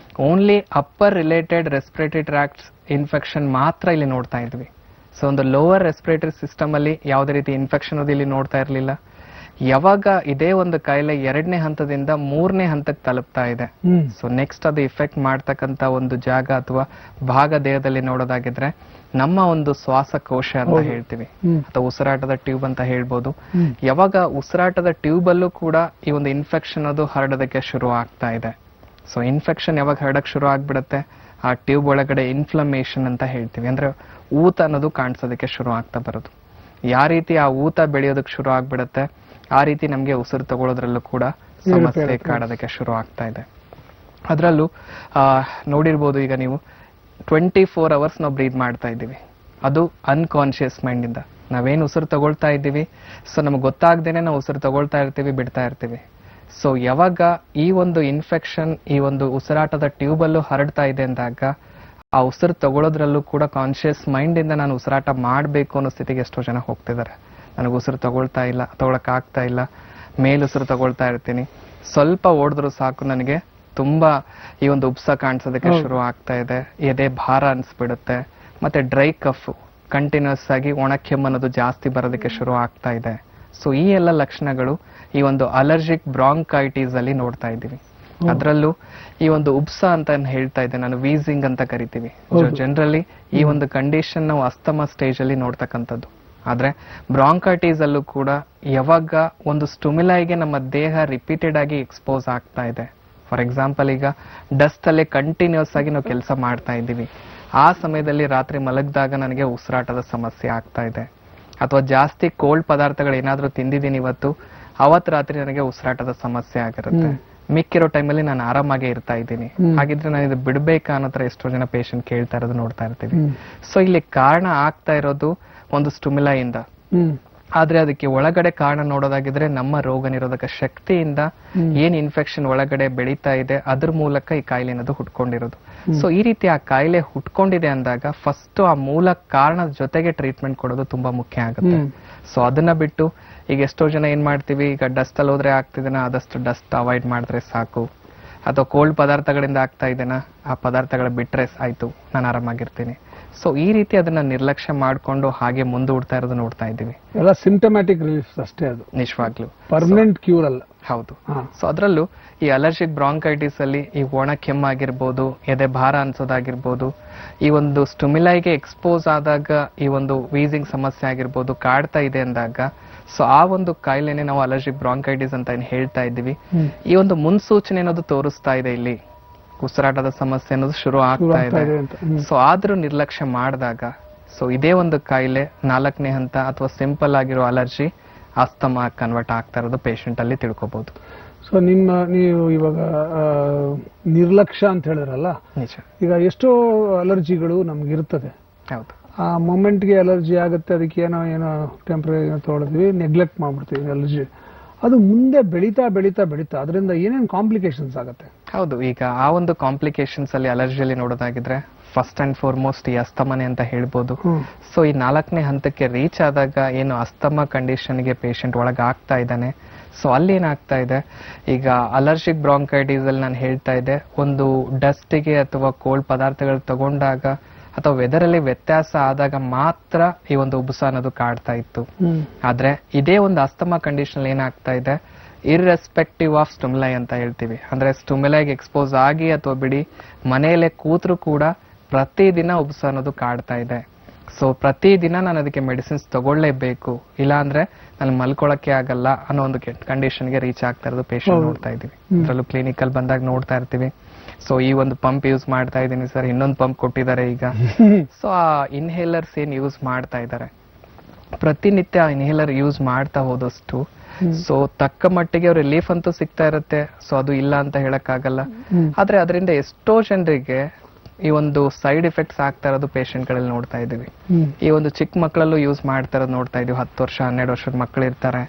only upper related respiratory tract infection ಮಾತ್ರ ಇಲ್ಲಿ ನೋಡ್ತಾ ಇದ್ವಿ. ಸೊ ಒಂದು ಲೋವರ್ ರೆಸ್ಪಿರೇಟರಿ ಸಿಸ್ಟಮ್ ಅಲ್ಲಿ ಯಾವುದೇ ರೀತಿ ಇನ್ಫೆಕ್ಷನ್ ಅದು ಇಲ್ಲಿ ನೋಡ್ತಾ ಇರಲಿಲ್ಲ. ಯಾವಾಗ ಇದೇ ಒಂದು ಕಾಯಿಲೆ 2ನೇ ಹಂತದಿಂದ 3ನೇ ಹಂತಕ್ಕೆ ತಲುಪ್ತಾ ಇದೆ, ಸೊ ನೆಕ್ಸ್ಟ್ ಅದು ಇಫೆಕ್ಟ್ ಮಾಡ್ತಕ್ಕಂತ ಒಂದು ಜಾಗ ಅಥವಾ ಭಾಗ ದೇಹದಲ್ಲಿ ನೋಡೋದಾಗಿದ್ರೆ ನಮ್ಮ ಒಂದು ಶ್ವಾಸಕೋಶ ಅಂತ ಹೇಳ್ತೀವಿ, ಅಥವಾ ಉಸಿರಾಟದ ಟ್ಯೂಬ್ ಅಂತ ಹೇಳ್ಬೋದು. ಯಾವಾಗ ಉಸಿರಾಟದ ಟ್ಯೂಬ್ ಅಲ್ಲೂ ಕೂಡ ಈ ಒಂದು ಇನ್ಫೆಕ್ಷನ್ ಅದು ಹರಡೋದಕ್ಕೆ ಶುರು ಆಗ್ತಾ ಇದೆ. ಸೊ ಇನ್ಫೆಕ್ಷನ್ ಯಾವಾಗ ಹರಡಕ್ ಶುರು ಆಗ್ಬಿಡುತ್ತೆ, ಆ ಟ್ಯೂಬ್ ಒಳಗಡೆ ಇನ್ಫ್ಲಮೇಷನ್ ಅಂತ ಹೇಳ್ತೀವಿ, ಅಂದ್ರೆ ಊತ ಅನ್ನೋದು ಕಾಣಿಸೋದಕ್ಕೆ ಶುರು ಆಗ್ತಾ ಬರೋದು. ಯಾವ ರೀತಿ ಆ ಊತ ಬೆಳೆಯೋದಕ್ಕೆ ಶುರು ಆಗ್ಬಿಡುತ್ತೆ, ಆ ರೀತಿ ನಮ್ಗೆ ಉಸಿರು ತಗೊಳ್ಳೋದ್ರಲ್ಲೂ ಕೂಡ ಸಮಸ್ಯೆ ಕಾಡೋದಕ್ಕೆ ಶುರು ಆಗ್ತಾ ಇದೆ. ಅದರಲ್ಲೂ ನೋಡಿರ್ಬೋದು, ಈಗ ನೀವು 24 ಅವರ್ಸ್ ನಾವು ಬ್ರೀತ್ ಮಾಡ್ತಾ ಇದ್ದೀವಿ, ಅದು ಅನ್ಕಾನ್ಶಿಯಸ್ ಮೈಂಡ್ ಇಂದ. ನಾವೇನು ಉಸಿರು ತಗೊಳ್ತಾ ಇದ್ದೀವಿ, ಸೊ ನಮ್ಗೆ ಗೊತ್ತಾಗ್ದೇನೆ ನಾವು ಉಸಿರು ತಗೊಳ್ತಾ ಇರ್ತೀವಿ, ಬಿಡ್ತಾ ಇರ್ತೀವಿ. ಸೊ ಯಾವಾಗ ಈ ಒಂದು ಇನ್ಫೆಕ್ಷನ್ ಈ ಒಂದು ಉಸಿರಾಟದ ಟ್ಯೂಬ್ ಅಲ್ಲೂ ಹರಡ್ತಾ ಇದೆ ಅಂದಾಗ ಆ ಉಸಿರು ತಗೊಳ್ಳೋದ್ರಲ್ಲೂ ಕೂಡ ಕಾನ್ಶಿಯಸ್ ಮೈಂಡ್ ಇಂದ ನಾನು ಉಸಿರಾಟ ಮಾಡಬೇಕು ಅನ್ನೋ ಸ್ಥಿತಿಗೆ ಎಷ್ಟೋ ಜನ ಹೋಗ್ತಿದ್ದಾರೆ. ನನಗೆ ಉಸಿರು ತಗೊಳ್ತಾ ಇಲ್ಲ, ತಗೊಳಕ್ ಆಗ್ತಾ ಇಲ್ಲ, ಮೇಲುಸಿರು ತಗೊಳ್ತಾ ಇರ್ತೀನಿ, ಸ್ವಲ್ಪ ಓಡಿದ್ರು ಸಾಕು ನನಗೆ ತುಂಬಾ ಈ ಒಂದು ಉಬ್ಸ ಕಾಣಿಸೋದಕ್ಕೆ ಶುರು ಆಗ್ತಾ ಇದೆ, ಎದೆ ಭಾರ ಅನ್ಸ್ಬಿಡುತ್ತೆ, ಮತ್ತೆ ಡ್ರೈ ಕಫ್ ಕಂಟಿನ್ಯೂಸ್ ಆಗಿ ಒಣ ಕೆಮ್ಮು ಅನ್ನೋದು ಜಾಸ್ತಿ ಬರೋದಕ್ಕೆ ಶುರು ಆಗ್ತಾ ಇದೆ. ಸೊ ಈ ಎಲ್ಲ ಲಕ್ಷಣಗಳು ಈ ಒಂದು ಅಲರ್ಜಿಕ್ ಬ್ರಾಂಕೈಟಿಸ್ ಅಲ್ಲಿ ನೋಡ್ತಾ ಇದ್ದೀವಿ. ಅದರಲ್ಲೂ ಈ ಒಂದು ಉಬ್ಸ ಅಂತ ಹೇಳ್ತಾ ಇದ್ದೆ ನಾನು, ವೀಸಿಂಗ್ ಅಂತ ಕರಿತೀವಿ. ಜನರಲಿ ಈ ಒಂದು ಕಂಡೀಷನ್ ನಾವು ಅಸ್ತಮಾ ಸ್ಟೇಜ್ ಅಲ್ಲಿ ನೋಡ್ತಕ್ಕಂಥದ್ದು. ಆದ್ರೆ ಬ್ರಾಂಕೈಟಿಸ್ ಅಲ್ಲೂ ಕೂಡ ಯಾವಾಗ ಒಂದು ಸ್ಟುಮಿಲೈಗೆ ನಮ್ಮ ದೇಹ ರಿಪೀಟೆಡ್ ಆಗಿ ಎಕ್ಸ್ಪೋಸ್ ಆಗ್ತಾ ಇದೆ, ಫಾರ್ ಎಕ್ಸಾಂಪಲ್ ಈಗ ಡಸ್ಟ್ ಅಲ್ಲೇ ಕಂಟಿನ್ಯೂಸ್ ಆಗಿ ನಾವು ಕೆಲಸ ಮಾಡ್ತಾ ಇದ್ದೀವಿ, ಆ ಸಮಯದಲ್ಲಿ ರಾತ್ರಿ ಮಲಗಿದಾಗ ನನಗೆ ಉಸಿರಾಟದ ಸಮಸ್ಯೆ ಆಗ್ತಾ ಇದೆ, ಅಥವಾ ಜಾಸ್ತಿ ಕೋಲ್ಡ್ ಪದಾರ್ಥಗಳು ಏನಾದ್ರೂ ತಿಂದಿದ್ದೀನಿ ಇವತ್ತು, ಅವತ್ ರಾತ್ರಿ ನನಗೆ ಉಸಿರಾಟದ ಸಮಸ್ಯೆ ಆಗಿರುತ್ತೆ, ಮಿಕ್ಕಿರೋ ಟೈಮಲ್ಲಿ ನಾನು ಆರಾಮಾಗೆ ಇರ್ತಾ ಇದ್ದೀನಿ, ಹಾಗಿದ್ರೆ ನಾನು ಇದು ಬಿಡ್ಬೇಕಾ ಅನ್ನೋ ತರ ಎಷ್ಟೋ ಜನ ಪೇಷಂಟ್ ಕೇಳ್ತಾ ಇರೋದು ನೋಡ್ತಾ ಇರ್ತೀವಿ. ಸೊ ಇಲ್ಲಿ ಕಾರಣ ಆಗ್ತಾ ಇರೋದು ಒಂದು ಸ್ಟುಮಿಲೈ ಇಂದ, ಆದ್ರೆ ಅದಕ್ಕೆ ಒಳಗಡೆ ಕಾರಣ ನೋಡೋದಾಗಿದ್ರೆ ನಮ್ಮ ರೋಗ ನಿರೋಧಕ ಶಕ್ತಿಯಿಂದ ಏನ್ ಇನ್ಫೆಕ್ಷನ್ ಒಳಗಡೆ ಬೆಳೀತಾ ಇದೆ ಅದ್ರ ಮೂಲಕ ಈ ಕಾಯಿಲೆ ಅನ್ನೋದು ಹುಟ್ಕೊಂಡಿರೋದು. ಸೊ ಈ ರೀತಿ ಆ ಕಾಯಿಲೆ ಹುಟ್ಕೊಂಡಿದೆ ಅಂದಾಗ ಫಸ್ಟ್ ಆ ಮೂಲ ಕಾರಣದ ಜೊತೆಗೆ ಟ್ರೀಟ್ಮೆಂಟ್ ಕೊಡೋದು ತುಂಬಾ ಮುಖ್ಯ ಆಗುತ್ತೆ. ಸೊ ಅದನ್ನ ಬಿಟ್ಟು ಈಗ ಎಷ್ಟೋ ಜನ ಏನ್ ಮಾಡ್ತೀವಿ, ಈಗ ಡಸ್ಟ್ ಅಲ್ಲಿ ಹೋದ್ರೆ ಆಗ್ತಿದೆನಾ ಆದಷ್ಟು ಡಸ್ಟ್ ಅವಾಯ್ಡ್ ಮಾಡಿದ್ರೆ ಸಾಕು, ಅಥವಾ ಕೋಲ್ಡ್ ಪದಾರ್ಥಗಳಿಂದ ಆಗ್ತಾ ಇದೆನಾ ಆ ಪದಾರ್ಥಗಳ ಬಿಟ್ರೆ ಆಯ್ತು ನಾನು ಆರಾಮಾಗಿರ್ತೀನಿ. ಸೊ ಈ ರೀತಿ ಅದನ್ನ ನಿರ್ಲಕ್ಷ್ಯ ಮಾಡ್ಕೊಂಡು ಹಾಗೆ ಮುಂದೂಡ್ತಾ ಇರೋದು ನೋಡ್ತಾ ಇದ್ದೀವಿ. ಎಲ್ಲ ಸಿಂಪ್ಟಮ್ಯಾಟಿಕ್ ರಿಲೀಫ್ ಅಷ್ಟೇ, ಅದು ನಿಜವಾಗ್ಲು ಪರ್ಮನೆಂಟ್ ಕ್ಯೂರ್ ಅಲ್ಲ. ಹೌದು. ಸೊ ಅದರಲ್ಲೂ ಈ ಅಲರ್ಜಿಕ್ ಬ್ರಾಂಕೈಟಿಸ್ ಅಲ್ಲಿ ಈ ಒಣ ಕೆಮ್ಮಾಗಿರ್ಬೋದು, ಎದೆ ಭಾರ ಅನ್ಸೋದಾಗಿರ್ಬೋದು, ಈ ಒಂದು ಸ್ಟುಮಿಲೈಗೆ ಎಕ್ಸ್ಪೋಸ್ ಆದಾಗ ಈ ಒಂದು ವೀಸಿಂಗ್ ಸಮಸ್ಯೆ ಆಗಿರ್ಬೋದು ಕಾಡ್ತಾ ಇದೆ ಅಂದಾಗ, ಸೊ ಆ ಒಂದು ಕಾಯಿಲೆನೆ ನಾವು ಅಲರ್ಜಿಕ್ ಬ್ರಾಂಕೈಟಿಸ್ ಅಂತ ಏನ್ ಹೇಳ್ತಾ ಇದ್ದೀವಿ, ಈ ಒಂದು ಮುನ್ಸೂಚನೆ ಅನ್ನೋದು ತೋರಿಸ್ತಾ ಇದೆ ಇಲ್ಲಿ ಉಸಿರಾಟದ ಸಮಸ್ಯೆ ಅನ್ನೋದು ಶುರು ಆಗ್ತಾ ಇದೆ. ಸೊ ಆದ್ರೂ ನಿರ್ಲಕ್ಷ್ಯ ಮಾಡಿದಾಗ ಸೊ ಇದೇ ಒಂದು ಕಾಯಿಲೆ 4ನೇ ಹಂತ ಅಥವಾ ಸಿಂಪಲ್ ಆಗಿರೋ ಅಲರ್ಜಿ ಅಸ್ತಮಾ ಕನ್ವರ್ಟ್ ಆಗ್ತಾ ಇರೋದು ಪೇಷಂಟ್ ಅಲ್ಲಿ ತಿಳ್ಕೊಬಹುದು. ಸೊ ನೀವು ಇವಾಗ ನಿರ್ಲಕ್ಷ್ಯ ಅಂತ ಹೇಳಿದ್ರಲ್ಲ, ನಿಜ. ಈಗ ಎಷ್ಟೋ ಅಲರ್ಜಿಗಳು ನಮ್ಗೆ ಇರ್ತದೆ, ಹೌದು. ಆ ಮೊಮೆಂಟ್ಗೆ ಅಲರ್ಜಿ ಆಗುತ್ತೆ, ಅದಕ್ಕೆ ಏನೋ ಟೆಂಪ್ರರಿ ತೊಗೊಳ್ತೀವಿ, ನೆಗ್ಲೆಕ್ಟ್ ಮಾಡ್ಬಿಡ್ತೀವಿ ಅಲರ್ಜಿ, ಅದು ಮುಂದೆ ಬೆಳೀತಾ ಬೆಳೀತಾ ಬೆಳೀತಾ ಅದರಿಂದ ಏನೇನು ಕಾಂಪ್ಲಿಕೇಶನ್ಸ್ ಆಗುತ್ತೆ? ಹೌದು. ಈಗ ಆ ಒಂದು ಕಾಂಪ್ಲಿಕೇಶನ್ಸ್ ಅಲ್ಲಿ ಅಲರ್ಜಿಯಲ್ಲಿ ನೋಡೋದಾಗಿದ್ರೆ ಫಸ್ಟ್ ಅಂಡ್ ಫಾರ್ಮೋಸ್ಟ್ ಈ ಅಸ್ತಮನೆ ಅಂತ ಹೇಳ್ಬೋದು. ಸೊ ಈ 4ನೇ ಹಂತಕ್ಕೆ ರೀಚ್ ಆದಾಗ ಏನು ಅಸ್ತಮಾ ಕಂಡೀಷನ್ಗೆ ಪೇಷಂಟ್ ಒಳಗೆ ಆಗ್ತಾ ಇದ್ದಾನೆ, ಸೊ ಅಲ್ಲಿ ಏನಾಗ್ತಾ ಇದೆ, ಈಗ ಅಲರ್ಜಿಕ್ ಬ್ರಾಂಕೈಟಿಸ್ ಅಲ್ಲಿ ನಾನು ಹೇಳ್ತಾ ಇದ್ದೆ, ಒಂದು ಡಸ್ಟಿಗೆ ಅಥವಾ ಕೋಲ್ಡ್ ಪದಾರ್ಥಗಳು ತಗೊಂಡಾಗ ಅಥವಾ ವೆದರ್ ಅಲ್ಲಿ ವ್ಯತ್ಯಾಸ ಆದಾಗ ಮಾತ್ರ ಈ ಒಂದು ಉಬ್ಬಸ ಅನ್ನೋದು ಕಾಡ್ತಾ ಇತ್ತು. ಆದ್ರೆ ಇದೇ ಒಂದು ಅಸ್ತಮಾ ಕಂಡೀಷನ್ ಏನಾಗ್ತಾ ಇದೆ, ಇರ್ರೆಸ್ಪೆಕ್ಟಿವ್ ಆಫ್ ಸ್ಟುಮಿಲೈ ಅಂತ ಹೇಳ್ತೀವಿ, ಅಂದ್ರೆ ಸ್ಟುಮಿಲೈಗೆ ಎಕ್ಸ್ಪೋಸ್ ಆಗಿ ಅಥವಾ ಬಿಡಿ ಮನೆಯಲ್ಲೇ ಕೂತ್ರು ಕೂಡ ಪ್ರತಿದಿನ ಉಬ್ಬಸ ಅನ್ನೋದು ಕಾಡ್ತಾ ಇದೆ. ಸೊ ಪ್ರತಿದಿನ ನಾನು ಅದಕ್ಕೆ ಮೆಡಿಸಿನ್ಸ್ ತಗೊಳ್ಳೇಬೇಕು, ಇಲ್ಲ ಅಂದ್ರೆ ನಾನು ಮಲ್ಕೊಳಕ್ಕೆ ಆಗಲ್ಲ ಅನ್ನೋ ಒಂದು ಕಂಡೀಷನ್ಗೆ ರೀಚ್ ಆಗ್ತಾ ಇರೋದು ಪೇಷಂಟ್ ನೋಡ್ತಾ ಇದೀವಿ. ಅದರಲ್ಲೂ ಕ್ಲಿನಿಕಲ್ ಬಂದಾಗ ನೋಡ್ತಾ ಇರ್ತೀವಿ. ಸೊ ಈ ಒಂದು ಪಂಪ್ ಯೂಸ್ ಮಾಡ್ತಾ ಇದ್ದೀನಿ ಸರ್, ಇನ್ನೊಂದು ಪಂಪ್ ಕೊಟ್ಟಿದ್ದಾರೆ ಈಗ. ಸೊ ಆ ಇನ್ಹೇಲರ್ಸ್ ಏನ್ ಯೂಸ್ ಮಾಡ್ತಾ ಇದ್ದಾರೆ, ಪ್ರತಿನಿತ್ಯ ಇನ್ಹೇಲರ್ ಯೂಸ್ ಮಾಡ್ತಾ ಹೋದಷ್ಟು ಸೊ ತಕ್ಕ ಮಟ್ಟಿಗೆ ಅವ್ರ ರಿಲೀಫ್ ಅಂತೂ ಸಿಗ್ತಾ ಇರುತ್ತೆ, ಸೊ ಅದು ಇಲ್ಲ ಅಂತ ಹೇಳಕ್ ಆಗಲ್ಲ. ಆದ್ರೆ ಅದರಿಂದ ಎಷ್ಟೋ ಜನರಿಗೆ ಈ ಒಂದು ಸೈಡ್ ಎಫೆಕ್ಟ್ಸ್ ಆಗ್ತಾ ಇರೋದು ಪೇಷಂಟ್ ಗಳಲ್ಲಿ ನೋಡ್ತಾ ಇದೀವಿ. ಈ ಒಂದು ಚಿಕ್ಕ ಮಕ್ಕಳಲ್ಲೂ ಯೂಸ್ ಮಾಡ್ತಾ ಇರೋದು ನೋಡ್ತಾ ಇದೀವಿ. 10 ವರ್ಷ 12 ವರ್ಷದ ಮಕ್ಕಳು ಇರ್ತಾರೆ,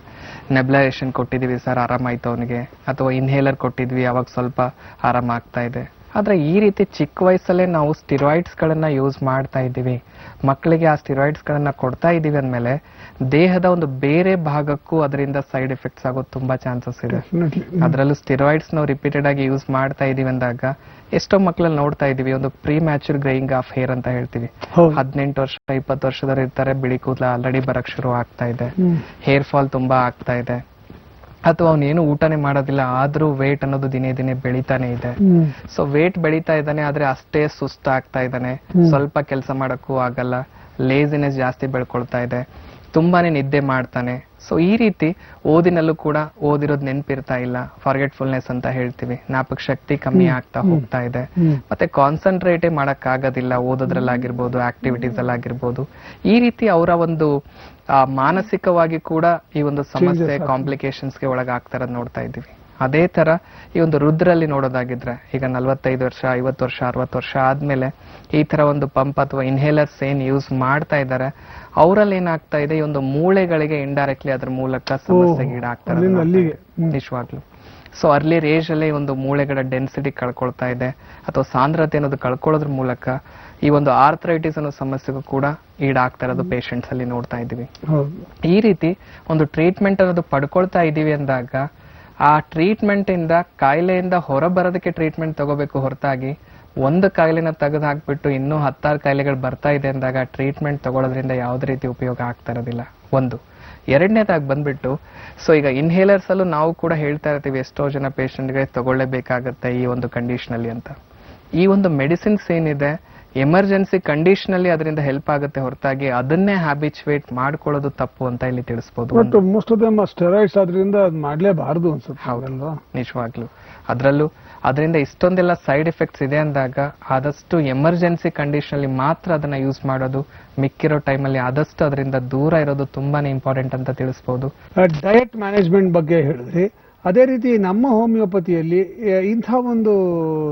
ನೆಬ್ಲೈಸೇಷನ್ ಕೊಟ್ಟಿದೀವಿ ಸರ್, ಆರಾಮಾಯ್ತು ಅವನಿಗೆ, ಅಥವಾ ಇನ್ಹೇಲರ್ ಕೊಟ್ಟಿದ್ವಿ ಅವಾಗ ಸ್ವಲ್ಪ ಆರಾಮ ಆಗ್ತಾ ಇದೆ. ಆದ್ರೆ ಈ ರೀತಿ ಚಿಕ್ಕ ವಯಸ್ಸಲ್ಲೇ ನಾವು ಸ್ಟಿರಾಯ್ಡ್ಸ್ ಗಳನ್ನ ಯೂಸ್ ಮಾಡ್ತಾ ಇದ್ದೀವಿ, ಮಕ್ಕಳಿಗೆ ಆ ಸ್ಟಿರಾಯ್ಡ್ಸ್ ಗಳನ್ನ ಕೊಡ್ತಾ ಇದೀವಿ ಅಂದ್ಮೇಲೆ ದೇಹದ ಒಂದು ಬೇರೆ ಭಾಗಕ್ಕೂ ಅದರಿಂದ ಸೈಡ್ ಎಫೆಕ್ಟ್ಸ್ ಆಗೋದು ತುಂಬಾ ಚಾನ್ಸಸ್ ಇದೆ. ಅದರಲ್ಲೂ ಸ್ಟಿರಾಯ್ಡ್ಸ್ ನಾವು ರಿಪೀಟೆಡ್ ಆಗಿ ಯೂಸ್ ಮಾಡ್ತಾ ಇದೀವಿ ಅಂದಾಗ ಎಷ್ಟೋ ಮಕ್ಕಳಲ್ಲಿ ನೋಡ್ತಾ ಇದೀವಿ, ಒಂದು ಪ್ರೀ ಮ್ಯಾಚುರ್ ಗ್ರೇಯಿಂಗ್ ಆಫ್ ಹೇರ್ ಅಂತ ಹೇಳ್ತೀವಿ. 18 ವರ್ಷ 20 ವರ್ಷದವ್ರು ಇರ್ತಾರೆ, ಬಿಳಿ ಕೂದಲ ಆಲ್ರೆಡಿ ಬರಕ್ ಶುರು ಆಗ್ತಾ ಇದೆ, ಹೇರ್ ಫಾಲ್ ತುಂಬಾ ಆಗ್ತಾ ಇದೆ, ಅಥವಾ ಅವನೇನು ಊಟನೇ ಮಾಡೋದಿಲ್ಲ ಆದ್ರೂ ವೇಟ್ ಅನ್ನೋದು ದಿನೇ ದಿನೇ ಬೆಳಿತಾನೆ ಇದೆ. ಸೊ ವೇಟ್ ಬೆಳಿತಾ ಇದ್ದಾನೆ ಆದ್ರೆ ಅಷ್ಟೇ ಸುಸ್ತಾಗ್ತಾ ಇದ್ದಾನೆ, ಸ್ವಲ್ಪ ಕೆಲಸ ಮಾಡಕ್ಕೂ ಆಗಲ್ಲ, ಲೇಸಿನೆಸ್ ಜಾಸ್ತಿ ಬೆಳ್ಕೊಳ್ತಾ ಇದೆ, ತುಂಬಾನೇ ನಿದ್ದೆ ಮಾಡ್ತಾನೆ. ಸೊ ಈ ರೀತಿ ಓದಿನಲ್ಲೂ ಕೂಡ ಓದಿರೋದು ನೆನಪಿರ್ತಾ ಇಲ್ಲ, ಫಾರ್ಗೆಟ್ಫುಲ್ನೆಸ್ ಅಂತ ಹೇಳ್ತೀವಿ, ಜ್ಞಾಪಕ ಶಕ್ತಿ ಕಮ್ಮಿ ಆಗ್ತಾ ಹೋಗ್ತಾ ಇದೆ, ಮತ್ತೆ ಕಾನ್ಸಂಟ್ರೇಟೇ ಮಾಡಕ್ ಆಗೋದಿಲ್ಲ ಓದೋದ್ರಲ್ಲಾಗಿರ್ಬೋದು, ಆಕ್ಟಿವಿಟೀಸ್ ಅಲ್ಲಾಗಿರ್ಬೋದು. ಈ ರೀತಿ ಅವರ ಒಂದು ಮಾನಸಿಕವಾಗಿ ಕೂಡ ಈ ಒಂದು ಸಮಸ್ಯೆ ಕಾಂಪ್ಲಿಕೇಶನ್ಸ್ಗೆ ಒಳಗಾಗ್ತಾ ಇರೋದು ನೋಡ್ತಾ ಇದ್ದೀವಿ. ಅದೇ ತರ ಈ ಒಂದು ವೃದ್ಧರಲ್ಲಿ ನೋಡೋದಾಗಿದ್ರೆ ಈಗ 45 ವರ್ಷ 50 ವರ್ಷ 60 ವರ್ಷ ಆದ್ಮೇಲೆ ಈ ತರ ಒಂದು ಪಂಪ್ ಅಥವಾ ಇನ್ಹೇಲರ್ಸ್ ಏನ್ ಯೂಸ್ ಮಾಡ್ತಾ ಇದ್ದಾರೆ ಅವರಲ್ಲಿ ಏನಾಗ್ತಾ ಇದೆ, ಈ ಒಂದು ಮೂಳೆಗಳಿಗೆ ಇಂಡೈರೆಕ್ಟ್ಲಿ ಅದ್ರ ಮೂಲಕ ಸಮಸ್ಯೆಗೆ ಈಡಾಗ್ತಾರೆ ನಿಜವಾಗ್ಲು. ಸೊ ಅರ್ಲಿ ಏಜ್ ಅಲ್ಲಿ ಒಂದು ಮೂಳೆಗಳ ಡೆನ್ಸಿಟಿ ಕಳ್ಕೊಳ್ತಾ ಇದೆ, ಅಥವಾ ಸಾಂದ್ರತೆ ಅನ್ನೋದು ಕಳ್ಕೊಳ್ಳೋದ್ರ ಮೂಲಕ ಈ ಒಂದು ಆರ್ಥರೈಟಿಸ್ ಅನ್ನೋ ಸಮಸ್ಯೆಗೂ ಕೂಡ ಈಡಾಗ್ತಾ ಇರೋದು ಪೇಷಂಟ್ಸ್ ಅಲ್ಲಿ ನೋಡ್ತಾ ಇದೀವಿ. ಈ ರೀತಿ ಒಂದು ಟ್ರೀಟ್ಮೆಂಟ್ ಅನ್ನೋದು ಪಡ್ಕೊಳ್ತಾ ಇದೀವಿ ಅಂದಾಗ ಆ ಟ್ರೀಟ್ಮೆಂಟ್ ಇಂದ ಕಾಯಿಲೆಯಿಂದ ಹೊರ ಬರೋದಕ್ಕೆ ಟ್ರೀಟ್ಮೆಂಟ್ ತಗೋಬೇಕು ಹೊರತಾಗಿ ಒಂದು ಕಾಯಿಲೆನ ತೆಗೆದು ಹಾಕ್ಬಿಟ್ಟು ಇನ್ನೂ 10 ಕಾಯಿಲೆಗಳು ಬರ್ತಾ ಇದೆ ಅಂದಾಗ ಟ್ರೀಟ್ಮೆಂಟ್ ತಗೊಳ್ಳೋದ್ರಿಂದ ಯಾವುದೇ ರೀತಿ ಉಪಯೋಗ ಆಗ್ತಾ ಇರೋದಿಲ್ಲ. ಒಂದು ಎರಡನೇದಾಗಿ ಬಂದ್ಬಿಟ್ಟು ಸೊ ಈಗ ಇನ್ಹೇಲರ್ಸ್ ಅಲ್ಲೂ ನಾವು ಕೂಡ ಹೇಳ್ತಾ ಇರ್ತೀವಿ ಎಷ್ಟೋ ಜನ ಪೇಷಂಟ್ಗೆ ತಗೊಳ್ಳೇಬೇಕಾಗತ್ತೆ ಈ ಒಂದು ಕಂಡೀಷನ್ ಅಲ್ಲಿ ಅಂತ. ಈ ಒಂದು ಮೆಡಿಸಿನ್ಸ್ ಏನಿದೆ ಎಮರ್ಜೆನ್ಸಿ ಕಂಡೀಷನ್ ಅಲ್ಲಿ ಅದರಿಂದ ಹೆಲ್ಪ್ ಆಗುತ್ತೆ ಹೊರತಾಗಿ ಅದನ್ನೇ ಹ್ಯಾಬಿಚುವೇಟ್ ಮಾಡ್ಕೊಳ್ಳೋದು ತಪ್ಪು ಅಂತ ಇಲ್ಲಿ ತಿಳಿಸಬಹುದು. ಮೋಸ್ಟ್ ಆಫ್ ದಮ್ ಸ್ಟೆರಾಯ್ಡ್ಸ್ ಅದರಿಂದ ಮಾಡಲೇಬಾರದು ಅನ್ಸುತ್ತೆ. ಹೌದಲ್ವಾ, ನಿಜವಾಗ್ಲು ಅದರಲ್ಲೂ ಅದರಿಂದ ಇಷ್ಟೊಂದೆಲ್ಲ ಸೈಡ್ ಎಫೆಕ್ಟ್ಸ್ ಇದೆ ಅಂದಾಗ ಆದಷ್ಟು ಎಮರ್ಜೆನ್ಸಿ ಕಂಡೀಷನ್ ಅಲ್ಲಿ ಮಾತ್ರ ಅದನ್ನ ಯೂಸ್ ಮಾಡೋದು, ಮಿಕ್ಕಿರೋ ಟೈಮಲ್ಲಿ ಆದಷ್ಟು ಅದರಿಂದ ದೂರ ಇರೋದು ತುಂಬಾನೇ ಇಂಪಾರ್ಟೆಂಟ್ ಅಂತ ತಿಳಿಸಬಹುದು. ಡಯಟ್ ಮ್ಯಾನೇಜ್ಮೆಂಟ್ ಬಗ್ಗೆ ಹೇಳಿದ್ರಿ, ಅದೇ ರೀತಿ ನಮ್ಮ ಹೋಮಿಯೋಪತಿಯಲ್ಲಿ ಇಂಥ ಒಂದು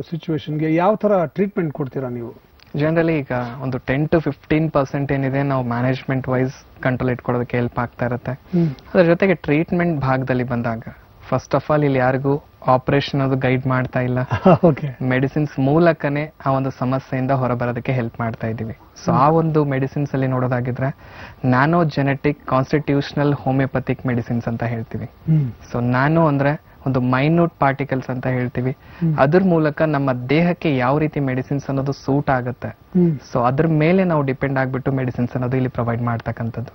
ಸಿಚುವೇಶನ್ಗೆ ಯಾವ ತರ ಟ್ರೀಟ್ಮೆಂಟ್ ಕೊಡ್ತೀರಾ ನೀವು? ಜನರಲಿ ಈಗ ಒಂದು 10 to 15% ಏನಿದೆ ನಾವು ಮ್ಯಾನೇಜ್ಮೆಂಟ್ ವೈಸ್ ಕಂಟ್ರೋಲ್ ಇಟ್ಕೊಳ್ಳೋದಕ್ಕೆ ಹೆಲ್ಪ್ ಆಗ್ತಾ ಇರುತ್ತೆ. ಅದ್ರ ಜೊತೆಗೆ ಟ್ರೀಟ್ಮೆಂಟ್ ಭಾಗದಲ್ಲಿ ಬಂದಾಗ ಫಸ್ಟ್ ಆಫ್ ಆಲ್ ಇಲ್ಲಿ ಯಾರಿಗೂ ಆಪರೇಷನ್ ಅದು ಗೈಡ್ ಮಾಡ್ತಾ ಇಲ್ಲ, ಮೆಡಿಸಿನ್ಸ್ ಮೂಲಕನೇ ಆ ಒಂದು ಸಮಸ್ಯೆಯಿಂದ ಹೊರಬರೋದಕ್ಕೆ ಹೆಲ್ಪ್ ಮಾಡ್ತಾ ಇದೀವಿ. ಸೊ ಆ ಒಂದು ಮೆಡಿಸಿನ್ಸ್ ಅಲ್ಲಿ ನೋಡೋದಾಗಿದ್ರೆ nano genetic constitutional homeopathic medicines ಅಂತ ಹೇಳ್ತೀವಿ. ಸೊ ನ್ಯಾನೋ ಅಂದ್ರೆ ಒಂದು ಮೈನ್ಯೂಟ್ ಪಾರ್ಟಿಕಲ್ಸ್ ಅಂತ ಹೇಳ್ತೀವಿ, ಅದ್ರ ಮೂಲಕ ನಮ್ಮ ದೇಹಕ್ಕೆ ಯಾವ ರೀತಿ ಮೆಡಿಸಿನ್ಸ್ ಅನ್ನೋದು ಸೂಟ್ ಆಗುತ್ತೆ ಸೊ ಅದ್ರ ಮೇಲೆ ನಾವು ಡಿಪೆಂಡ್ ಆಗ್ಬಿಟ್ಟು ಮೆಡಿಸಿನ್ಸ್ ಅನ್ನೋದು ಇಲ್ಲಿ ಪ್ರೊವೈಡ್ ಮಾಡ್ತಕ್ಕಂಥದ್ದು.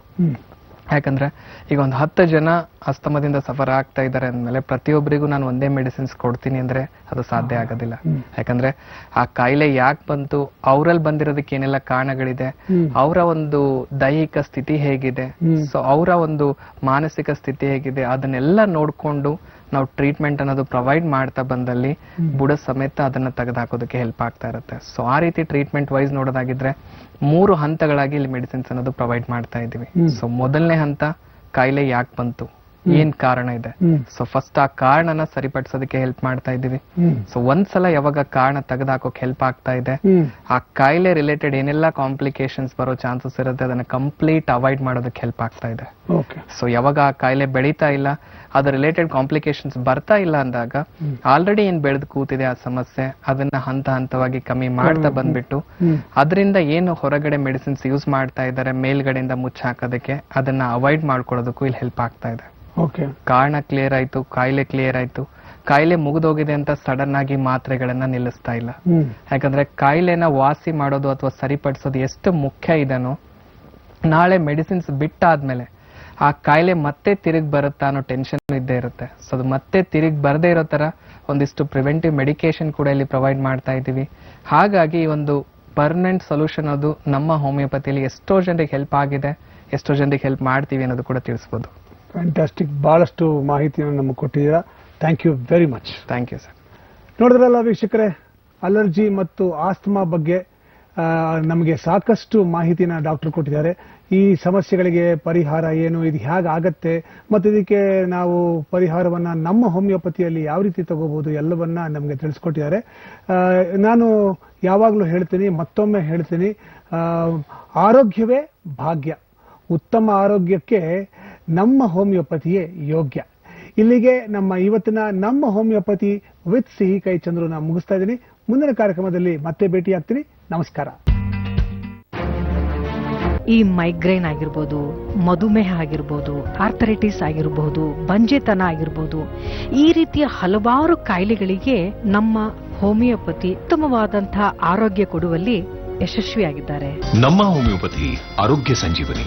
ಯಾಕಂದ್ರೆ ಈಗ ಒಂದು 10 ಜನ ಅಸ್ತಮದಿಂದ ಸಫರ್ ಆಗ್ತಾ ಇದ್ದಾರೆ ಅಂದ್ಮೇಲೆ ಪ್ರತಿಯೊಬ್ಬರಿಗೂ ನಾನು ಒಂದೇ ಮೆಡಿಸಿನ್ಸ್ ಕೊಡ್ತೀನಿ ಅಂದ್ರೆ ಅದು ಸಾಧ್ಯ ಆಗೋದಿಲ್ಲ. ಯಾಕಂದ್ರೆ ಆ ಕಾಯಿಲೆ ಯಾಕೆ ಬಂತು, ಅವರಲ್ಲಿ ಬಂದಿರೋದಕ್ಕೆ ಏನೆಲ್ಲ ಕಾರಣಗಳಿದೆ, ಅವರ ಒಂದು ದೈಹಿಕ ಸ್ಥಿತಿ ಹೇಗಿದೆ, ಸೊ ಅವರ ಒಂದು ಮಾನಸಿಕ ಸ್ಥಿತಿ ಹೇಗಿದೆ, ಅದನ್ನೆಲ್ಲ ನೋಡ್ಕೊಂಡು ನಾವು ಟ್ರೀಟ್ಮೆಂಟ್ ಅನ್ನೋದು ಪ್ರೊವೈಡ್ ಮಾಡ್ತಾ ಬಂದಲ್ಲಿ ಬುಡ ಸಮೇತ ಅದನ್ನ ತೆಗೆದುಹಾಕೋದಕ್ಕೆ ಹೆಲ್ಪ್ ಆಗ್ತಾ ಇರುತ್ತೆ. ಸೊ ಆ ರೀತಿ ಟ್ರೀಟ್ಮೆಂಟ್ ವೈಸ್ ನೋಡೋದಾಗಿದ್ರೆ 3 ಹಂತಗಳಾಗಿ ಇಲ್ಲಿ ಮೆಡಿಸಿನ್ಸ್ ಅನ್ನೋದು ಪ್ರೊವೈಡ್ ಮಾಡ್ತಾ ಇದೀವಿ. ಸೊ ಮೊದಲನೇ ಹಂತ ಕಾಯಿಲೆ ಯಾಕೆ ಬಂತು, ಏನ್ ಕಾರಣ ಇದೆ, ಸೊ ಫಸ್ಟ್ ಆ ಕಾರಣನ ಸರಿಪಡಿಸೋದಕ್ಕೆ ಹೆಲ್ಪ್ ಮಾಡ್ತಾ ಇದೀವಿ. ಸೊ ಒಂದ್ಸಲ ಯಾವಾಗ ಕಾರಣ ತೆಗೆದುಹಾಕೋಕ್ ಹೆಲ್ಪ್ ಆಗ್ತಾ ಇದೆ, ಆ ಕಾಯಿಲೆ ರಿಲೇಟೆಡ್ ಏನೆಲ್ಲ ಕಾಂಪ್ಲಿಕೇಶನ್ಸ್ ಬರೋ ಚಾನ್ಸಸ್ ಇರುತ್ತೆ ಅದನ್ನ ಕಂಪ್ಲೀಟ್ ಅವಾಯ್ಡ್ ಮಾಡೋದಕ್ಕೆ ಹೆಲ್ಪ್ ಆಗ್ತಾ ಇದೆ. ಸೊ ಯಾವಾಗ ಆ ಕಾಯಿಲೆ ಬೆಳೀತಾ ಇಲ್ಲ, ಅದ್ರ ರಿಲೇಟೆಡ್ ಕಾಂಪ್ಲಿಕೇಶನ್ಸ್ ಬರ್ತಾ ಇಲ್ಲ ಅಂದಾಗ ಆಲ್ರೆಡಿ ಏನ್ ಬೆಳೆದು ಕೂತಿದೆ ಆ ಸಮಸ್ಯೆ, ಅದನ್ನ ಹಂತ ಹಂತವಾಗಿ ಕಮ್ಮಿ ಮಾಡ್ತಾ ಬಂದ್ಬಿಟ್ಟು ಅದರಿಂದ ಏನು ಹೊರಗಡೆ ಮೆಡಿಸಿನ್ಸ್ ಯೂಸ್ ಮಾಡ್ತಾ ಇದ್ದಾರೆ ಮೇಲ್ಗಡೆಯಿಂದ ಮುಚ್ಚಾಕೋದಕ್ಕೆ ಅದನ್ನ ಅವಾಯ್ಡ್ ಮಾಡ್ಕೊಳ್ಳೋದಕ್ಕೂ ಇಲ್ಲಿ ಹೆಲ್ಪ್ ಆಗ್ತಾ ಇದೆ. ಕಾರಣ ಕ್ಲಿಯರ್ ಆಯ್ತು, ಕಾಯಿಲೆ ಕ್ಲಿಯರ್ ಆಯ್ತು, ಕಾಯಿಲೆ ಮುಗಿದೋಗಿದೆ ಅಂತ ಸಡನ್ ಆಗಿ ಮಾತ್ರೆಗಳನ್ನ ನಿಲ್ಲಿಸ್ತಾ ಇಲ್ಲ. ಯಾಕಂದ್ರೆ ಕಾಯಿಲೆನ ವಾಸಿ ಮಾಡೋದು ಅಥವಾ ಸರಿಪಡಿಸೋದು ಎಷ್ಟು ಮುಖ್ಯ ಇದೆನೋ, ನಾಳೆ ಮೆಡಿಸಿನ್ಸ್ ಬಿಟ್ಟಾದ್ಮೇಲೆ ಆ ಕಾಯಿಲೆ ಮತ್ತೆ ತಿರುಗಿ ಬರುತ್ತಾ ಅನ್ನೋ ಟೆನ್ಷನ್ ಇದ್ದೇ ಇರುತ್ತೆ. ಸೊ ಅದು ಮತ್ತೆ ತಿರುಗಿ ಬರದೇ ಇರೋ ತರ ಒಂದಿಷ್ಟು ಪ್ರಿವೆಂಟಿವ್ ಮೆಡಿಕೇಶನ್ ಕೂಡ ಇಲ್ಲಿ ಪ್ರೊವೈಡ್ ಮಾಡ್ತಾ ಇದ್ದೀವಿ. ಹಾಗಾಗಿ ಈ ಒಂದು ಪರ್ಮನೆಂಟ್ ಸೊಲ್ಯೂಷನ್ ಅದು ನಮ್ಮ ಹೋಮಿಯೋಪತಿಯಲ್ಲಿ ಎಷ್ಟೋ ಜನರಿಗೆ ಹೆಲ್ಪ್ ಆಗಿದೆ, ಎಷ್ಟೋ ಜನರಿಗೆ ಹೆಲ್ಪ್ ಮಾಡ್ತೀವಿ ಅನ್ನೋದು ಕೂಡ ತಿಳಿಸಬಹುದು. ಫ್ಯಾಂಟಾಸ್ಟಿಕ್, ಬಹಳಷ್ಟು ಮಾಹಿತಿಯನ್ನು ನಮಗೆ ಕೊಟ್ಟಿದ್ದೀರಾ. Thank you very much. Thank you sir. ನೋಡಿದ್ರಲ್ಲ ವೀಕ್ಷಕರೇ, ಅಲರ್ಜಿ ಮತ್ತು ಆಸ್ತಮಾ ಬಗ್ಗೆ ನಮಗೆ ಸಾಕಷ್ಟು ಮಾಹಿತಿನ ಡಾಕ್ಟರ್ ಕೊಟ್ಟಿದ್ದಾರೆ. ಈ ಸಮಸ್ಯೆಗಳಿಗೆ ಪರಿಹಾರ ಏನು, ಇದು ಹೇಗಾಗತ್ತೆ ಮತ್ತು ಇದಕ್ಕೆ ನಾವು ಪರಿಹಾರವನ್ನ ನಮ್ಮ ಹೋಮಿಯೋಪತಿಯಲ್ಲಿ ಯಾವ ರೀತಿ ತಗೋಬಹುದು ಎಲ್ಲವನ್ನ ನಮಗೆ ತಿಳಿಸ್ಕೊಟ್ಟಿದ್ದಾರೆ. ನಾನು ಯಾವಾಗಲೂ ಹೇಳ್ತೀನಿ, ಮತ್ತೊಮ್ಮೆ ಹೇಳ್ತೀನಿ, ಆರೋಗ್ಯವೇ ಭಾಗ್ಯ. ಉತ್ತಮ ಆರೋಗ್ಯಕ್ಕೆ ನಮ್ಮ ಹೋಮಿಯೋಪತಿಯೇ ಯೋಗ್ಯ. ಇಲ್ಲಿಗೆ ನಮ್ಮ ಇವತ್ತಿನ ನಮ್ಮ ಹೋಮಿಯೋಪತಿ ವಿತ್ ಸಿಹಿ ಕೈ ಚಂದ್ರನ ಮುಗಿಸ್ತಾ ಇದ್ದೀನಿ. ಮುಂದಿನ ಕಾರ್ಯಕ್ರಮದಲ್ಲಿ ಮತ್ತೆ ಭೇಟಿಯಾಗ್ತೀನಿ. ನಮಸ್ಕಾರ. ಈ ಮೈಗ್ರೇನ್ ಆಗಿರ್ಬೋದು, ಮಧುಮೇಹ ಆಗಿರ್ಬೋದು, ಆರ್ಥರೈಟಿಸ್ ಆಗಿರ್ಬೋದು, ಬಂಜೆತನ ಆಗಿರ್ಬೋದು, ಈ ರೀತಿಯ ಹಲವಾರು ಕಾಯಿಲೆಗಳಿಗೆ ನಮ್ಮ ಹೋಮಿಯೋಪತಿ ಉತ್ತಮವಾದಂತಹ ಆರೋಗ್ಯ ಕೊಡುವಲ್ಲಿ ಯಶಸ್ವಿಯಾಗಿದ್ದಾರೆ. ನಮ್ಮ ಹೋಮಿಯೋಪತಿ ಆರೋಗ್ಯ ಸಂಜೀವನಿ.